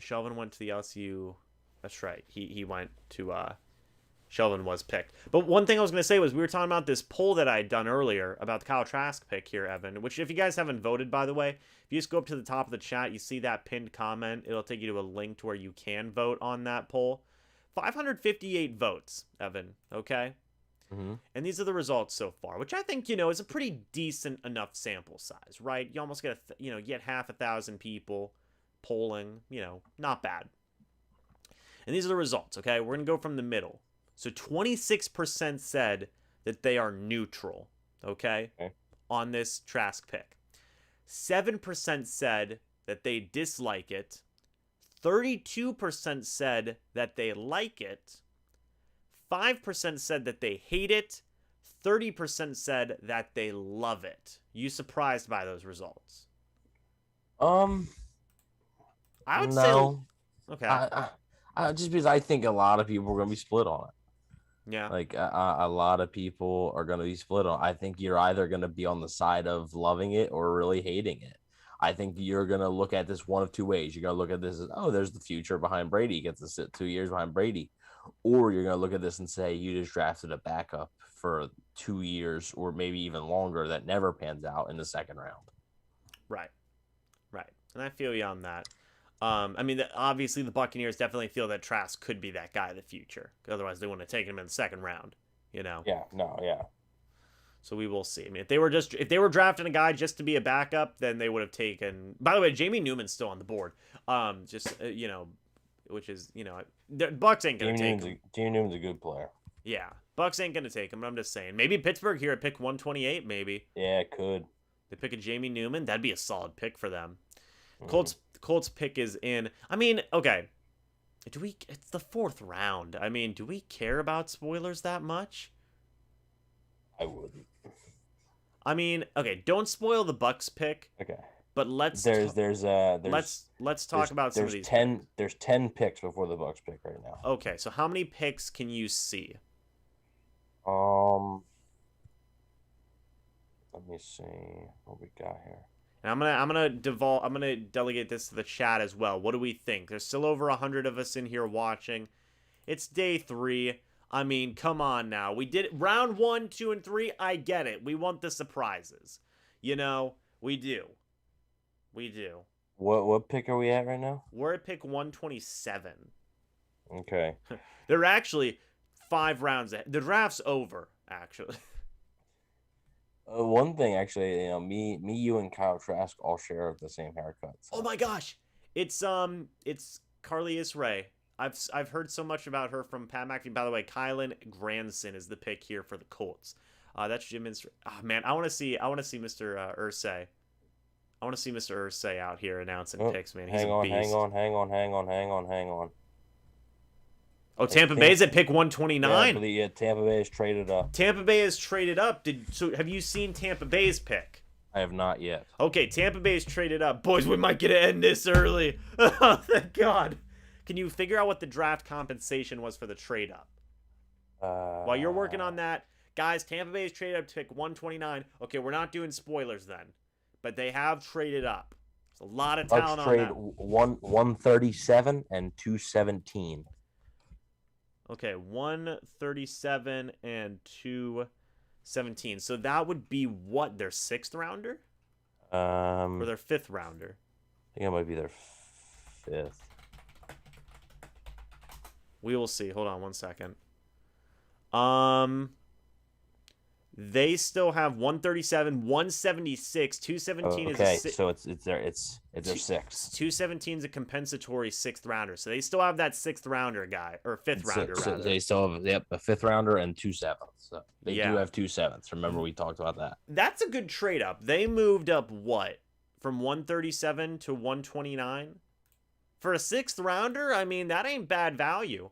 went to the LSU. That's right. He went to Shelvin was picked. But one thing I was going to say was we were talking about this poll that I had done earlier about the Kyle Trask pick here, Evan, which if you guys haven't voted, by the way, if you just go up to the top of the chat, you see that pinned comment. It'll take you to a link to where you can vote on that poll. 558 votes, Evan, okay? Mm-hmm. And these are the results so far, which I think, is a pretty decent enough sample size, right? You almost get, get half 1,000 people polling, not bad. And these are the results, okay? We're going to go from the middle. So 26% said that they are neutral, okay, on this Trask pick. 7% said that they dislike it. 32% said that they like it. 5% said that they hate it. 30% said that they love it. You surprised by those results? I would say okay. I just because I think a lot of people are going to be split on it. Yeah. Like a lot of people are going to be split on. I think you're either going to be on the side of loving it or really hating it. I think you're going to look at this one of two ways. You're going to look at this as, oh, there's the future behind Brady. He gets to sit 2 years behind Brady. Or you're going to look at this and say, you just drafted a backup for 2 years or maybe even longer that never pans out in the second round. Right. And I feel you on that. Obviously the Buccaneers definitely feel that Trask could be that guy of the future. Otherwise, they wouldn't have taken him in the second round, Yeah. So we will see. I mean, if they were drafting a guy just to be a backup, then they would have taken. By the way, Jamie Newman's still on the board. Which is the Bucs ain't gonna take him. Jamie Newman's a good player. Yeah, Bucs ain't gonna take him. But I'm just saying, maybe Pittsburgh here at pick 128. Maybe. Yeah, it could. They pick a Jamie Newman. That'd be a solid pick for them. Colts pick is in. Okay. It's the 4th round. Do we care about spoilers that much? I wouldn't. Okay, don't spoil the Bucs pick. Okay. But let's talk about some of these. There's 10 picks before the Bucs pick right now. Okay, so how many picks can you see? Let me see what we got here. And I'm gonna delegate this to the chat as well. What do we think? There's still over 100 of us in here watching. It's day 3. Come on now. We did round 1, 2, and 3. I get it. We want the surprises. We do. What pick are we at right now? We're at pick 127. Okay. There are actually 5 rounds ahead. The draft's over, actually. One thing, actually, me, you, and Kyle Trask all share the same haircut. So. Oh my gosh, it's Carly Isray. I've heard so much about her from Pat McAfee. By the way, Kylan Granson is the pick here for the Colts. That's Jim Minster. Oh man, I want to see Mr. Irsay. I want to see Mr. Irsay out here announcing picks, man. He's a beast. Hang on. Oh, Tampa Bay's at pick 129. Yeah, Tampa Bay is traded up. Tampa Bay is traded up. Have you seen Tampa Bay's pick? I have not yet. Okay, Tampa Bay's traded up. Boys, we might get to end this early. Oh, thank God. Can you figure out what the draft compensation was for the trade up? While you're working on that, guys, Tampa Bay is traded up to pick 129. Okay, we're not doing spoilers then, but they have traded up. There's a lot of talent on that. 137 and 217. Okay, 137 and 217. So that would be what, their 6th rounder? Or their 5th rounder? I think it might be their 5th. We will see. Hold on one second. They still have 137, 176, 217 is a so it's their 6th. 217 is a compensatory 6th rounder. So they still have that 6th rounder guy, or 5th rounder. So they still have a 5th rounder and 2 7ths. So they do have 2 7ths. Remember we talked about that. That's a good trade up. They moved up what? From 137 to 129? For a 6th rounder, that ain't bad value.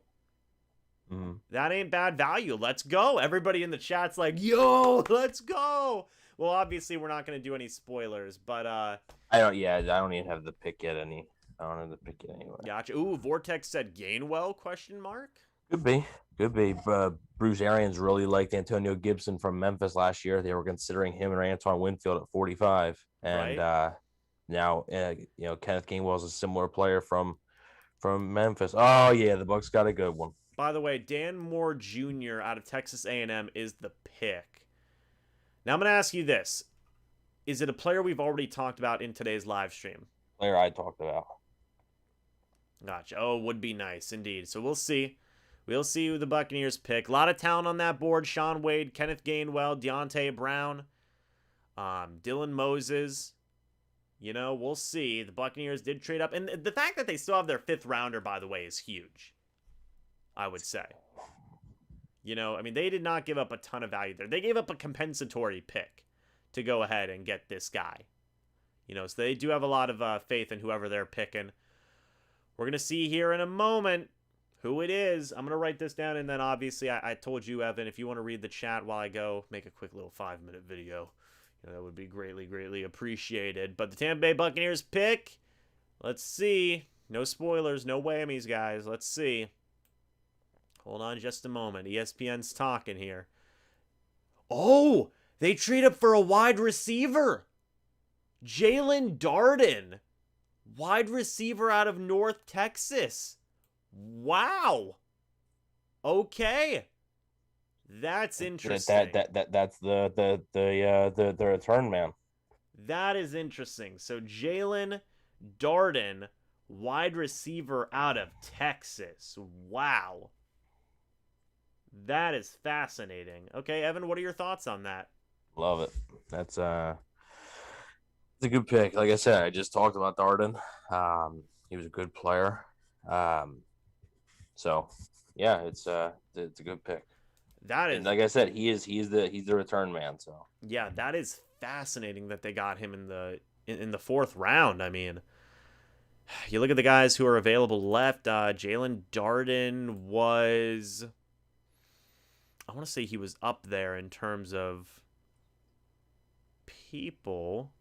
Mm-hmm. That ain't bad value. Let's go. Everybody in the chat's like, yo, let's go. Well, obviously, we're not going to do any spoilers, but I don't even have the pick yet. I don't have the pick yet anyway. Gotcha. Ooh, Vortex said Gainwell, question mark? Could be. Bruce Arians really liked Antonio Gibson from Memphis last year. They were considering him and Antoine Winfield at 45. And now, Kenneth Gainwell is a similar player from Memphis. Oh, yeah, the Bucs got a good one. By the way, Dan Moore Jr. out of Texas A&M is the pick. Now I'm going to ask you this. Is it a player we've already talked about in today's live stream? Player I talked about. Gotcha. Oh, would be nice indeed. So we'll see. We'll see who the Buccaneers pick. A lot of talent on that board. Shaun Wade, Kenneth Gainwell, Deontay Brown, Dylan Moses. You know, we'll see. The Buccaneers did trade up. And the fact that they still have their 5th rounder, by the way, is huge, I would say. You know, I mean, they did not give up a ton of value there. They gave up a compensatory pick to go ahead and get this guy. You know, so they do have a lot of faith in whoever they're picking. We're going to see here in a moment who it is. I'm going to write this down, and then obviously I told you, Evan, if you want to read the chat while I go make a quick little 5-minute video, you know, that would be greatly, greatly appreciated. But the Tampa Bay Buccaneers pick, let's see. No spoilers, no whammies, guys. Let's see. Hold on just a moment. ESPN's talking here. Oh, they trade up for a wide receiver. Jalen Darden. Wide receiver out of North Texas. Wow. Okay. That's interesting. That's the return man. That is interesting. So Jalen Darden, wide receiver out of Texas. Wow. That is fascinating. Okay, Evan, what are your thoughts on that? Love it. That's it's a good pick. Like I said, I just talked about Darden. He was a good player. So yeah, it's a good pick. That is, and like I said, he's the return man. So yeah, that is fascinating that they got him in the 4th round. I mean, you look at the guys who are available left. Jalen Darden was, I want to say he was up there in terms of people.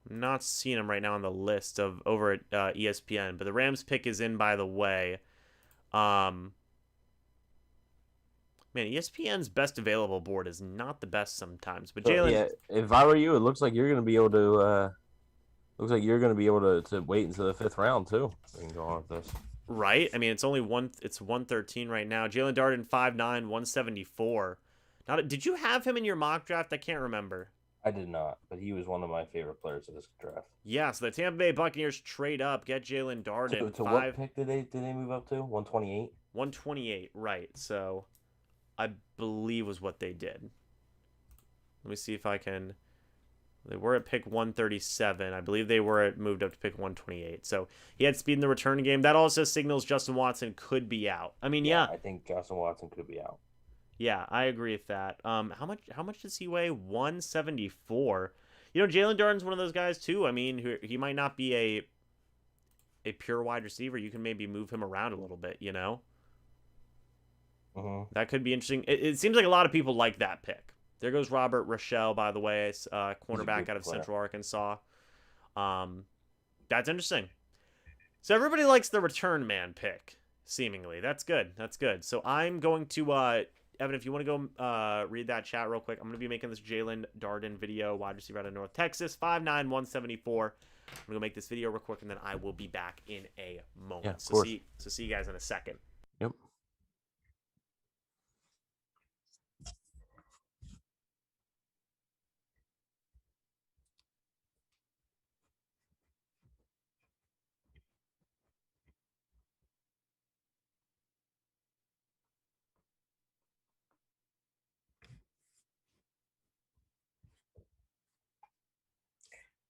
I'm not seeing him right now on the list of over at ESPN, but the Rams pick is in, by the way. Man, ESPN's best available board is not the best sometimes. But Jalen, yeah, if I were you, it looks like you're going to be able to. Looks like you're going to be able to wait until the 5th round too. We can go on with this. Right? I mean, it's only one. It's 113 right now. Jalen Darden 5'9", 174. Now, did you have him in your mock draft? I can't remember. I did not, but he was one of my favorite players of this draft. Yeah, so the Tampa Bay Buccaneers trade up, get Jalen Darden. To what pick did they move up to? 128? 128, right. So I believe was what they did. Let me see if I can. They were at pick 137. I believe they were moved up to pick 128. So he had speed in the return game. That also signals Justin Watson could be out. I mean, yeah. I think Justin Watson could be out. Yeah, I agree with that. How much does he weigh? 174. You know, Jalen Darden's one of those guys too. I mean, he might not be a pure wide receiver. You can maybe move him around a little bit, you know? That could be interesting. It seems like a lot of people like that pick. There goes Robert Rochelle, by the way, cornerback out of Central Arkansas. That's interesting. So everybody likes the return man pick, seemingly. That's good. That's good. So I'm going to, Evan, if you want to go read that chat real quick, I'm going to be making this Jalen Darden video, wide receiver out of North Texas, 5'9", 174. I'm going to go make this video real quick, and then I will be back in a moment. Yeah, so see you guys in a second. Yep.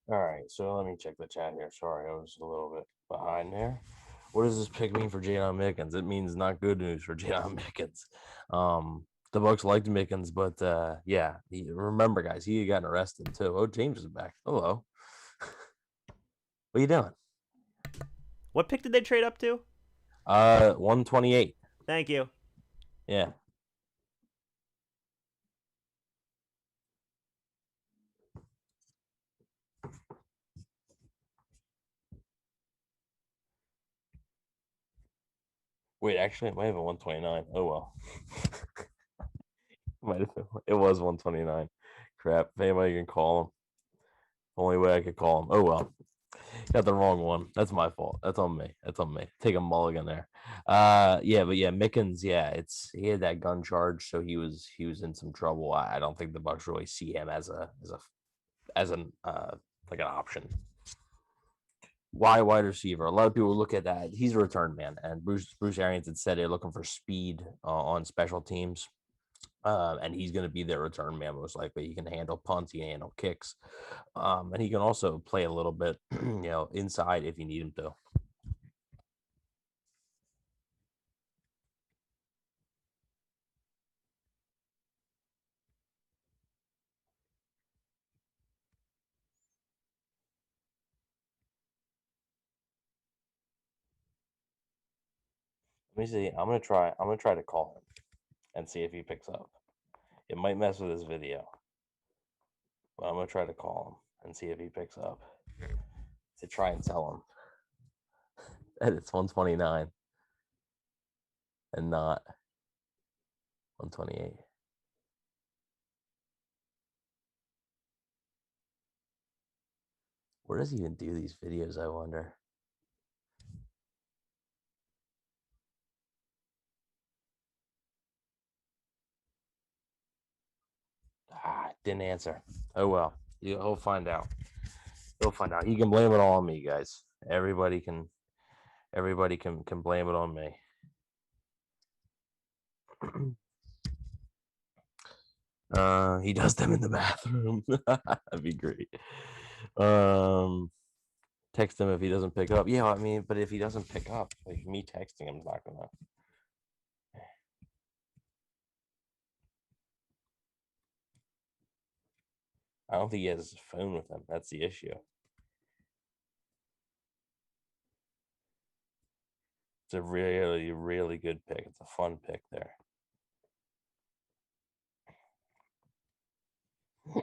All right, so let me check the chat here. Sorry, I was a little bit behind there. What does this pick mean for Jalen Mickens? It means not good news for Jalen Mickens. The Bucs liked Mickens, but yeah, remember, guys, he had gotten arrested too. Oh, James is back. Hello. What are you doing? What pick did they trade up to? 128. Thank you. Yeah. Wait, actually, it might have been 129. Oh, well. It was 129. Crap. If anybody can call him. Only way I could call him. Oh, well. Got the wrong one. That's my fault. That's on me. That's on me. Take a mulligan there. Yeah, but yeah, Mickens, yeah, it's he had that gun charge, so he was in some trouble. I don't think the Bucs really see him as an like an option. Wide receiver. A lot of people look at that. He's a return man, and Bruce Arians had said they're looking for speed on special teams. And he's going to be their return man most likely. He can handle punts, he can handle kicks, and he can also play a little bit, inside if you need him to. Let me see. I'm gonna try. I'm gonna try to call him and see if he picks up. It might mess with his video, but I'm gonna try to call him and see if he picks up to try and tell him that it's 129 and not 128. Where does he even do these videos? I wonder. Didn't answer. Oh well. He'll find out. He'll find out. He can blame it all on me, guys. Everybody can blame it on me. He does them in the bathroom. That'd be great. Um, text him if he doesn't pick up. Yeah, I mean, but if he doesn't pick up, like me texting him is not gonna. I don't think he has his phone with him. That's the issue. It's a really, really good pick. It's a fun pick there. All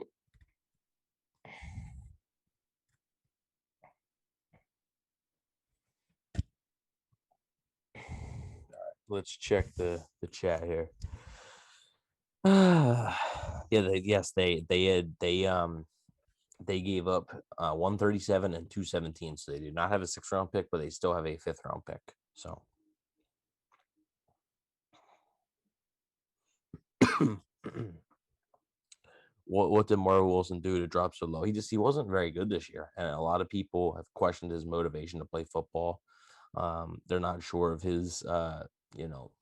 right, let's check the chat here. Yeah, yes, they gave up 137 and 217, so they do not have a 6th round pick, but they still have a 5th round pick. So what did Mario Wilson do to drop so low? He wasn't very good this year, and a lot of people have questioned his motivation to play football. They're not sure of his you know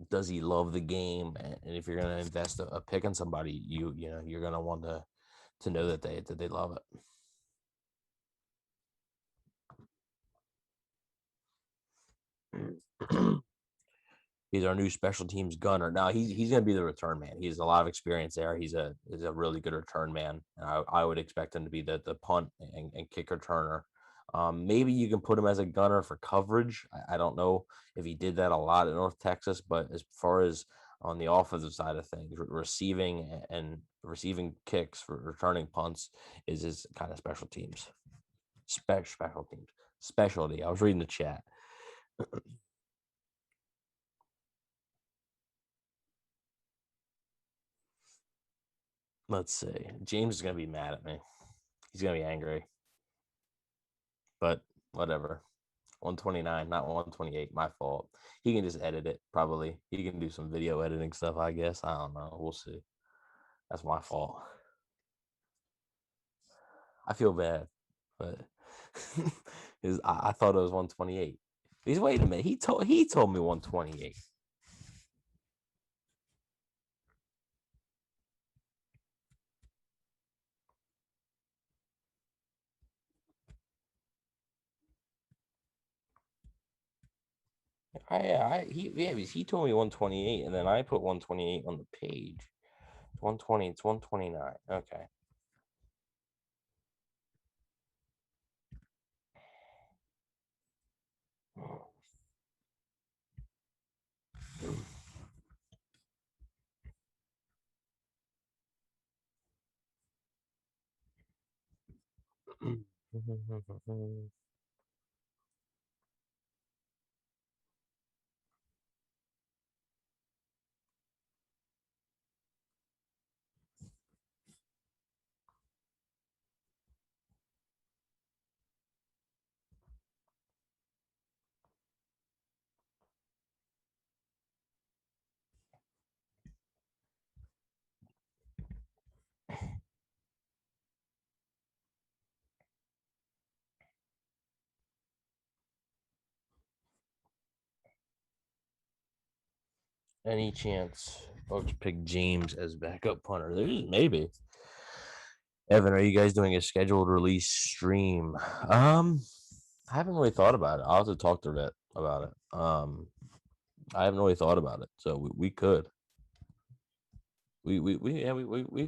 does he love the game, and if you're going to invest a pick on somebody, you're going to want to know that they love it. He's our new special teams gunner. Now he's going to be the return man. He has a lot of experience there. He's a really good return man. And I would expect him to be the punt and kick returner. Maybe you can put him as a gunner for coverage. I don't know if he did that a lot in North Texas, but as far as on the offensive side of things, receiving and receiving kicks for returning punts is his kind of special teams. Special teams. Specialty. I was reading the chat. Let's see. James is gonna be mad at me. He's gonna be angry. But whatever. 129, not 128. My fault. He can just edit it, probably. He can do some video editing stuff, I guess. I don't know. We'll see. That's my fault. I feel bad, but I thought it was 128. He's wait a minute. He told me 128. He told me 128, and then I put 128 on the page. 120, it's 129. Okay. Any chance Bucs pick James as backup punter? There's maybe. Evan, are you guys doing a scheduled release stream? I haven't really thought about it. I'll have to talk to Rhett about it. I haven't really thought about it, so we could. We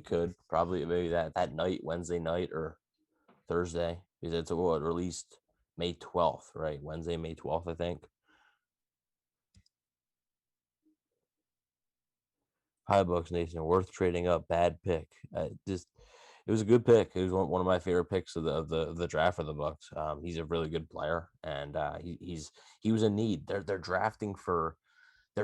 could probably maybe that night, Wednesday night or Thursday, because it's what released May 12th, right? Wednesday, May 12th, I think. Hi, Bucs Nation. Worth trading up. Bad pick. Just it was a good pick. It was one of my favorite picks of the draft for the Bucs. He's a really good player, and he was in need. They're drafting for they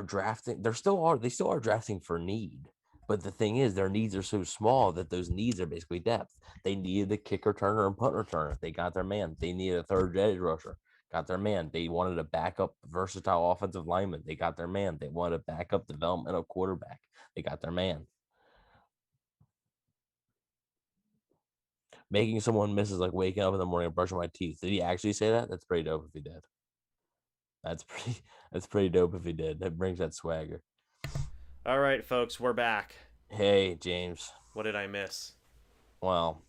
still are drafting for need. But the thing is, their needs are so small that those needs are basically depth. They needed a kick returner and punt returner. They got their man. They needed a third edge rusher. Got their man. They wanted a backup versatile offensive lineman. They got their man. They wanted a backup developmental quarterback. They got their man. Making someone miss is like waking up in the morning and brushing my teeth. Did he actually say that? That's pretty dope if he did. That's pretty dope if he did. That brings that swagger. All right, folks, we're back. Hey, James. What did I miss? Well,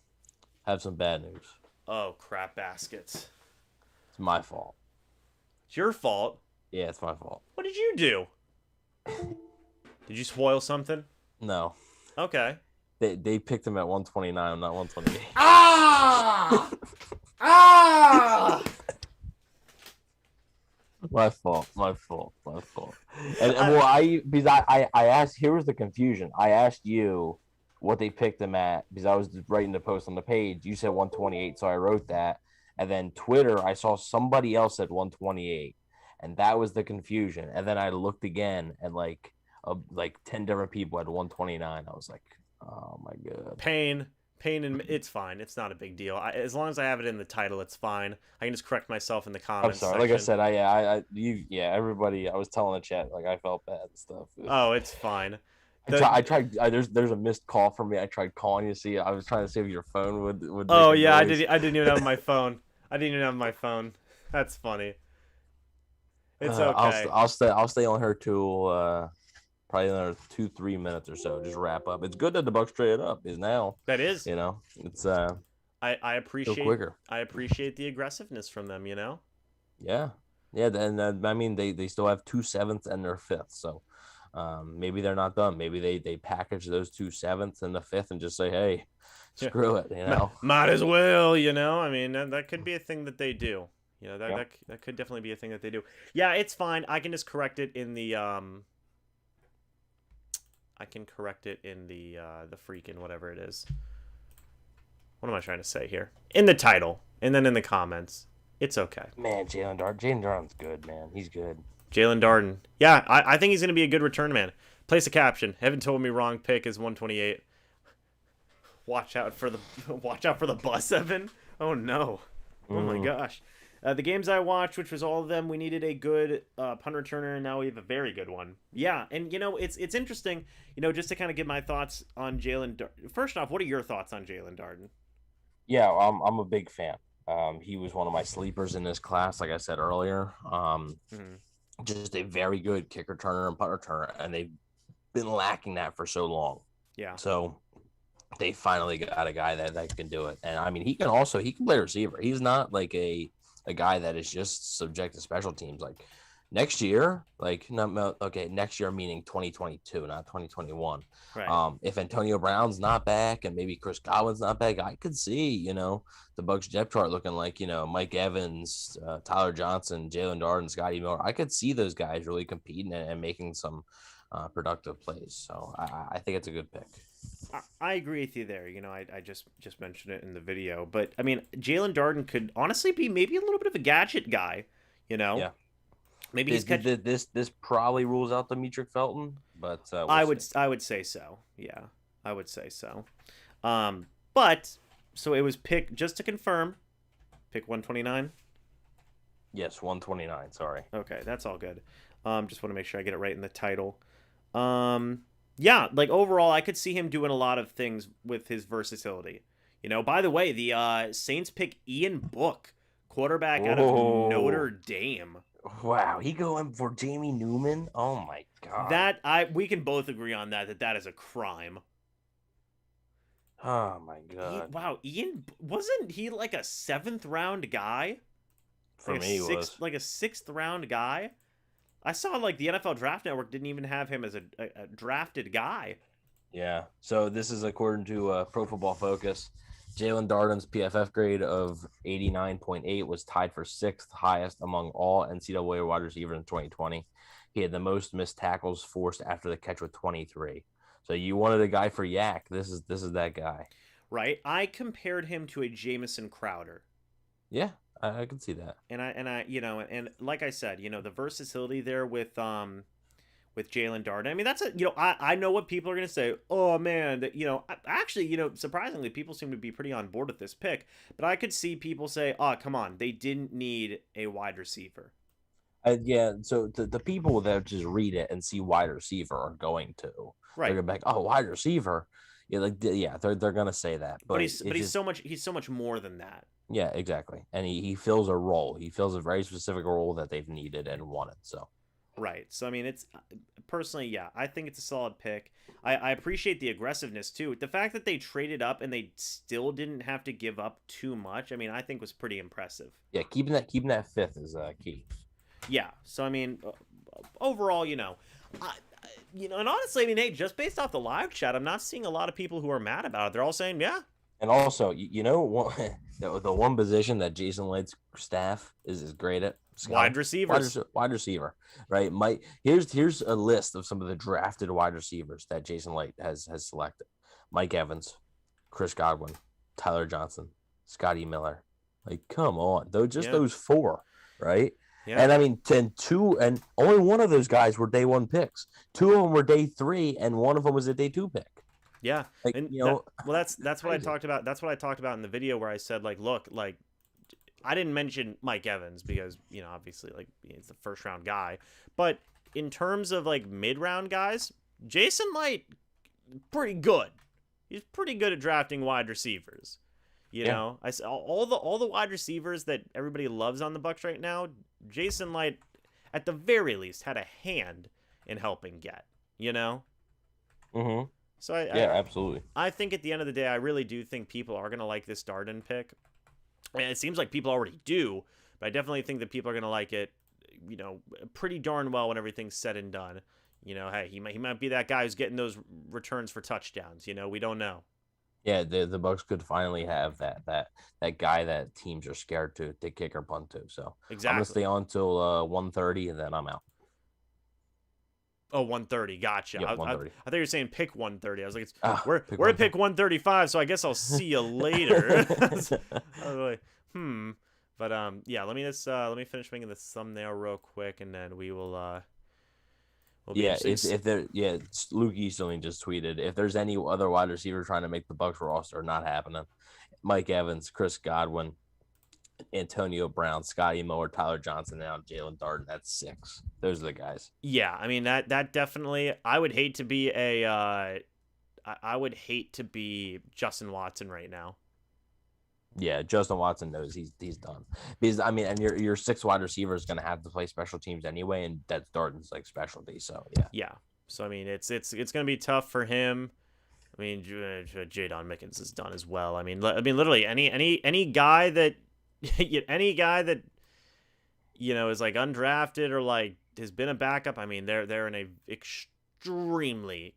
have some bad news. Oh, crap baskets. It's my fault. It's your fault. Yeah, it's my fault. What did you do? Did you spoil something? No. Okay. They picked him at 129, not 128. Ah! Ah! My fault. And because I asked, here was the confusion. I asked you what they picked him at because I was writing the post on the page. You said 128, so I wrote that. And then Twitter, I saw somebody else at 128, and that was the confusion. And then I looked again, and like 10 different people had 129. I was like, oh my god. Pain, and it's fine. It's not a big deal. As long as I have it in the title, it's fine. I can just correct myself in the comments. I'm sorry. Like I said, everybody. I was telling the chat like I felt bad and stuff. Oh, it's fine. I tried. There's a missed call from me. I tried calling you. See, I was trying to see if your phone would. Oh yeah, I didn't even have my phone. I didn't even have my phone. That's funny. It's okay. I'll stay on her till probably another 2-3 minutes or so. Just wrap up. It's good that the Bucs traded up. Is now. That is. It's I appreciate quicker. I appreciate the aggressiveness from them. Yeah. And I mean they still have 2 7ths and their 5th. So maybe they're not done. Maybe they package those 2 7ths and the 5th and just say, hey, screw it. Might as well. I mean that could be a thing that they do. That could definitely be a thing that they do. Yeah, it's fine. I can just correct it in the the freaking whatever it is. What am I trying to say here? In the title, and then in the comments. It's okay. Man, Jalen Darden's good, man. He's good. Jalen Darden. Yeah, I think he's going to be a good return man. Place a caption. Heaven told me wrong pick is 128. Watch out for the bus, Evan. Oh no. Oh my gosh. The games I watched, which was all of them, we needed a good punt returner, and now we have a very good one. Yeah, and it's interesting, just to kind of give my thoughts on Jalen. First off, what are your thoughts on Jalen Darden? Yeah, I'm a big fan. He was one of my sleepers in this class, like I said earlier. Just a very good kick returner and punt returner, and they've been lacking that for so long. Yeah. So they finally got a guy that can do it, and I mean he can play receiver. He's not like a guy that is just subject to special teams. Like next year, next year meaning 2022, not 2021. Right. If Antonio Brown's not back and maybe Chris Godwin's not back, I could see, the Bucs depth chart looking like, Mike Evans, Tyler Johnson, Jalen Darden, Scotty Miller. I could see those guys really competing and making some productive plays. So I think it's a good pick. I agree with you there. I just mentioned it in the video, but I mean, Jalen Darden could honestly be maybe a little bit of a gadget guy. Yeah. Maybe he's this probably rules out Demetric Felton, but I would say so. Yeah, I would say so. But so it was pick just to confirm, pick 129. Yes, 129. Sorry. Okay, that's all good. Just want to make sure I get it right in the title. Yeah, like overall, I could see him doing a lot of things with his versatility. By the way, the Saints pick Ian Book, quarterback out of Notre Dame. Wow, he going for Jamie Newman? Oh my god. We can both agree on that is a crime. Oh my god. Ian, wasn't he like a seventh round guy? For me, it was. Like a sixth round guy? I saw like the NFL Draft Network didn't even have him as a drafted guy. Yeah. So this is according to Pro Football Focus. Jalen Darden's PFF grade of 89.8 was tied for sixth highest among all NCAA wide receivers in 2020. He had the most missed tackles forced after the catch with 23. So you wanted a guy for Yak. This is that guy. Right? I compared him to a Jamison Crowder. Yeah, I can see that. And I and like I said, the versatility there with Jalen Darden. I mean, that's I know what people are going to say. Oh man, that actually, surprisingly, people seem to be pretty on board with this pick. But I could see people say, "Oh, come on, they didn't need a wide receiver." Yeah, so the people that just read it and see wide receiver are going to. Right. They're gonna be like, "Oh, wide receiver." Yeah, they're gonna say that. But he's so much more than that. Yeah, exactly. And he fills a role. He fills a very specific role that they've needed and wanted. So. Right. So I mean, it's personally, yeah, I think it's a solid pick. I appreciate the aggressiveness too. The fact that they traded up and they still didn't have to give up too much, I mean, I think was pretty impressive. Yeah, keeping that fifth is key. Yeah. So I mean, overall, and honestly, I mean, hey, just based off the live chat, I'm not seeing a lot of people who are mad about it. They're all saying, yeah. And also, the one position that Jason Licht's staff is great at. Wide receivers. Wide receiver, right? Here's a list of some of the drafted wide receivers that Jason Licht has selected: Mike Evans, Chris Godwin, Tyler Johnson, Scotty Miller. Like, come on, those four, right? Yeah. And I mean, 2, and only one of those guys were day 1 picks. 2 of them were day 3, and one of them was a day 2 pick. Yeah, like, and that's what I talked about. That's what I talked about in the video where I said, like, look, like, I didn't mention Mike Evans because obviously, like, he's the first round guy, but in terms of like mid round guys, Jason Licht pretty good. He's pretty good at drafting wide receivers. I all the wide receivers that everybody loves on the Bucs right now, Jason Licht at the very least had a hand in helping get. Mm-hmm. So absolutely. I think at the end of the day, I really do think people are gonna like this Darden pick. And it seems like people already do, but I definitely think that people are gonna like it, pretty darn well when everything's said and done. Hey, he might be that guy who's getting those returns for touchdowns. We don't know. Yeah, the Bucs could finally have that guy that teams are scared to kick or punt to. So exactly. I'm gonna stay on till 1:30 and then I'm out. Oh, 1:30. Gotcha. Yep, I 1:30. thought you were saying pick 1:30. I was like, we're at pick 135, so I guess I'll see you later. I was like, But yeah, let me finish making this thumbnail real quick, and then we will. Luke Easterling just tweeted, if there's any other wide receiver trying to make the Bucs roster, not happening. Mike Evans, Chris Godwin, Antonio Brown, Scotty Miller, Tyler Johnson, now Jalen Darden. That's 6. Those are the guys. Yeah, I mean that definitely. I would hate to be Justin Watson right now. Yeah, Justin Watson knows he's done. Because I mean, and your 6 wide receiver is going to have to play special teams anyway, and that's Darden's like specialty. So yeah. Yeah. So I mean, it's going to be tough for him. I mean, Jadon Mickens is done as well. I mean, literally any guy that is like undrafted or like has been a backup. I mean, they're in a extremely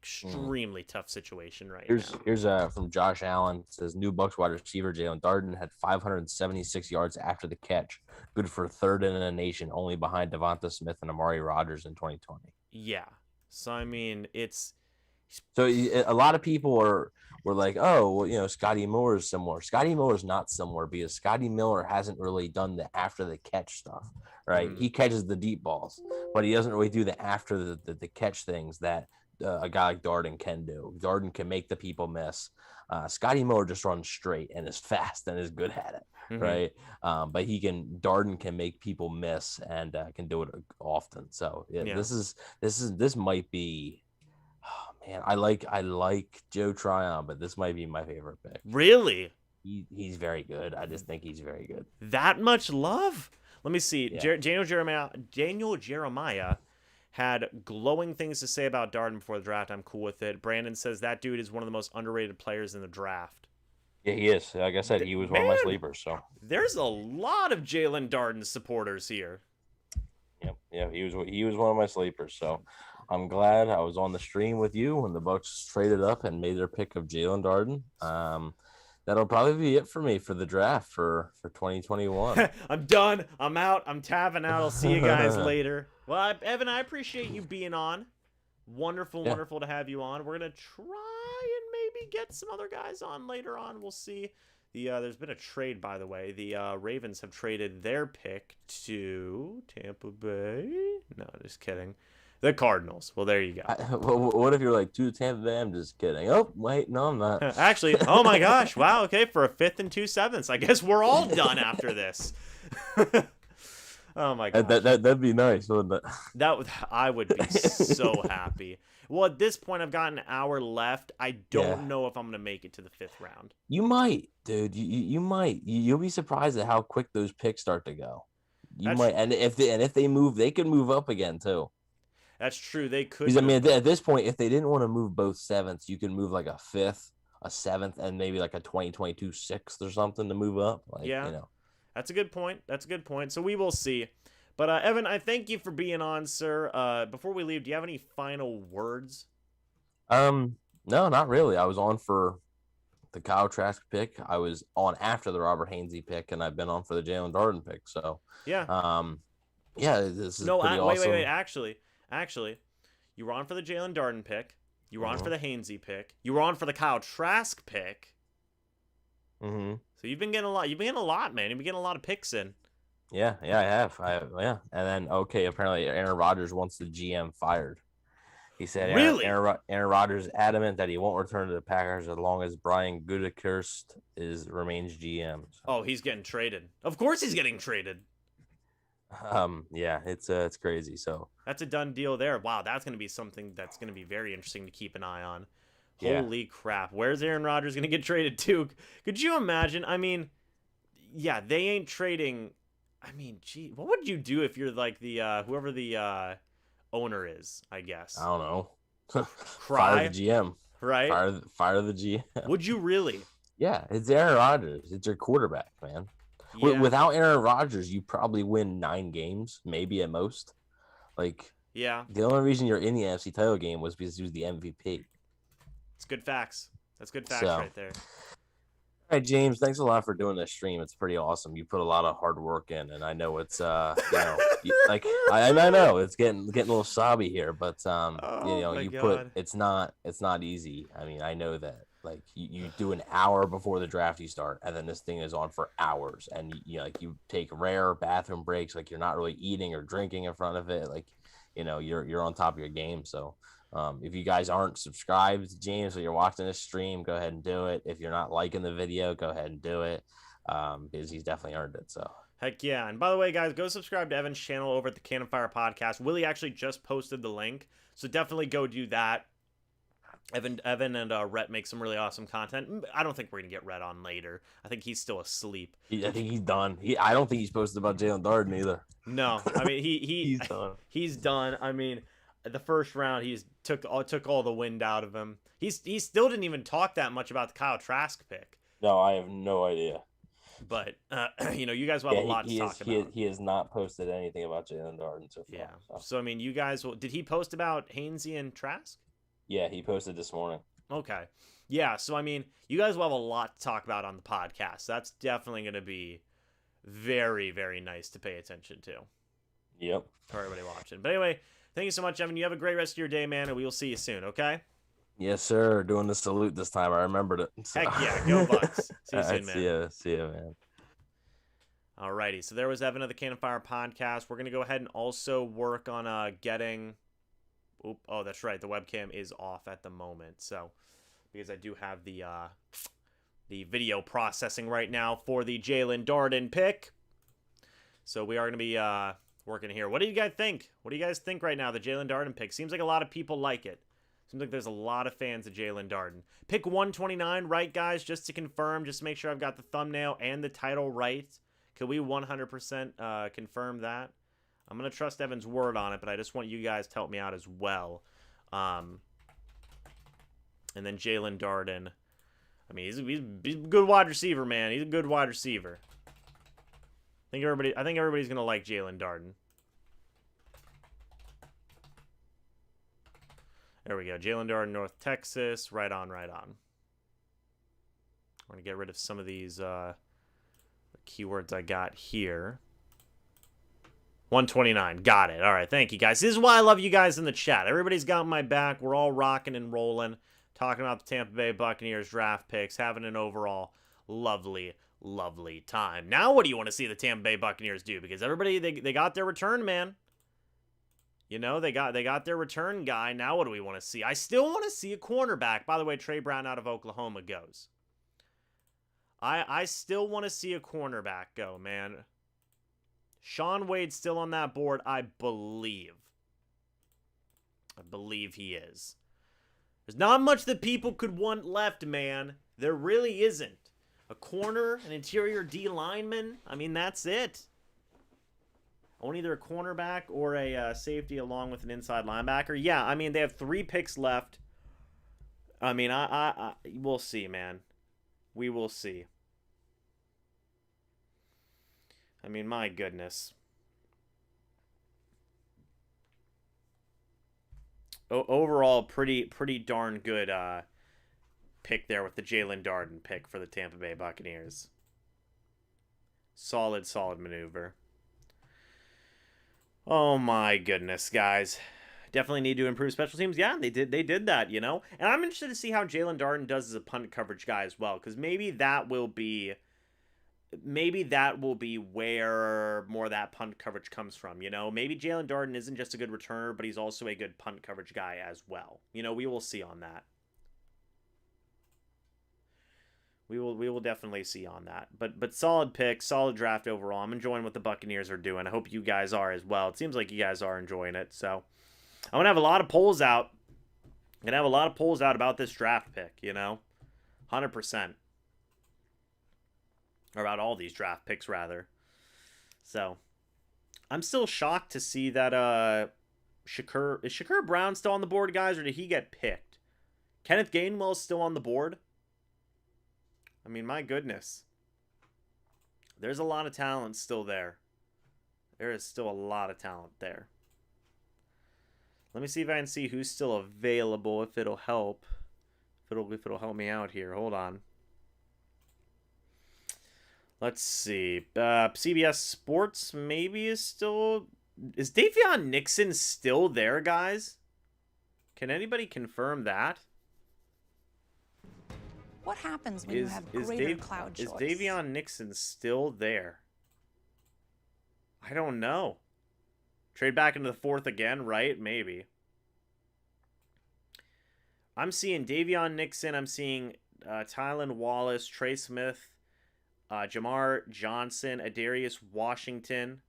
tough situation right now. Here's from Josh Allen. It says new Bucs wide receiver Jalen Darden had 576 yards after the catch, good for 3rd in the nation, only behind Devonta Smith and Amari Rodgers in 2020. Yeah, so I mean a lot of people were like, oh, well, Scotty Miller is similar. Scotty Miller is not similar because Scotty Miller hasn't really done the after the catch stuff, right? He catches the deep balls, but he doesn't really do the after the catch things that a guy like Darden can do. Darden can make the people miss. Scotty Miller just runs straight and is fast and is good at it, right? But Darden can make people miss and can do it often. So this might be. Oh, man, I like Joe Tryon, but this might be my favorite pick. Really? He's very good. I just think he's very good. That much love? Let me see. Yeah. Daniel Jeremiah had glowing things to say about Darden before the draft. I'm cool with it. Brandon says that dude is one of the most underrated players in the draft. Yeah, he is. Like I said, he was one of my Man, sleepers. So there's a lot of Jalen Darden supporters here. yeah, he was one of my sleepers. So I'm glad I was on the stream with you when the Bucs traded up and made their pick of Jalen Darden. That'll probably be it for me for the draft for 2021. I'm done. I'm out. I'm tapping out. I'll see you guys later. Well, Evan, I appreciate you being on. Wonderful, wonderful to have you on. We're gonna try and maybe get some other guys on later on. We'll see. There's been a trade, by the way. The Ravens have traded their pick to Tampa Bay. No, just kidding. The Cardinals. Well, there you go. What if you're like, to Tampa Bay? I'm just kidding. Oh, wait, no, I'm not. Actually, oh my gosh. Wow, okay, for a 5th and 2/7. I guess we're all done after this. Oh my god. That'd be nice, wouldn't it? I would be so happy. Well, at this point, I've got an hour left. I don't know if I'm gonna make it to the 5th round. You might, dude. You might. You'll be surprised at how quick those picks start to go. Might, and if they move, they could move up again too. That's true. They could. Because I mean, at this point, if they didn't want to move both 7ths, you can move like a 5th, a 7th, and maybe like a 2022 6th or something to move up. Like, yeah, you know. That's a good point. So we will see. But Evan, I thank you for being on, sir. Before we leave, do you have any final words? No, not really. I was on for the Kyle Trask pick. I was on after the Robert Hainsey pick, and I've been on for the Jalen Darden pick. So yeah, this is pretty awesome. Wait. Actually, you were on for the Jalen Darden pick. You were on for the Hainsey pick. You were on for the Kyle Trask pick. Mm-hmm. So you've been getting a lot. You've been getting a lot, man. You've been getting a lot of picks in. Yeah, I have. And then apparently Aaron Rodgers wants the GM fired. He said really? Aaron Rodgers is adamant that he won't return to the Packers as long as Brian Gutekunst remains GM. So. Oh, he's getting traded. Of course, he's getting traded. Yeah, it's crazy. So that's a done deal there. Wow, that's going to be something that's going to be very interesting to keep an eye on. Yeah. Holy crap. Where's Aaron Rodgers going to get traded to? Could you imagine? I mean, yeah, they ain't trading. I mean, gee, what would you do if you're like the whoever the owner is, I guess? I don't know. Cry? Fire the GM. Right? Fire the GM. Would you really? Yeah, it's Aaron Rodgers. It's your quarterback, man. Yeah. Without Aaron Rodgers, you probably win 9 games, maybe at most. Like, yeah. The only reason you're in the NFC title game was because he was the MVP. It's good facts. That's good facts right there. All right, James, thanks a lot for doing this stream. It's pretty awesome. You put a lot of hard work in, and I know it's like I know it's getting a little sobby here, but it's not easy. I mean, I know that. Like you do an hour before the draft you start, and then this thing is on for hours, and you take rare bathroom breaks, like you're not really eating or drinking in front of it, like you're on top of your game. So if you guys aren't subscribed to James or you're watching this stream, go ahead and do it. If you're not liking the video, go ahead and do it because he's definitely earned it. So heck yeah. And by the way, guys, go subscribe to Evan's channel over at the Cannon Fire Podcast. Willie actually just posted the link, so definitely go do that. Evan and Rhett make some really awesome content. I don't think we're gonna get Rhett on later. I think he's still asleep. I think he's done. I don't think he's posted about Jalen Darden either. No, I mean he's done. He's done. I mean, the first round he's took all the wind out of him. He still didn't even talk that much about the Kyle Trask pick. No, I have no idea. But you guys will have a lot to talk about. He has not posted anything about Jalen Darden so far. Yeah. So I mean, you guys did he post about Hainsey and Trask? Yeah, he posted this morning. Okay. Yeah, so I mean, you guys will have a lot to talk about on the podcast. That's definitely going to be very, very nice to pay attention to. Yep. For everybody watching. But anyway, thank you so much, Evan. You have a great rest of your day, man, and we will see you soon, okay? Yes, sir. Doing the salute this time. I remembered it. So. Heck yeah. Go Bucs. See you soon, man. See ya, man. Alrighty. So there was Evan of the Cannon Fire Podcast. We're going to go ahead and also work on getting... Oh, that's right. The webcam is off at the moment. So, because I do have the video processing right now for the Jalen Darden pick. So we are going to be working here. What do you guys think? What do you guys think right now? The Jalen Darden pick seems like a lot of people like it. Seems like there's a lot of fans of Jalen Darden. Pick 129, right, guys? Just to confirm, just to make sure I've got the thumbnail and the title right. Could we 100% confirm that? I'm going to trust Evan's word on it, but I just want you guys to help me out as well. And then Jalen Darden. I mean, he's a good wide receiver, man. He's a good wide receiver. I think everybody's going to like Jalen Darden. There we go. Jalen Darden, North Texas. Right on, right on. We're going to get rid of some of these keywords I got here. 129. Got it. All right. Thank you, guys. This is why I love you guys in the chat. Everybody's got my back. We're all rocking and rolling. Talking about the Tampa Bay Buccaneers draft picks. Having an overall lovely, lovely time. Now what do you want to see the Tampa Bay Buccaneers do? Because everybody, they got their return, man. You know, they got their return guy. Now what do we want to see? I still want to see a cornerback. By the way, Trey Brown out of Oklahoma goes. I still want to see a cornerback go, man. Shaun Wade's still on that board, I believe. I believe he is. There's not much that people could want left, man. There really isn't. A corner, an interior D lineman. I mean, that's it. I want either a cornerback or a safety along with an inside linebacker. Yeah, I mean, they have 3 picks left. I mean, we'll see, man. We will see. I mean, my goodness. Overall, pretty darn good pick there with the Jalen Darden pick for the Tampa Bay Buccaneers. Solid maneuver. Oh my goodness, guys. Definitely need to improve special teams. Yeah, they did that, you know? And I'm interested to see how Jalen Darden does as a punt coverage guy as well, because maybe that will be where more of that punt coverage comes from, you know? Maybe Jalen Darden isn't just a good returner, but he's also a good punt coverage guy as well. You know, we will see on that. We will definitely see on that. But solid pick, solid draft overall. I'm enjoying what the Buccaneers are doing. I hope you guys are as well. It seems like you guys are enjoying it. So I'm going to have a lot of polls out. I'm going to have a lot of polls out about this draft pick, you know? 100%. Or about all these draft picks, rather. So I'm still shocked to see that is Shakur Brown still on the board, guys, or did he get picked? Kenneth Gainwell's still on the board? I mean, my goodness. There's a lot of talent still there. There is still a lot of talent there. Let me see if I can see who's still available, if it'll help. If it'll help me out here. Hold on. Let's see. CBS Sports maybe is still... Is Davion Nixon still there, guys? Can anybody confirm that? What happens when you have greater cloud choice? Is Davion Nixon still there? I don't know. Trade back into the 4th again, right? Maybe. I'm seeing Davion Nixon. I'm seeing Tylan Wallace, Trey Smith, Jamar Johnson, Adarius Washington,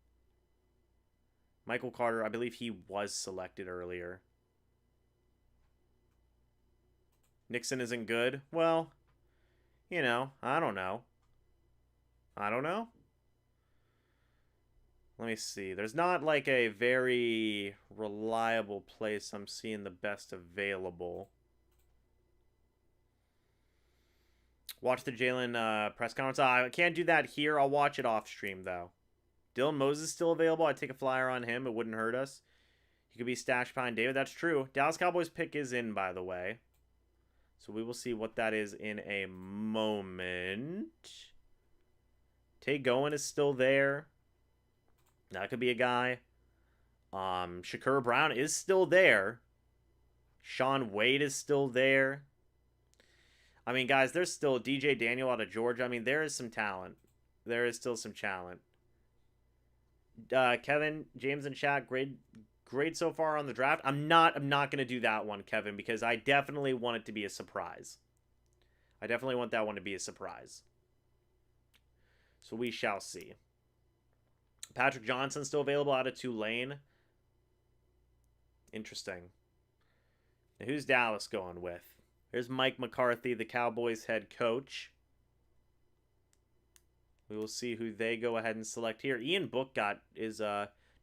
Michael Carter. I believe he was selected earlier. Nixon isn't good. Well, you know, I don't know. Let me see. There's not like a very reliable place I'm seeing the best available. Watch the Jalen press conference. I can't do that here. I'll watch it off stream, though. Dylan Moses still available. I'd take a flyer on him. It wouldn't hurt us. He could be stashed behind David. That's true. Dallas Cowboys pick is in, by the way. So we will see what that is in a moment. Tay Gowan is still there. That could be a guy. Shakur Brown is still there. Shaun Wade is still there. I mean, guys, there's still DJ Daniel out of Georgia. I mean, there is some talent. There is still some talent. Kevin, James, and Shaq, great so far on the draft. I'm not going to do that one, Kevin, because I definitely want it to be a surprise. I definitely want that one to be a surprise. So we shall see. Patrick Johnson still available out of Tulane. Interesting. Now, who's Dallas going with? There's Mike McCarthy, the Cowboys head coach. We will see who they go ahead and select here. Ian Book is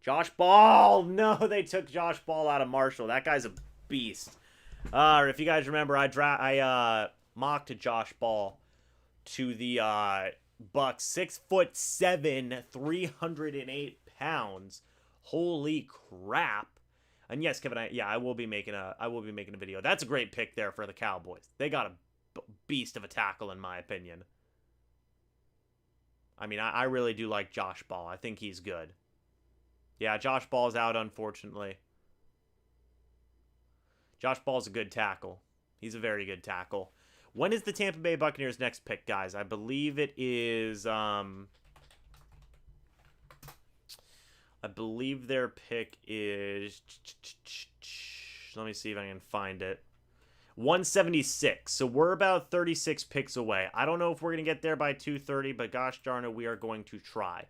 Josh Ball. No, they took Josh Ball out of Marshall. That guy's a beast. If you guys remember, I mocked Josh Ball to the Bucs. 6'7", 308 pounds. Holy crap! And yes, Kevin, I will be making a video. That's a great pick there for the Cowboys. They got a beast of a tackle, in my opinion. I mean, I really do like Josh Ball. I think he's good. Yeah, Josh Ball's out, unfortunately. Josh Ball's a good tackle. He's a very good tackle. When is the Tampa Bay Buccaneers' next pick, guys? I believe it is, I believe their pick is, let me see if I can find it. 176. So we're about 36 picks away. I don't know if we're going to get there by 230, but gosh darn it, we are going to try.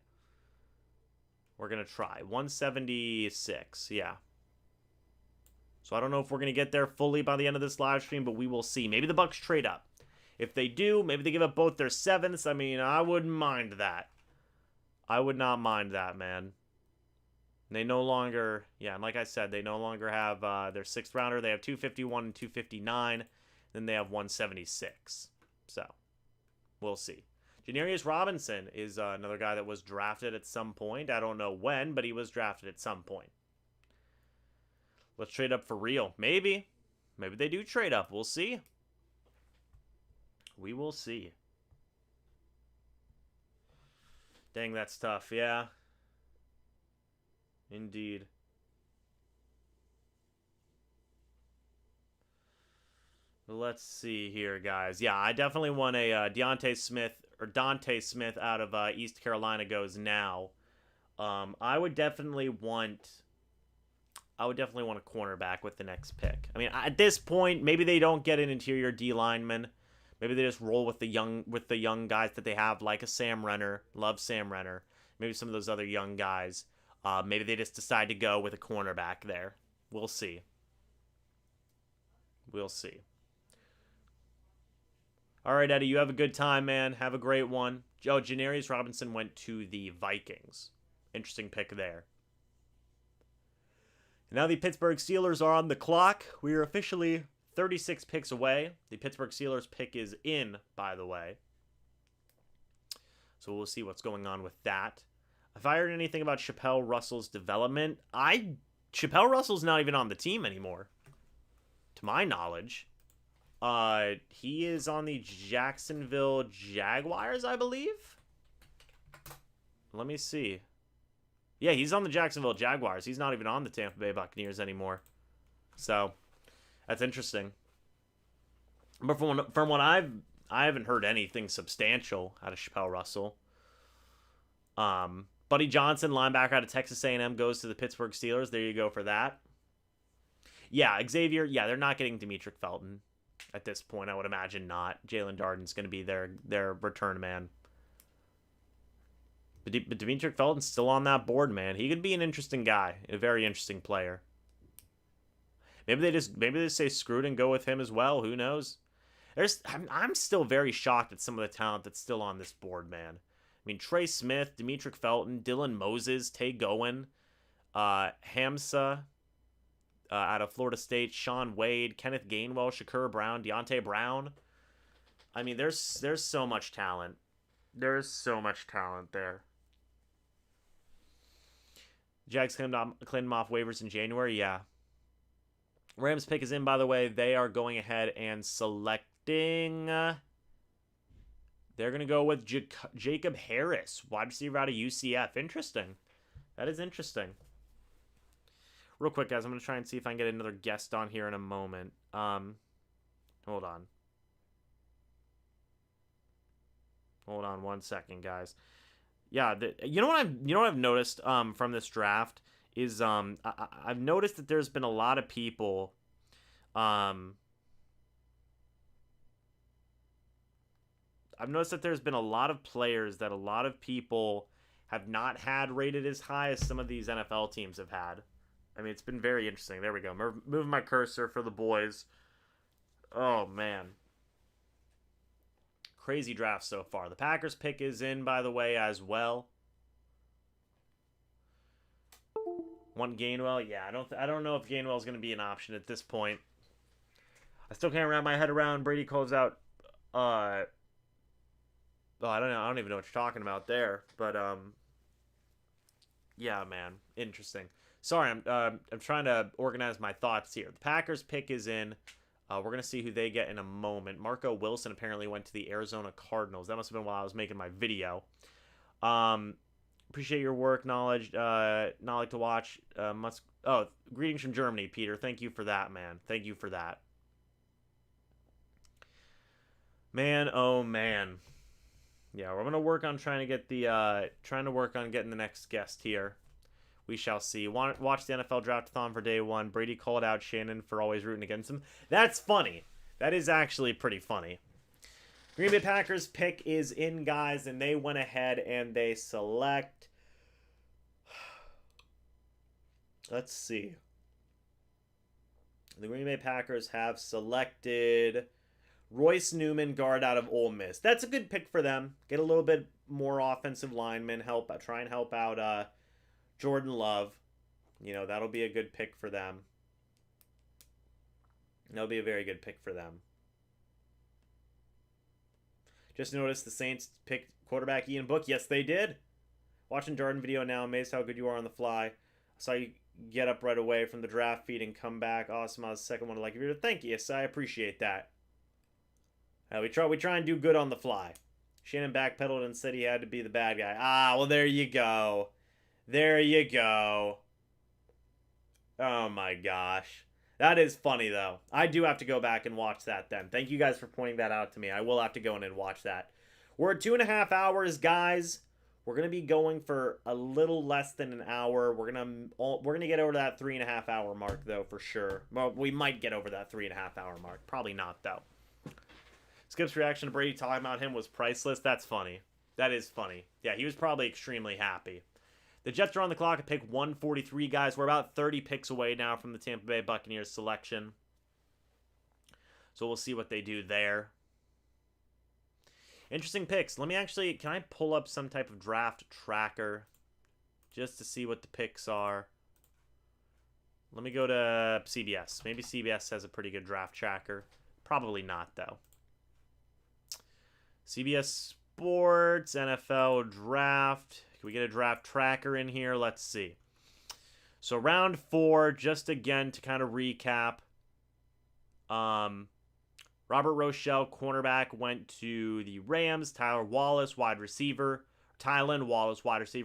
We're going to try. 176, yeah. So I don't know if we're going to get there fully by the end of this live stream, but we will see. Maybe the Bucs trade up. If they do, maybe they give up both their 7ths. I mean, I wouldn't mind that. I would not mind that, man. They no longer, yeah, and like I said, they no longer have their 6th rounder. They have 251 and 259. Then they have 176. So, we'll see. Janarius Robinson is another guy that was drafted at some point. I don't know when, but he was drafted at some point. Let's trade up for real. Maybe. Maybe they do trade up. We'll see. We will see. Dang, that's tough. Yeah. Indeed. Let's see here, guys. Yeah, I definitely want a Dante Smith out of East Carolina goes now. I would definitely want a cornerback with the next pick. I mean, at this point, maybe they don't get an interior D lineman. Maybe they just roll with the young guys that they have, like a Sam Renner. Love Sam Renner. Maybe some of those other young guys. Maybe they just decide to go with a cornerback there. We'll see. We'll see. All right, Eddie, you have a good time, man. Have a great one. Oh, Janarius Robinson went to the Vikings. Interesting pick there. And now the Pittsburgh Steelers are on the clock. We are officially 36 picks away. The Pittsburgh Steelers pick is in, by the way. So we'll see what's going on with that. If I heard anything about Chappelle Russell's development, Chappelle Russell's not even on the team anymore, to my knowledge. He is on the Jacksonville Jaguars, I believe. Let me see. Yeah, he's on the Jacksonville Jaguars. He's not even on the Tampa Bay Buccaneers anymore. So, that's interesting. But from what I haven't heard anything substantial out of Chappelle Russell. Buddy Johnson, linebacker out of Texas A&M, goes to the Pittsburgh Steelers. There you go for that. Yeah, Xavier. Yeah, they're not getting Demetric Felton at this point. I would imagine not. Jalen Darden's going to be their return man. But Demetric Felton's still on that board, man. He could be an interesting guy, a very interesting player. Maybe they just say screw it and go with him as well. Who knows? I'm still very shocked at some of the talent that's still on this board, man. I mean, Trey Smith, Demetric Felton, Dylan Moses, Tay Gowan, Hamza out of Florida State, Sean Wade, Kenneth Gainwell, Shakur Brown, Deontay Brown. I mean, there's so much talent. There's so much talent there. Jags claimed him off waivers in January, yeah. Rams pick is in, by the way. They are going ahead and selecting... They're going to go with Jacob Harris, wide receiver out of UCF. Interesting. That is interesting. Real quick, guys, I'm going to try and see if I can get another guest on here in a moment. Hold on. Hold on one second, guys. Yeah, you know what I've noticed from this draft is I've noticed that there's been a lot of people I've noticed that there's been a lot of players that a lot of people have not had rated as high as some of these NFL teams have had. I mean, it's been very interesting. There we go. Moving my cursor for the boys. Oh, man. Crazy draft so far. The Packers pick is in, by the way, as well. Want Gainwell? Yeah, I don't know if Gainwell is going to be an option at this point. I still can't wrap my head around Brady calls out. Oh, I don't know. I don't even know what you're talking about there. But yeah, man, interesting. Sorry, I'm trying to organize my thoughts here. The Packers pick is in. We're gonna see who they get in a moment. Marco Wilson apparently went to the Arizona Cardinals. That must have been while I was making my video. Appreciate your work, knowledge. Not like to watch. Greetings from Germany, Peter. Thank you for that, man. Thank you for that. Man, oh man. Yeah, we're gonna work on trying to get the getting the next guest here. We shall see. Watch the NFL Draft-a-thon for day one. Brady called out Shannon for always rooting against him. That's funny. That is actually pretty funny. Green Bay Packers pick is in, guys, and they went ahead and they select. Let's see. The Green Bay Packers have selected Royce Newman, guard out of Ole Miss. That's a good pick for them. Get a little bit more offensive linemen. Try and help out Jordan Love. That'll be a good pick for them. That'll be a very good pick for them. Just noticed the Saints picked quarterback Ian Book. Yes, they did. Watching Darden video now. Amazed how good you are on the fly. I saw you get up right away from the draft feed and come back. Awesome. I was the second one to like your video. Thank you. Yes, I appreciate that. We try and do good on the fly. Shannon backpedaled and said he had to be the bad guy. Well, there you go. There you go. Oh, my gosh. That is funny, though. I do have to go back and watch that then. Thank you guys for pointing that out to me. I will have to go in and watch that. We're at 2.5 hours, guys. We're going to be going for a little less than an hour. We're gonna get over that 3.5 hour mark, though, for sure. Well, we might get over that 3.5 hour mark. Probably not, though. Skip's reaction to Brady talking about him was priceless. That's funny. That is funny. Yeah, he was probably extremely happy. The Jets are on the clock at pick 143, guys. We're about 30 picks away now from the Tampa Bay Buccaneers selection. So we'll see what they do there. Interesting picks. Can I pull up some type of draft tracker just to see what the picks are? Let me go to CBS. Maybe CBS has a pretty good draft tracker. Probably not, though. CBS Sports, NFL Draft. Can we get a draft tracker in here? Let's see. So round 4, just again to kind of recap. Robert Rochelle, cornerback, went to the Rams. Tylan Wallace, wide receiver,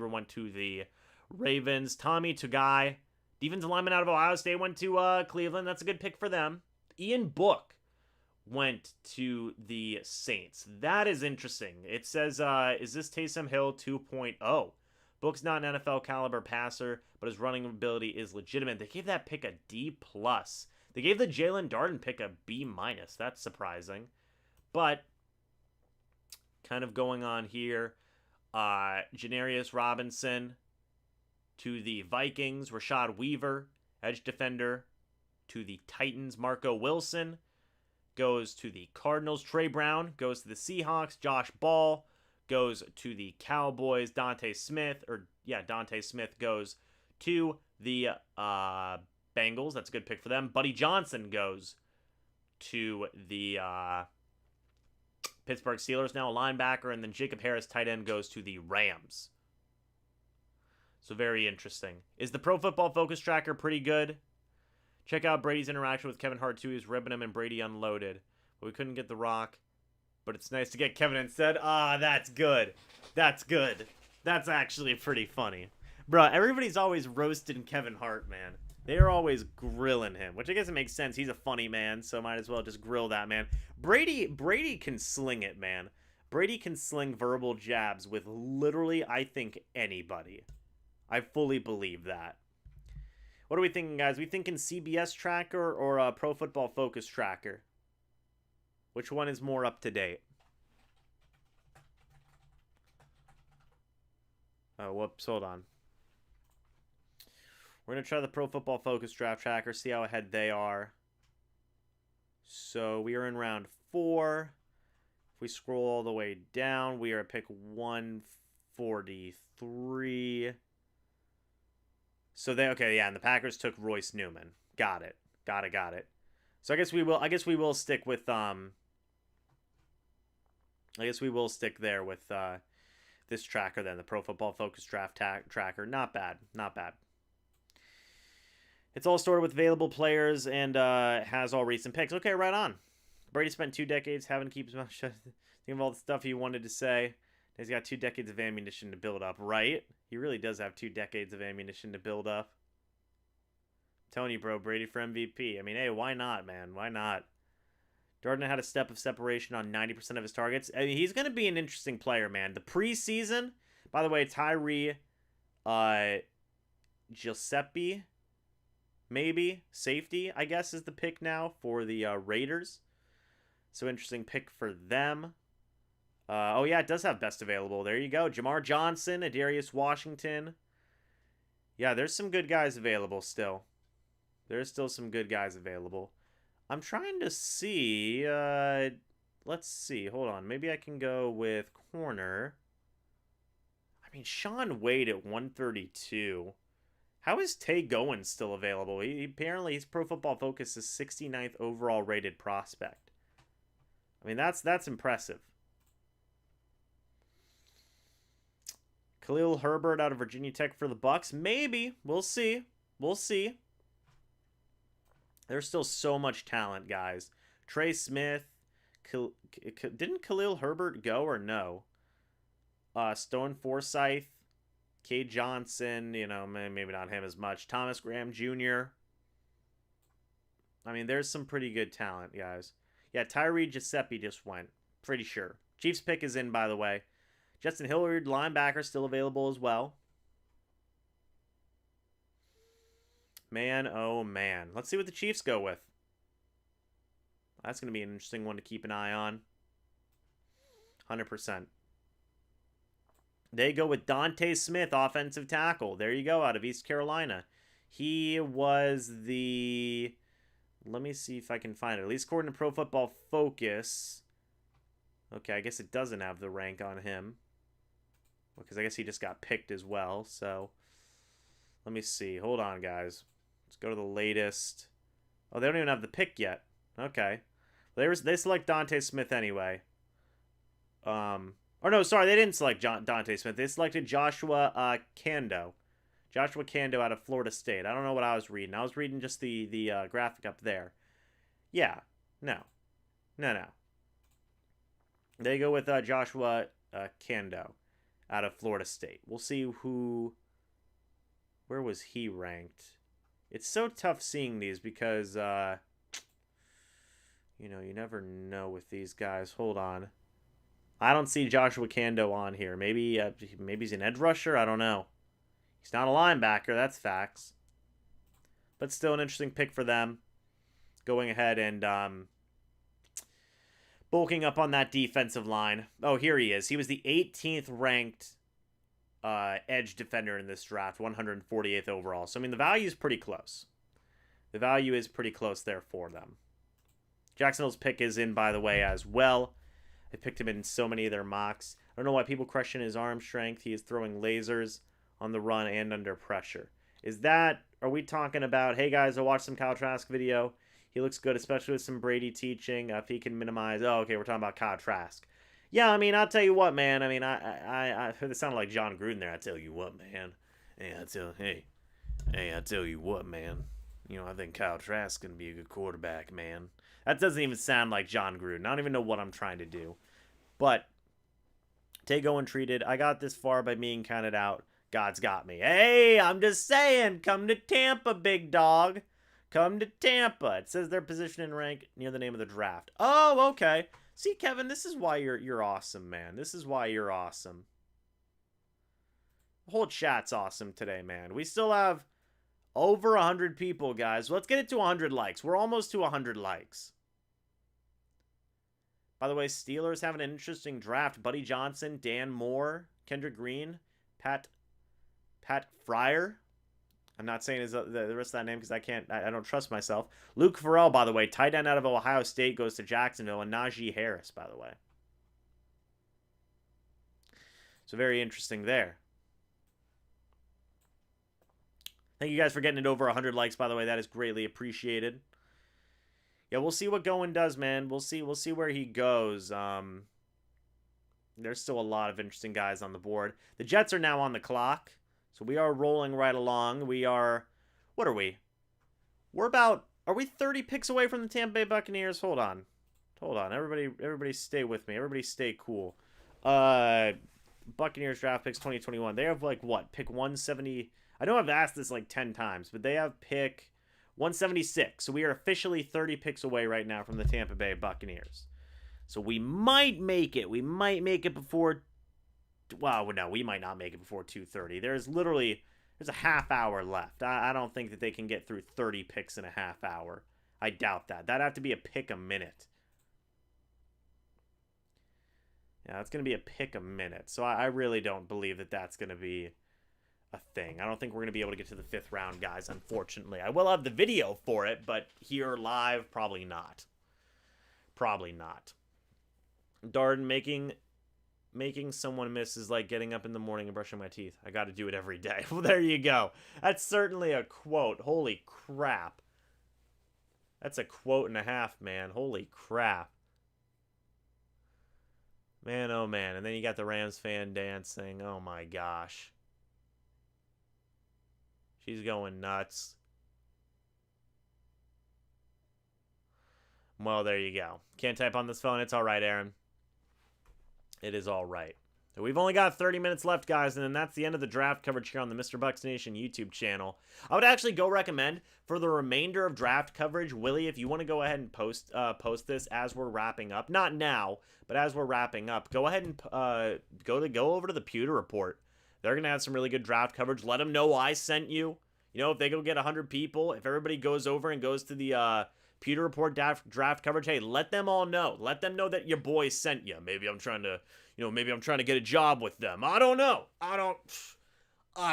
went to the Ravens. Tommy Tugai, defensive lineman out of Ohio State, went to Cleveland. That's a good pick for them. Ian Book went to the Saints. That is interesting. It says, is this Taysom Hill 2.0? Book's not an NFL caliber passer, but his running ability is legitimate. They gave that pick a D+. They gave the Jalen Darden pick a B-. That's surprising. But kind of going on here, Janarius Robinson to the Vikings. Rashad Weaver, edge defender, to the Titans. Marco Wilson goes to the Cardinals. Trey Brown goes to the Seahawks. Josh Ball goes to the Cowboys. Dante Smith goes to the Bengals. That's a good pick for them. Buddy Johnson goes to the Pittsburgh Steelers, now a linebacker. And then Jacob Harris, tight end, goes to the Rams. So very interesting. Is the Pro Football Focus tracker pretty good? Check out Brady's interaction with Kevin Hart, too. He was ribbing him and Brady unloaded. But we couldn't get The Rock. But it's nice to get Kevin instead. That's good. That's good. That's actually pretty funny. Bruh, everybody's always roasting Kevin Hart, man. They're always grilling him, which I guess it makes sense. He's a funny man, so might as well just grill that man. Brady can sling it, man. Brady can sling verbal jabs with literally, I think, anybody. I fully believe that. What are we thinking, guys? We thinking CBS tracker or a Pro Football Focus tracker? Which one is more up to date? Oh, whoops. Hold on. We're going to try the Pro Football Focus draft tracker, see how ahead they are. So we are in round 4. If we scroll all the way down, we are at pick 143. So and the Packers took Royce Newman. Got it. So I guess we will stick with this tracker then, the Pro Football Focus draft tracker. Not bad. It's all stored with available players and has all recent picks. Okay, right on. Brady spent 2 decades having to keep his mouth shut. Think of all the stuff he wanted to say. He's got 2 decades of ammunition to build up, right? He really does have 2 decades of ammunition to build up. I'm telling you, bro, Brady for MVP. I mean, hey, why not, man? Why not? Darden had a step of separation on 90% of his targets. I mean, he's going to be an interesting player, man. The preseason, by the way, Tyree Giuseppe, maybe, safety, I guess, is the pick now for the Raiders. So interesting pick for them. Oh, yeah, it does have best available. There you go. Jamar Johnson, Adarius Washington. Yeah, there's some good guys available still. There's still some good guys available. I'm trying to see. Let's see. Hold on. Maybe I can go with corner. I mean, Sean Wade at 132. How is Tay Gowan still available? Apparently, his Pro Football Focus is 69th overall rated prospect. I mean, that's impressive. Khalil Herbert out of Virginia Tech for the Bucs. Maybe. We'll see. There's still so much talent, guys. Trey Smith. Didn't Khalil Herbert go or no? Stone Forsythe. Cade Johnson. Maybe not him as much. Thomas Graham Jr. I mean, there's some pretty good talent, guys. Yeah, Tyree Giuseppe just went. Pretty sure. Chiefs pick is in, by the way. Justin Hilliard, linebacker, still available as well. Man, oh man. Let's see what the Chiefs go with. That's going to be an interesting one to keep an eye on. 100%. They go with Dante Smith, offensive tackle. There you go, out of East Carolina. He was the... Let me see if I can find it. At least according to Pro Football Focus. Okay, I guess it doesn't have the rank on him. Because I guess he just got picked as well. So, let me see. Hold on, guys. Let's go to the latest. Oh, they don't even have the pick yet. Okay. They select Dante Smith anyway. Or no, sorry, they didn't select Dante Smith. They selected Joshua Kando. Joshua Kando out of Florida State. I don't know what I was reading. I was reading just the graphic up there. Yeah. No. They go with Joshua Kando out of Florida State. We'll see where was he ranked. It's so tough seeing these because, you never know with these guys. Hold on. I don't see Joshua Kando on here. Maybe he's an edge rusher. I don't know. He's not a linebacker. That's facts. But still an interesting pick for them. Going ahead and bulking up on that defensive line. Oh, here he is. He was the 18th ranked edge defender in this draft, 148th overall. So, I mean, the value is pretty close. The value is pretty close there for them. Jacksonville's pick is in, by the way, as well. They picked him in so many of their mocks. I don't know why people question his arm strength. He is throwing lasers on the run and under pressure. Are we talking about, hey guys, I watched some Kyle Trask video. He looks good, especially with some Brady teaching. If he can minimize, okay, we're talking about Kyle Trask. Yeah, I mean, I'll tell you what, man. I mean, I heard it sounded like John Gruden there. I tell you what, man. I tell you what, man. I think Kyle Trask going to be a good quarterback, man. That doesn't even sound like John Gruden. I don't even know what I'm trying to do. But, Tago untreated. I got this far by being counted out. God's got me. Hey, I'm just saying, come to Tampa, big dog. Come to Tampa. It says their position and rank near the name of the draft. Oh, okay. See, Kevin, this is why you're awesome, man. This is why you're awesome. The whole chat's awesome today, man. We still have over 100 people, guys. Let's get it to 100 likes. We're almost to 100 likes. By the way, Steelers having an interesting draft. Buddy Johnson, Dan Moore, Kendrick Green, Pat Fryer. I'm not saying the rest of that name because I don't trust myself. Luke Farrell, by the way, tight end out of Ohio State, goes to Jacksonville, and Najee Harris, by the way. So very interesting there. Thank you guys for getting it over 100 likes, by the way. That is greatly appreciated. Yeah, we'll see what Going does, man. We'll see where he goes. There's still a lot of interesting guys on the board. The Jets are now on the clock, so we are rolling right along. We are, what are we? Are we 30 picks away from the Tampa Bay Buccaneers? Hold on. Everybody stay with me. Everybody stay cool. Buccaneers draft picks 2021. They have like what? Pick 170. I know I've asked this like 10 times, but they have pick 176. So we are officially 30 picks away right now from the Tampa Bay Buccaneers. So we might make it. We might make it before... Well, no, we might not make it before 2:30. There's a half hour left. I don't think that they can get through 30 picks in a half hour. I doubt that. That'd have to be a pick a minute. Yeah, it's going to be a pick a minute. So I really don't believe that that's going to be a thing. I don't think we're going to be able to get to the 5th round, guys, unfortunately. I will have the video for it, but here live, probably not. Probably not. Darden, making someone miss is like getting up in the morning and brushing my teeth. I got to do it every day. Well, there you go. That's certainly a quote. Holy crap. That's a quote and a half, man. Holy crap. Man, oh man. And then you got the Rams fan dancing. Oh my gosh. She's going nuts. Well, there you go. Can't type on this phone. It's all right, Aaron. It is all right. So we've only got 30 minutes left, guys, and then that's the end of the draft coverage here on the MrBucsNation YouTube channel. I would actually go recommend for the remainder of draft coverage, Willie, if you want to go ahead and post this as we're wrapping up. Not now, but as we're wrapping up, go ahead and go over to the Pewter Report. They're going to have some really good draft coverage. Let them know I sent you. You know, if they go get 100 people, if everybody goes over and goes to the Pewter Report draft coverage, hey, let them all know. Let them know that your boy sent you. Maybe I'm trying to get a job with them. I don't know. I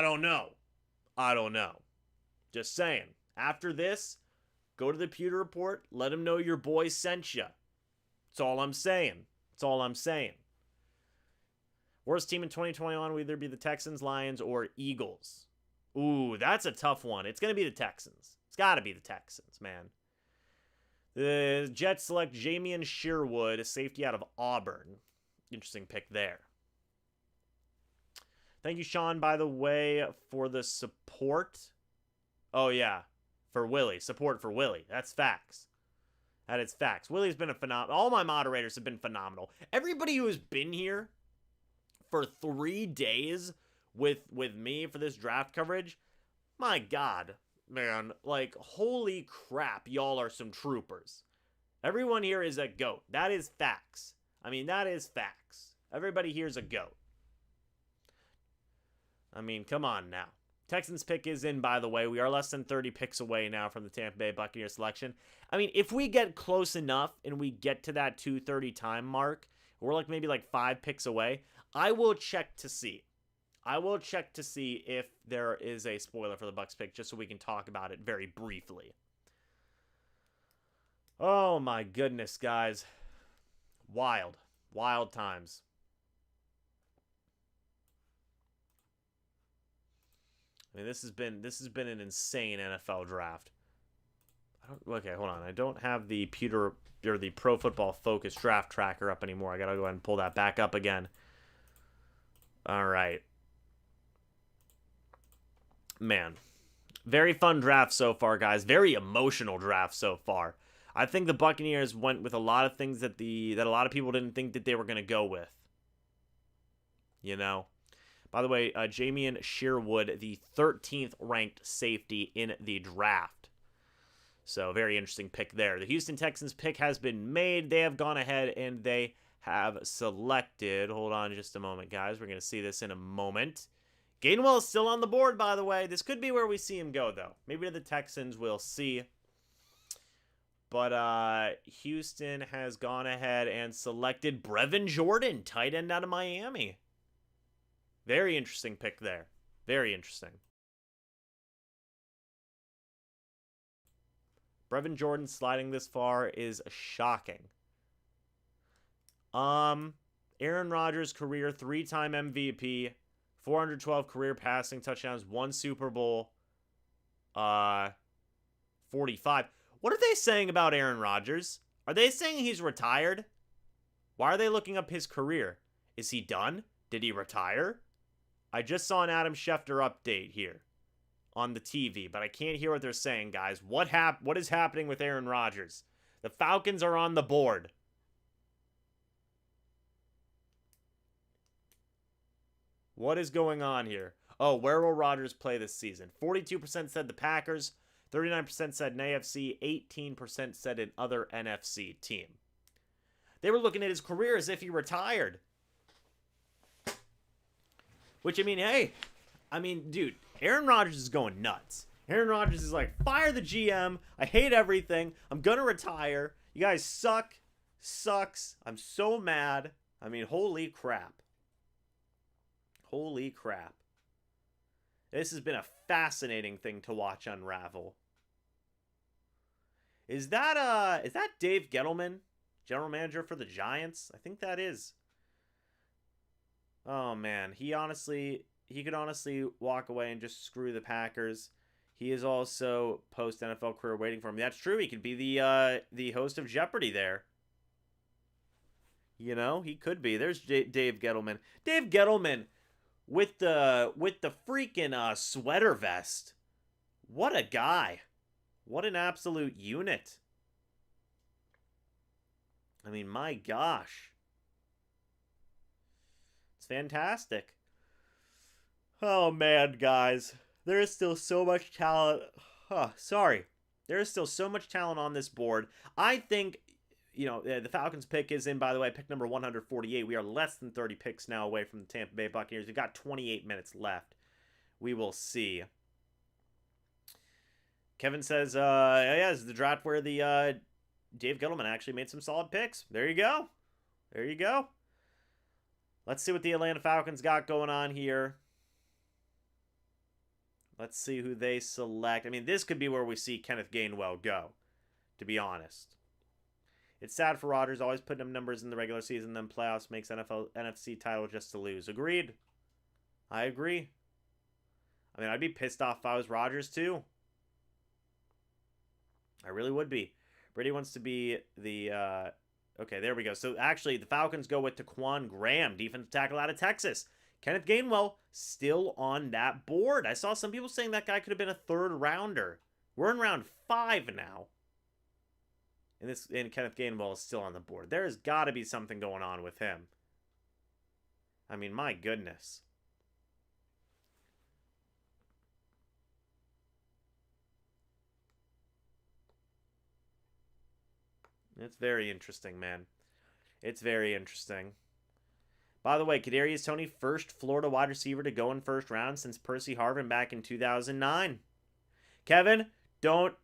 don't know. Just saying. After this, go to the Pewter Report. Let them know your boy sent you. That's all I'm saying. Worst team in 2021 will either be the Texans, Lions, or Eagles. Ooh, that's a tough one. It's going to be the Texans. It's got to be the Texans, man. The Jets select Jamian Sherwood, a safety out of Auburn. Interesting pick there. Thank you, Sean, by the way, for the support. Oh, yeah, for Willie. Support for Willie. That's facts. That is facts. Willie's been a phenomenal... All my moderators have been phenomenal. Everybody who has been here for 3 days with me for this draft coverage, my God, man, like, holy crap, y'all are some troopers. Everyone here is a GOAT. That is facts. I mean, that is facts. Everybody here is a GOAT. I mean, come on now. Texans pick is in, by the way. We are less than 30 picks away now from the Tampa Bay Buccaneers selection. I mean, if we get close enough and we get to that 2:30 time mark, we're like maybe like 5 picks away, I will check to see. If there is a spoiler for the Bucs pick, just so we can talk about it very briefly. Oh my goodness, guys. Wild times. I mean, this has been an insane NFL draft. Okay, hold on. I don't have the Pro Football Focus draft tracker up anymore. I gotta go ahead and pull that back up again. All right. Man, very fun draft so far, guys. Very emotional draft so far. I think the Buccaneers went with a lot of things that a lot of people didn't think that they were going to go with. You know? By the way, Jamian Sherwood, the 13th ranked safety in the draft. So, very interesting pick there. The Houston Texans pick has been made. They have gone ahead and they have selected. Hold on just a moment, guys. We're going to see this in a moment. Gainwell is still on the board, by the way. This could be where we see him go, though. Maybe to the Texans, we'll see. But Houston has gone ahead and selected Brevin Jordan, tight end out of Miami. Very interesting pick there. Very interesting. Brevin Jordan sliding this far is shocking. Aaron Rodgers, career 3-time MVP, 412 career passing touchdowns, 1 Super Bowl, 45. What are they saying about Aaron Rodgers? Are they saying he's retired? Why are they looking up his career? Is he done? Did he retire? I just saw an Adam Schefter update here on the TV, but I can't hear what they're saying, guys. What is happening with Aaron Rodgers? The Falcons are on the board. What is going on here? Oh, where will Rodgers play this season? 42% said the Packers, 39% said an AFC, 18% said an other NFC team. They were looking at his career as if he retired. Which, I mean, hey, dude, Aaron Rodgers is going nuts. Aaron Rodgers is like, fire the GM. I hate everything. I'm going to retire. You guys suck. Sucks. I'm so mad. I mean, holy crap. Holy crap. This has been a fascinating thing to watch unravel. Is that Dave Gettleman, general manager for the Giants? I think that is. Oh man, he could honestly walk away and just screw the Packers. He is also post NFL career waiting for him. That's true. He could be the host of Jeopardy there. You know, he could be. There's Dave Gettleman. Dave Gettleman with the freaking sweater vest. What a guy. What an absolute unit. I mean, my gosh. It's fantastic. Oh, man, guys. There is still so much talent. There is still so much talent on this board. I think, the Falcons pick is in, by the way, pick number 148. We are less than 30 picks now away from the Tampa Bay Buccaneers. We've got 28 minutes left. We will see. Kevin says, yeah, this is the draft where the Dave Gettleman actually made some solid picks. There you go. There you go. Let's see what the Atlanta Falcons got going on here. Let's see who they select. I mean, this could be where we see Kenneth Gainwell go, to be honest. It's sad for Rodgers, always putting up numbers in the regular season, then playoffs makes NFC title just to lose. Agreed. I agree. I mean, I'd be pissed off if I was Rodgers, too. I really would be. Brady wants to be the... Okay, there we go. So, actually, the Falcons go with Taquan Graham, defensive tackle out of Texas. Kenneth Gainwell still on that board. I saw some people saying that guy could have been a third rounder. We're in round 5 now. And Kenneth Gainwell is still on the board. There's got to be something going on with him. I mean, my goodness. It's very interesting, man. It's very interesting. By the way, Kadarius Toney, first Florida wide receiver to go in first round since Percy Harvin back in 2009. Kevin, don't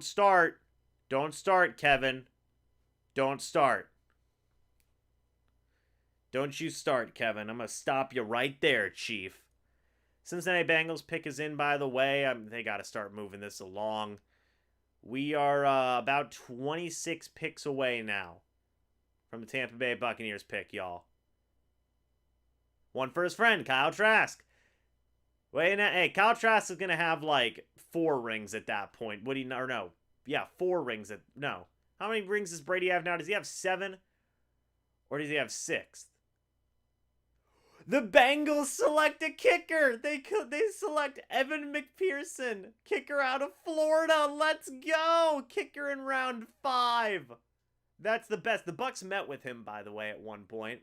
start. Don't start, Kevin. Don't start. Don't you start, Kevin. I'm going to stop you right there, Chief. Cincinnati Bengals pick is in, by the way. They got to start moving this along. We are about 26 picks away now from the Tampa Bay Buccaneers pick, y'all. One for his friend, Kyle Trask. Hey, Kyle Trask is going to have like 4 rings at that point. Would he? Or no. Yeah, 4 rings. No. How many rings does Brady have now? Does he have 7? Or does he have 6? The Bengals select a kicker. They select Evan McPherson, kicker out of Florida. Let's go. Kicker in round 5. That's the best. The Bucs met with him, by the way, at one point.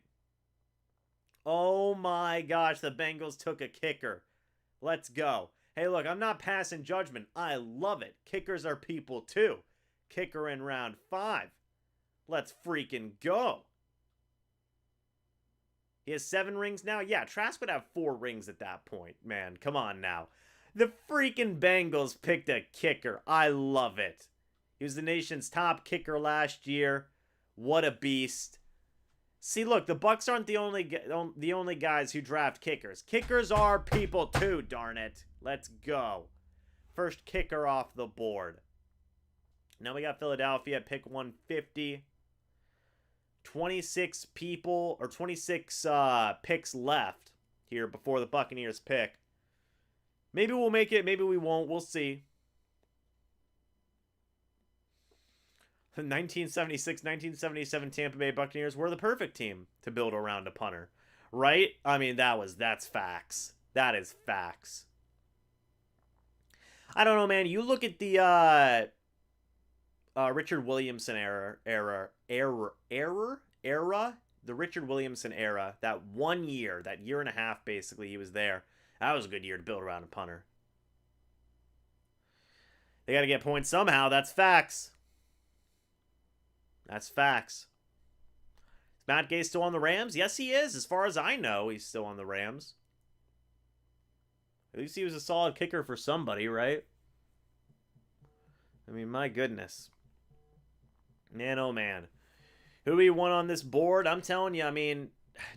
Oh my gosh, the Bengals took a kicker. Let's go. Hey, look, I'm not passing judgment. I love it. Kickers are people too. Kicker in round 5. Let's freaking go. He has 7 rings now? Yeah, Trask would have 4 rings at that point. Man, come on now. The freaking Bengals picked a kicker. I love it. He was the nation's top kicker last year. What a beast. See, look, the Bucs aren't the only guys who draft kickers. Kickers are people too, darn it. Let's go. First kicker off the board. Now we got Philadelphia, pick 150. 26 people or 26 picks left here before the Buccaneers pick. Maybe we'll make it, maybe we won't. We'll see. 1976, 1977 Tampa Bay Buccaneers were the perfect team to build around a punter. Right? I mean, that's facts. That is facts. I don't know, man. You look at the Richard Williamson era, the Richard Williamson era, that 1 year, that year and a half, basically, he was there. That was a good year to build around a punter. They got to get points somehow. That's facts. That's facts. Is Matt Gay still on the Rams? Yes, he is. As far as I know, he's still on the Rams. At least he was a solid kicker for somebody, right? I mean, my goodness. Man, oh man. Who do we want on this board? I'm telling you, I mean,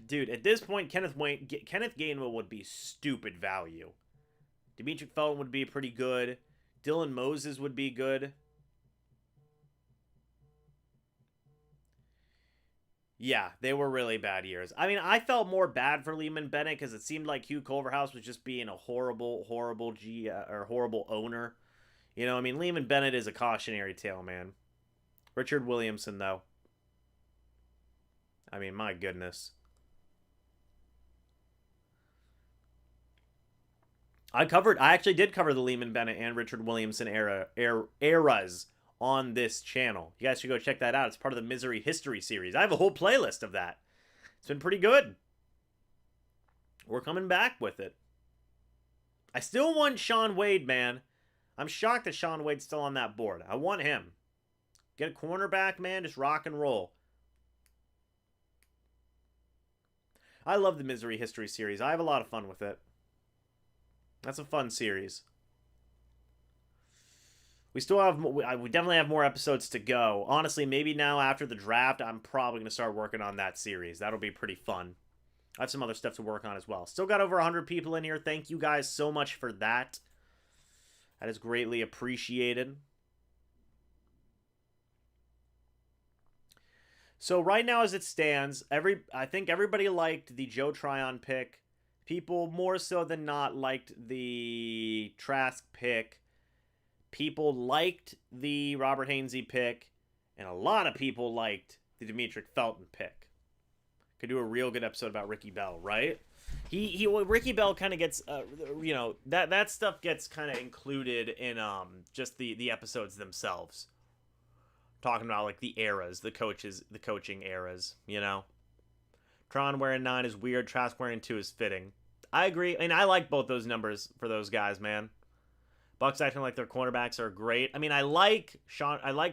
dude, at this point, Kenneth Gainwell would be stupid value. Demetric Felton would be pretty good. Dylan Moses would be good. Yeah, they were really bad years. I mean, I felt more bad for Lehman Bennett because it seemed like Hugh Culverhouse was just being a horrible owner. You know, I mean, Lehman Bennett is a cautionary tale, man. Richard Williamson, though. I mean, my goodness. I actually did cover the Lehman Bennett and Richard Williamson eras on this channel. You guys should go check that out. It's part of the Misery History series. I have a whole playlist of that. It's been pretty good. We're coming back with it. I still want Shaun Wade, man. I'm shocked that Shaun Wade's still on that board. I want him. Get a cornerback, man. Just rock and roll. I love the Misery History series. I have a lot of fun with it. That's a fun series. We definitely have more episodes to go. Honestly, maybe now after the draft, I'm probably going to start working on that series. That'll be pretty fun. I have some other stuff to work on as well. Still got over 100 people in here. Thank you guys so much for that. That is greatly appreciated. So right now as it stands, I think everybody liked the Joe Tryon pick. People more so than not liked the Trask pick. People liked the Robert Hainsey pick. And a lot of people liked the Demetric Felton pick. Could do a real good episode about Ricky Bell, right? Ricky Bell kind of gets, you know, that stuff gets kind of included in just the episodes themselves. Talking about like the eras, the coaching eras, you know. Tron wearing 9 is weird. Trask wearing 2 is fitting. I agree, and I like both those numbers for those guys, man. Bucs acting like their cornerbacks are great. I mean, I like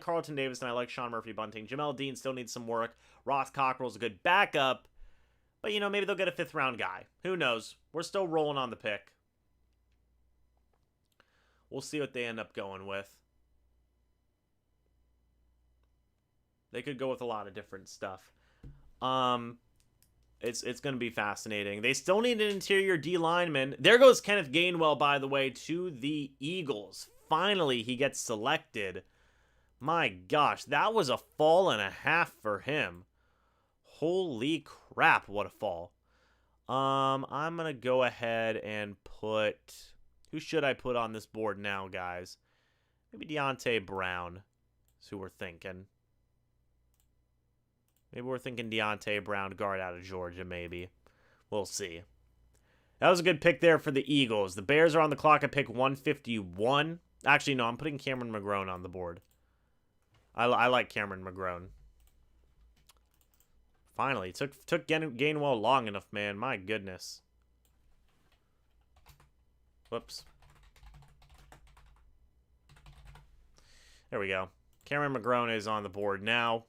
Carlton Davis and I like Sean Murphy Bunting. Jamel Dean still needs some work. Ross Cockrell's a good backup, but you know, maybe they'll get a 5th round guy. Who knows? We're still rolling on the pick. We'll see what they end up going with. They could go with a lot of different stuff. It's going to be fascinating. They still need an interior D lineman. There goes Kenneth Gainwell, by the way, to the Eagles. Finally, he gets selected. My gosh, that was a fall and a half for him. Holy crap, what a fall. I'm going to go ahead and put... Who should I put on this board now, guys? Maybe Deontay Brown is who we're thinking. Maybe we're thinking Deontay Brown, guard out of Georgia, maybe. We'll see. That was a good pick there for the Eagles. The Bears are on the clock at pick 151. Actually, no, I'm putting Cameron McGrone on the board. I like Cameron McGrone. Finally, took Gainwell long enough, man. My goodness. Whoops. There we go. Cameron McGrone is on the board now.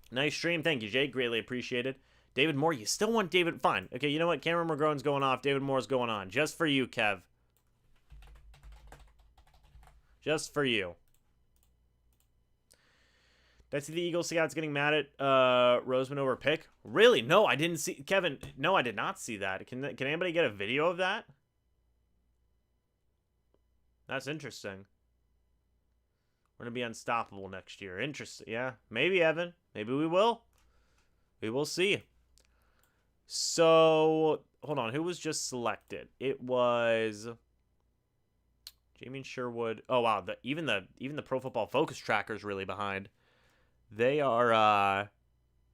Nice stream. Thank you, Jake. Greatly appreciated. David Moore, you still want David? Fine. Okay, you know what? Cameron McGrone's going off. David Moore's going on. Just for you, Kev. Just for you. Did I see the Eagles scouts getting mad at Roseman over pick? Really? No, I didn't see. Kevin, no, I did not see that. Can anybody get a video of that? That's interesting. We're going to be unstoppable next year. Interesting. Yeah, maybe, Evan. Maybe we will. We will see. So, hold on. Who was just selected? It was Jamie Sherwood. Oh wow, even the Pro Football Focus tracker is really behind. They are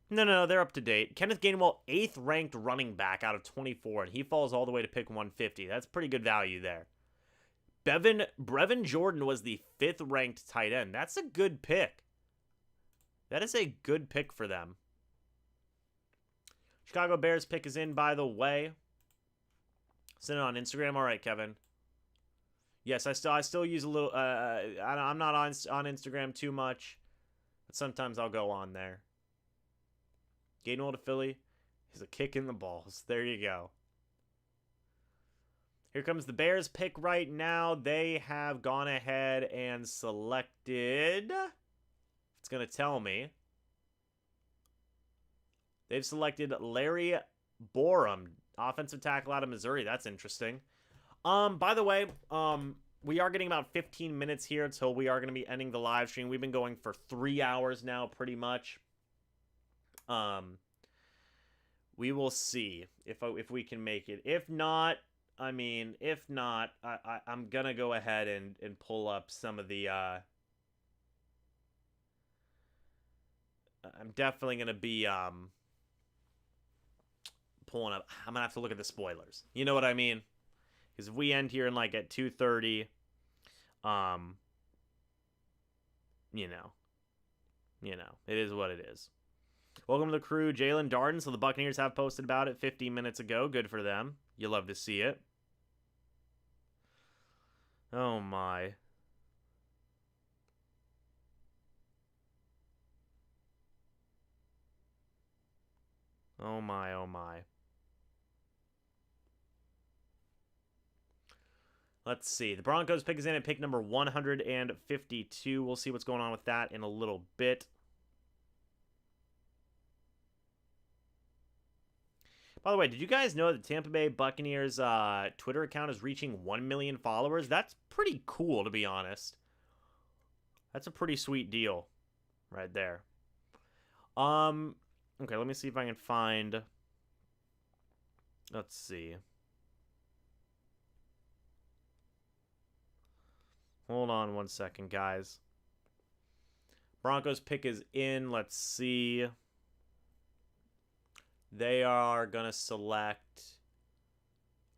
no, they're up to date. Kenneth Gainwell, 8th ranked running back out of 24, and he falls all the way to pick 150. That's pretty good value there. Brevin Jordan was the 5th ranked tight end. That's a good pick. That is a good pick for them. Chicago Bears pick is in, by the way. Send it on Instagram. All right, Kevin. Yes, I still use a little. I'm not on Instagram too much, but sometimes I'll go on there. Gainwell to Philly is a kick in the balls. There you go. Here comes the Bears pick right now. They have gone ahead and selected. It's gonna tell me. They've selected Larry Borum, offensive tackle out of Missouri. That's interesting. By the way, we are getting about 15 minutes here until we are going to be ending the live stream. We've been going for 3 hours now, pretty much. We will see if we can make it. If not, I'm gonna go ahead and pull up some of the. I'm definitely gonna be pulling up. I'm gonna have to look at the spoilers. You know what I mean? Because if we end here in like at 2:30, you know, it is what it is. Welcome to the crew, Jalen Darden. So the Buccaneers have posted about it 15 minutes ago. Good for them. You love to see it. Oh my. Oh my, oh my. Let's see. The Broncos pick is in at pick number 152. We'll see what's going on with that in a little bit. By the way, did you guys know that the Tampa Bay Buccaneers Twitter account is reaching 1 million followers? That's pretty cool, to be honest. That's a pretty sweet deal right there. Okay, let me see if I can find... Let's see. Hold on one second, guys. Broncos pick is in. Let's see. They are going to select...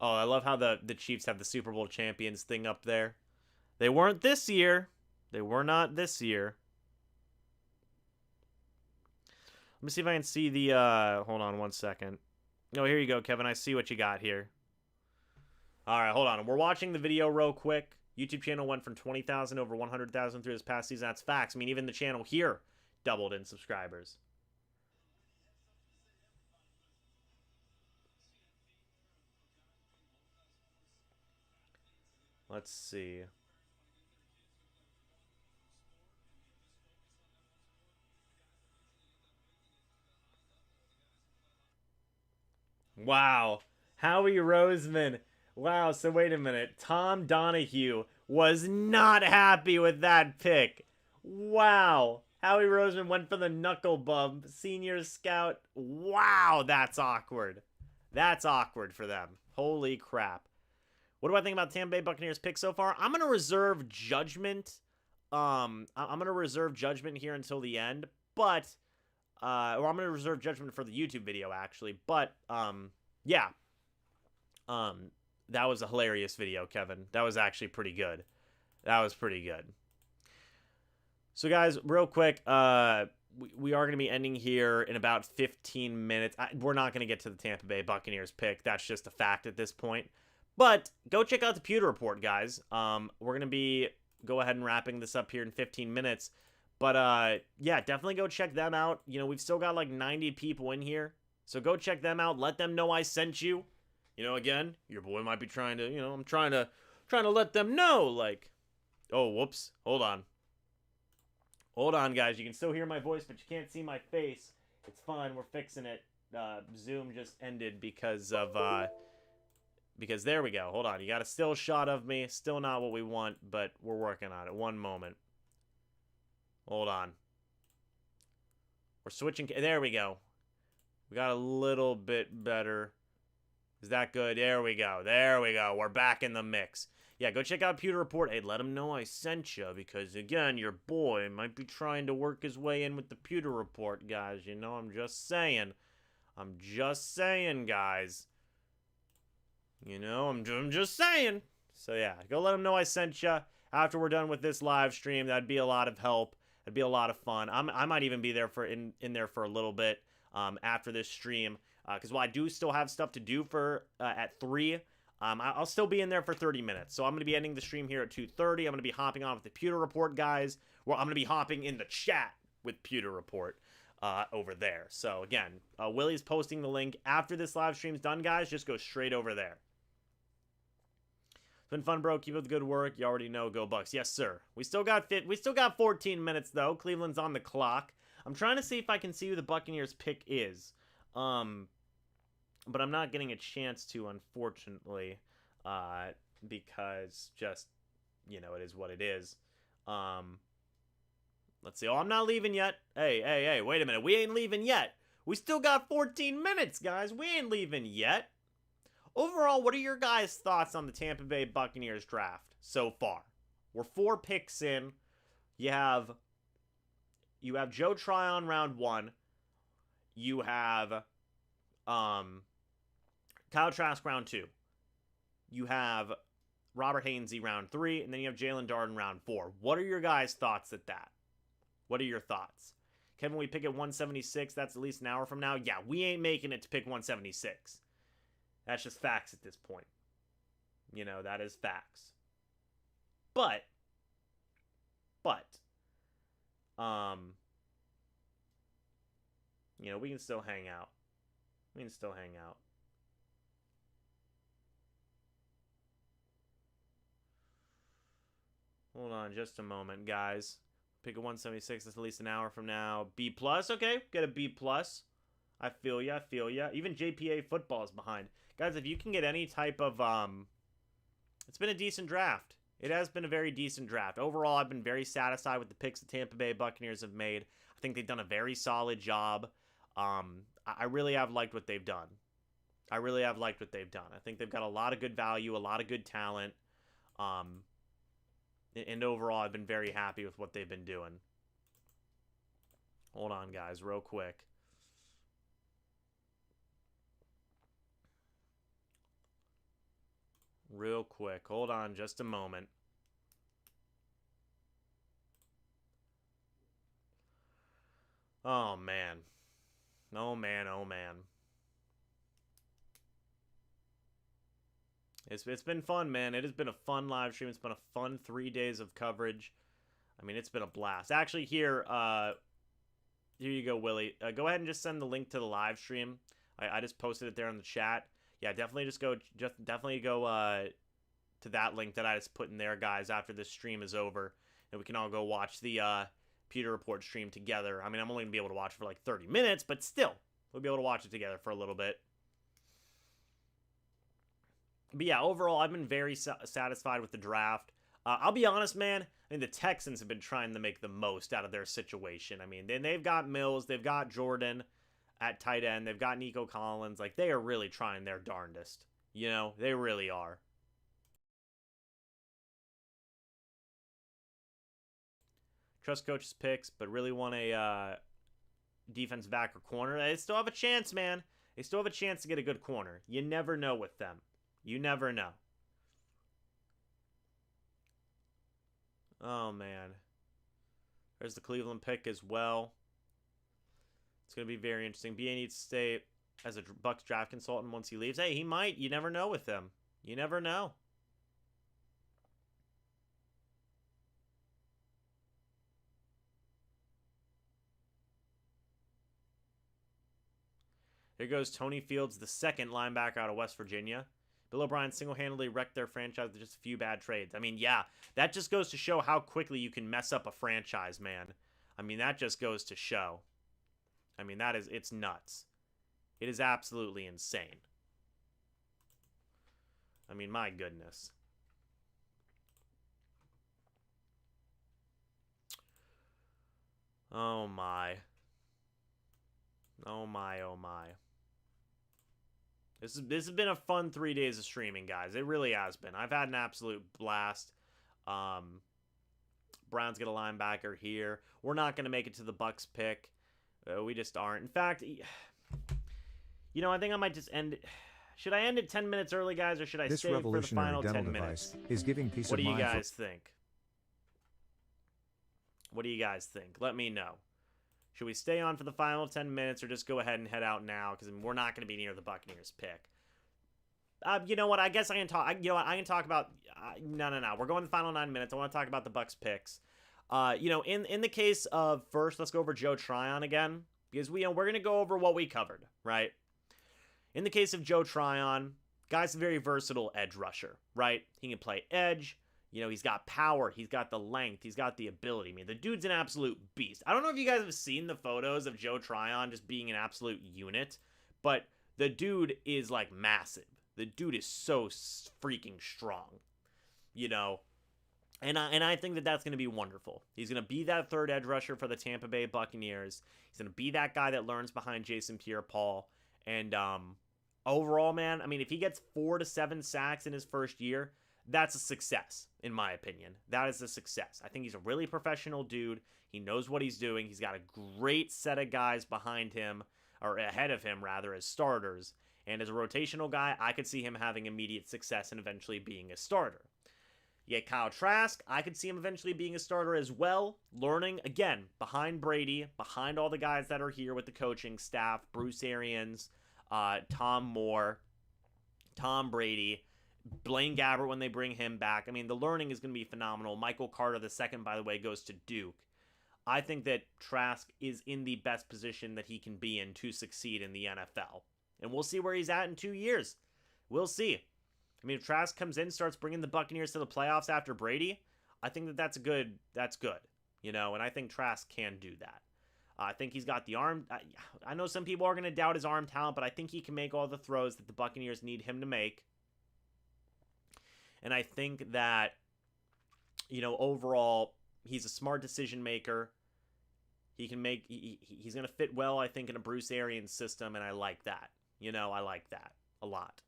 Oh, I love how the Chiefs have the Super Bowl champions thing up there. They weren't this year. They were not this year. Let me see if I can see the... hold on one second. Oh, here you go, Kevin. I see what you got here. All right, hold on. We're watching the video real quick. YouTube channel went from 20,000 over 100,000 through this past season. That's facts. I mean, even the channel here doubled in subscribers. Let's see. Wow. Howie Roseman. Wow, so wait a minute. Tom Donahue was not happy with that pick. Wow. Howie Roseman went for the knuckle bump. Senior scout. Wow, that's awkward. That's awkward for them. Holy crap. What do I think about Tampa Bay Buccaneers pick so far? I'm going to reserve judgment. I'm going to reserve judgment here until the end. But, or I'm going to reserve judgment for the YouTube video, actually. But, yeah. That was a hilarious video, Kevin. That was actually pretty good. That was pretty good. So, guys, real quick, we are going to be ending here in about 15 minutes. We're not going to get to the Tampa Bay Buccaneers pick. That's just a fact at this point. But go check out the Pewter Report, guys. We're going to be go ahead and wrapping this up here in 15 minutes. But, yeah, definitely go check them out. You know, we've still got like 90 people in here. So go check them out. Let them know I sent you. You know, again, your boy might be trying to, you know, I'm trying to let them know, like, oh, whoops, hold on. Hold on, guys. You can still hear my voice, but you can't see my face. It's fine. We're fixing it. Zoom just ended because of, because there we go. Hold on. You got a still shot of me. Still not what we want, but we're working on it. One moment. Hold on. We're switching. There we go. We got a little bit better. Is that good? There we go. There we go. We're back in the mix. Yeah, go check out Pewter Report. Hey, let him know I sent you because, again, your boy might be trying to work his way in with the Pewter Report, guys. You know, I'm just saying. I'm just saying, guys. You know, I'm just saying. So, yeah, go let him know I sent you. After we're done with this live stream, that'd be a lot of help. It'd be a lot of fun. I might even be there for in there for a little bit after this stream. Because while I do still have stuff to do for at 3, I'll still be in there for 30 minutes. So I'm going to be ending the stream here at 2:30. I'm going to be hopping on with the Pewter Report guys. Well, I'm going to be hopping in the chat with Pewter Report over there. So again, Willie's posting the link. After this live stream's done, guys, just go straight over there. It's been fun, bro. Keep up the good work. You already know. Go Bucs. Yes, sir. We still got 14 minutes, though. Cleveland's on the clock. I'm trying to see if I can see who the Buccaneers pick is. But I'm not getting a chance to, unfortunately, because just, you know, it is what it is. Let's see. Oh, I'm not leaving yet. Hey, wait a minute. We ain't leaving yet. We still got 14 minutes, guys. We ain't leaving yet. Overall, what are your guys' thoughts on the Tampa Bay Buccaneers draft so far? We're 4 picks in. You have Joe Tryon round 1. You have Kyle Trask round 2. You have Robert Hainsey round 3, and then you have Jalen Darden round 4. What are your guys' thoughts at that? What are your thoughts? Kevin, we pick at 176. That's at least an hour from now. Yeah, we ain't making it to pick 176. That's just facts at this point. You know, that is facts. But, you know, we can still hang out. We can still hang out. Hold on just a moment, guys. Pick a 176. That's at least an hour from now. B+. Okay, get a B+. I feel ya. Even JPA football is behind. Guys, if you can get any type of... It's been a decent draft. It has been a very decent draft. Overall, I've been very satisfied with the picks the Tampa Bay Buccaneers have made. I think they've done a very solid job. I really have liked what they've done. I think they've got a lot of good value, a lot of good talent. And overall, I've been very happy with what they've been doing. Hold on, guys, real quick. Hold on just a moment. Oh, man. Oh, man. It's been fun, man. It has been a fun live stream. It's been a fun 3 days of coverage. I mean, it's been a blast. Actually, here you go, Willie. Go ahead and just send the link to the live stream. I just posted it there in the chat. Yeah, definitely go to that link that I just put in there, guys, after this stream is over. And we can all go watch the Pewter Report stream together. I mean, I'm only going to be able to watch it for like 30 minutes, but still, we'll be able to watch it together for a little bit. But yeah, overall, I've been very satisfied with the draft. I'll be honest, man. I mean, the Texans have been trying to make the most out of their situation. I mean, they've got Mills, they've got Jordan at tight end, they've got Nico Collins. Like, they are really trying their darndest. You know, they really are. Trust coach's picks, but really want a defense back or corner. They still have a chance, man. They still have a chance to get a good corner. You never know with them. You never know. Oh, man. There's the Cleveland pick as well. It's going to be very interesting. BA needs to stay as a Bucs draft consultant once he leaves. Hey, he might. You never know with him. You never know. Here goes Tony Fields, the second linebacker out of West Virginia. Bill O'Brien single-handedly wrecked their franchise with just a few bad trades. I mean, yeah, that just goes to show how quickly you can mess up a franchise, man. I mean, that just goes to show. I mean, it's nuts. It is absolutely insane. I mean, my goodness. Oh, my. Oh my, oh my. This has been a fun 3 days of streaming, guys. It really has been. I've had an absolute blast. Browns get a linebacker here. We're not going to make it to the Bucs pick. We just aren't. In fact, I think I might just end it. Should I end it 10 minutes early, guys, or should I stay for the final 10 minutes? Is giving peace what of do you mind guys think? What do you guys think? Let me know. Should we stay on for the final 10 minutes or just go ahead and head out now? Because we're not going to be near the Buccaneers pick. You know what? I guess I can talk. You know what? I can talk about. No. We're going to the final 9 minutes. I want to talk about the Bucs picks. In the case of first, let's go over Joe Tryon again because we're going to go over what we covered, right? In the case of Joe Tryon, guy's a very versatile edge rusher, right? He can play edge. He's got power. He's got the length. He's got the ability. I mean, the dude's an absolute beast. I don't know if you guys have seen the photos of Joe Tryon just being an absolute unit, but the dude is like massive. The dude is so freaking strong, And I think that that's going to be wonderful. He's going to be that third edge rusher for the Tampa Bay Buccaneers. He's going to be that guy that learns behind Jason Pierre-Paul. And overall, man, I mean, if he gets 4 to 7 sacks in his first year, that's a success, in my opinion. That is a success. I think he's a really professional dude. He knows what he's doing. He's got a great set of guys behind him, or ahead of him, rather, as starters. And as a rotational guy, I could see him having immediate success and eventually being a starter. You get Kyle Trask. I could see him eventually being a starter as well. Learning, again, behind Brady, behind all the guys that are here with the coaching staff, Bruce Arians, Tom Moore, Tom Brady, Blaine Gabbert when they bring him back. I mean, the learning is going to be phenomenal. Michael Carter II, by the way, goes to Duke. I think that Trask is in the best position that he can be in to succeed in the NFL. And we'll see where he's at in 2 years. We'll see. I mean, if Trask comes in, starts bringing the Buccaneers to the playoffs after Brady, I think that that's good, and I think Trask can do that. I think he's got the arm. I know some people are going to doubt his arm talent, but I think he can make all the throws that the Buccaneers need him to make. And I think that, overall, he's a smart decision maker. He can make, he's going to fit well, I think, in a Bruce Arians system, and I like that. I like that a lot.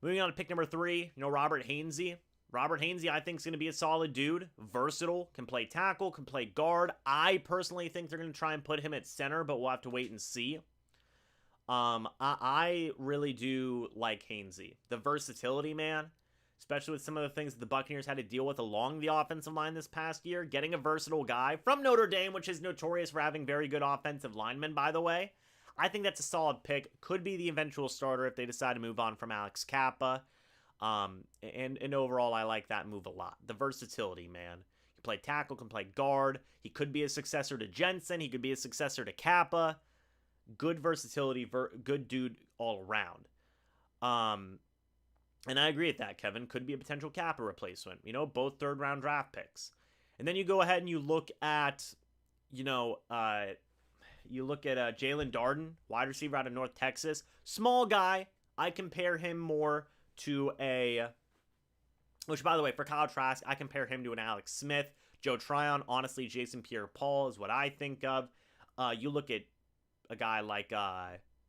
Moving on to pick number 3, Robert Hainsey. Robert Hainsey, I think, is going to be a solid dude. Versatile, can play tackle, can play guard. I personally think they're going to try and put him at center, but we'll have to wait and see. I really do like Hainsey. The versatility, man, especially with some of the things that the Buccaneers had to deal with along the offensive line this past year. Getting a versatile guy from Notre Dame, which is notorious for having very good offensive linemen, by the way. I think that's a solid pick. Could be the eventual starter if they decide to move on from Alex Kappa. And overall, I like that move a lot. The versatility, man. He can play tackle, can play guard. He could be a successor to Jensen. He could be a successor to Kappa. Good versatility, good dude all around. And I agree with that, Kevin. Could be a potential Kappa replacement. Both third-round draft picks. And then you go ahead and you look at, Jalen Darden, wide receiver out of North Texas. Small guy. I compare him more to which, by the way, for Kyle Trask, I compare him to an Alex Smith. Joe Tryon, honestly, Jason Pierre-Paul is what I think of. You look at a guy like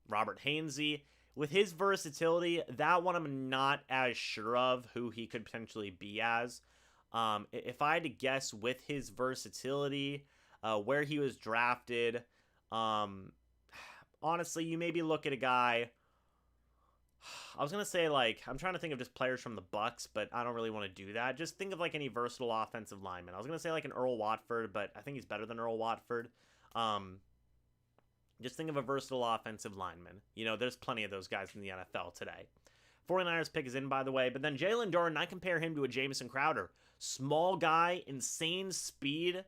Robert Hainsey. With his versatility, that one I'm not as sure of who he could potentially be as. If I had to guess with his versatility, where he was drafted, honestly, you maybe look at a guy. I was going to say, I'm trying to think of just players from the Bucs, but I don't really want to do that. Just think of, any versatile offensive lineman. I was going to say, an Earl Watford, but I think he's better than Earl Watford. Just think of a versatile offensive lineman. There's plenty of those guys in the NFL today. 49ers pick is in, by the way. But then Jalen Darden, I compare him to a Jamison Crowder. Small guy, insane speed,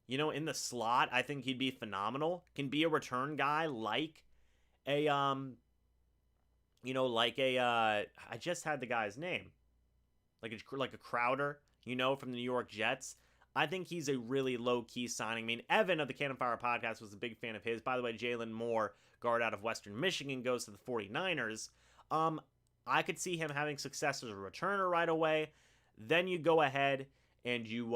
in the slot. I think he'd be phenomenal. Can be a return guy like I just had the guy's name. Like a Crowder, from the New York Jets. I think he's a really low-key signing. I mean, Evan of the Cannon Fire podcast was a big fan of his. By the way, Jalen Moore, guard out of Western Michigan, goes to the 49ers. I could see him having success as a returner right away. Then you go ahead and you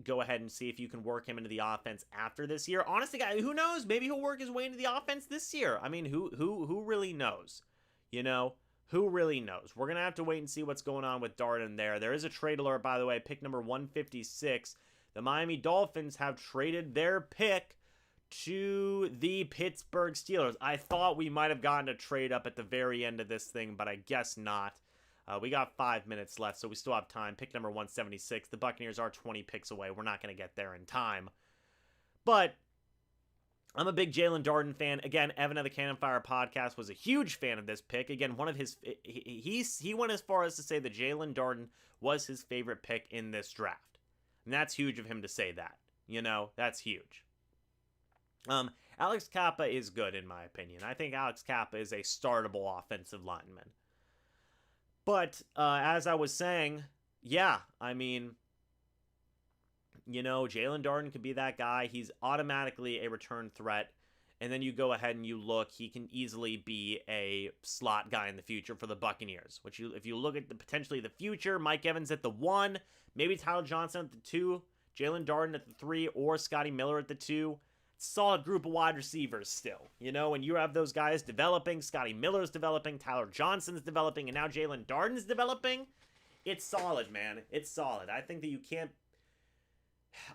go ahead and see if you can work him into the offense after this year. Honestly, guys, who knows? Maybe he'll work his way into the offense this year. I mean, who really knows? You know, who really knows? We're going to have to wait and see what's going on with Darden there. There is a trade alert, by the way, pick number 156. The Miami Dolphins have traded their pick to the Pittsburgh Steelers. I thought we might have gotten a trade up at the very end of this thing, but I guess not. We got 5 minutes left, so we still have time. Pick number 176. The Buccaneers are 20 picks away. We're not going to get there in time. But I'm a big Jalen Darden fan. Again, Evan of the Cannon Fire podcast was a huge fan of this pick. Again, one of his he went as far as to say that Jalen Darden was his favorite pick in this draft. And that's huge of him to say that. You know, that's huge. Alex Kappa is good in my opinion. I think Alex Kappa is a startable offensive lineman. But as I was saying, yeah, I mean, you know, Jalen Darden could be that guy. He's automatically a return threat. And then you go ahead and you look, he can easily be a slot guy in the future for the Buccaneers. If you look at potentially the future, Mike Evans at the 1, maybe Tyler Johnson at the 2, Jalen Darden at the 3, or Scotty Miller at the 2. Solid group of wide receivers still. You know, when you have those guys developing, Scotty Miller's developing, Tyler Johnson's developing, and now Jalen Darden's developing, it's solid, man. It's solid. I think that you can't...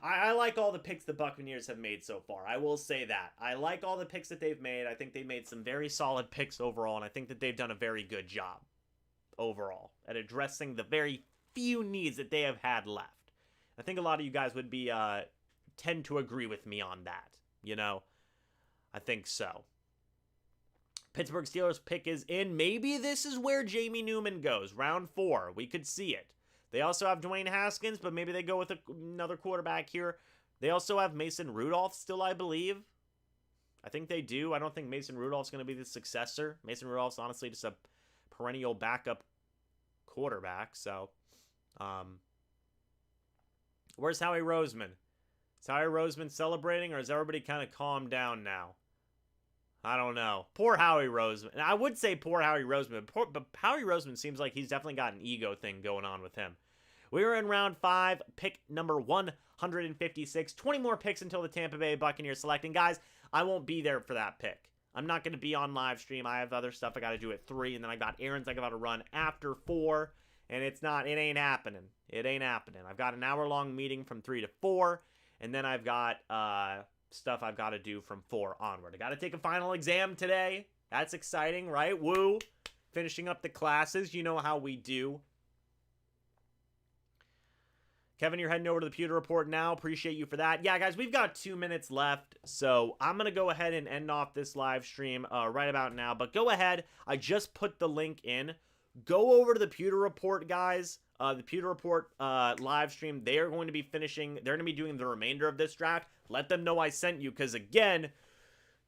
I like all the picks the Buccaneers have made so far. I will say that. I like all the picks that they've made. I think they made some very solid picks overall, and I think that they've done a very good job overall at addressing the very few needs that they have had left. I think a lot of you guys would be tend to agree with me on that. You know, I think so. Pittsburgh Steelers pick is in. Maybe this is where Jamie Newman goes. Round 4. We could see it. They also have Dwayne Haskins, but maybe they go with another quarterback here. They also have Mason Rudolph still, I believe. I think they do. I don't think Mason Rudolph's going to be the successor. Mason Rudolph's honestly just a perennial backup quarterback. So, where's Howie Roseman? Is Howie Roseman celebrating, or is everybody kind of calmed down now? I don't know. Poor Howie Roseman. And I would say poor Howie Roseman, but Howie Roseman seems like he's definitely got an ego thing going on with him. We were in round 5, pick number 156. 20 more picks until the Tampa Bay Buccaneers selecting. Guys, I won't be there for that pick. I'm not going to be on live stream. I have other stuff I got to do at 3, and then I got errands I got to run after 4, and it ain't happening. It ain't happening. I've got an hour-long meeting from 3 to 4, and then I've got stuff I've got to do from 4 onward. I got to take a final exam today. That's exciting, right? Woo! Finishing up the classes. You know how we do. Kevin, you're heading over to the Pewter Report now. Appreciate you for that. Yeah, guys, we've got 2 minutes left, so I'm going to go ahead and end off this live stream right about now. But go ahead. I just put the link in. Go over to the Pewter Report, guys. The Pewter Report live stream. They are going to be finishing. They're going to be doing the remainder of this draft. Let them know I sent you, because, again,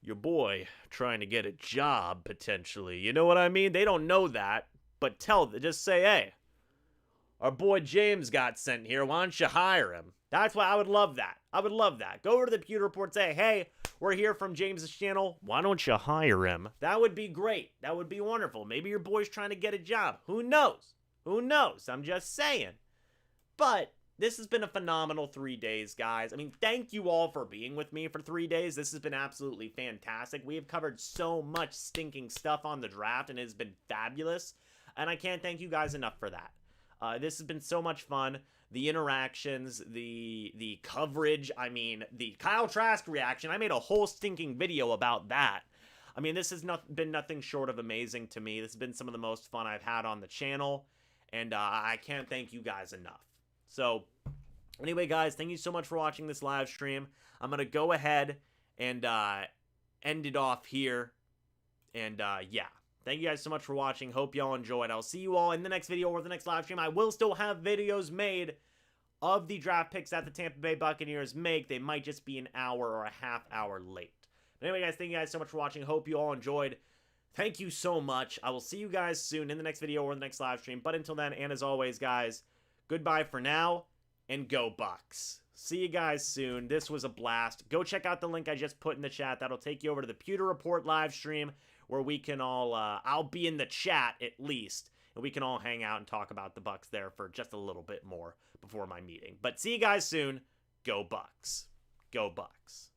your boy trying to get a job, potentially. You know what I mean? They don't know that, but just say, hey, our boy James got sent here. Why don't you hire him? That's why I would love that. I would love that. Go over to the Pewter Report, say, hey, we're here from James's channel. Why don't you hire him? That would be great. That would be wonderful. Maybe your boy's trying to get a job. Who knows? Who knows? I'm just saying. But this has been a phenomenal 3 days, guys. I mean, thank you all for being with me for 3 days. This has been absolutely fantastic. We have covered so much stinking stuff on the draft, and it has been fabulous. And I can't thank you guys enough for that. This has been so much fun. The interactions, the coverage. I mean, the Kyle Trask reaction. I made a whole stinking video about that. I mean, this has been nothing short of amazing to me. This has been some of the most fun I've had on the channel. And I can't thank you guys enough. So, anyway, guys, thank you so much for watching this live stream. I'm going to go ahead and end it off here. And, yeah. Thank you guys so much for watching. Hope y'all enjoyed. I'll see you all in the next video or the next live stream. I will still have videos made of the draft picks that the Tampa Bay Buccaneers make. They might just be an hour or a half hour late. But anyway, guys, thank you guys so much for watching. Hope you all enjoyed. Thank you so much. I will see you guys soon in the next video or the next live stream. But until then, and as always, guys, goodbye for now, and go Bucs. See you guys soon. This was a blast. Go check out the link I just put in the chat. That'll take you over to the Pewter Report live stream, where we can all, I'll be in the chat at least, and we can all hang out and talk about the Bucs there for just a little bit more before my meeting. But see you guys soon. Go Bucs. Go Bucs.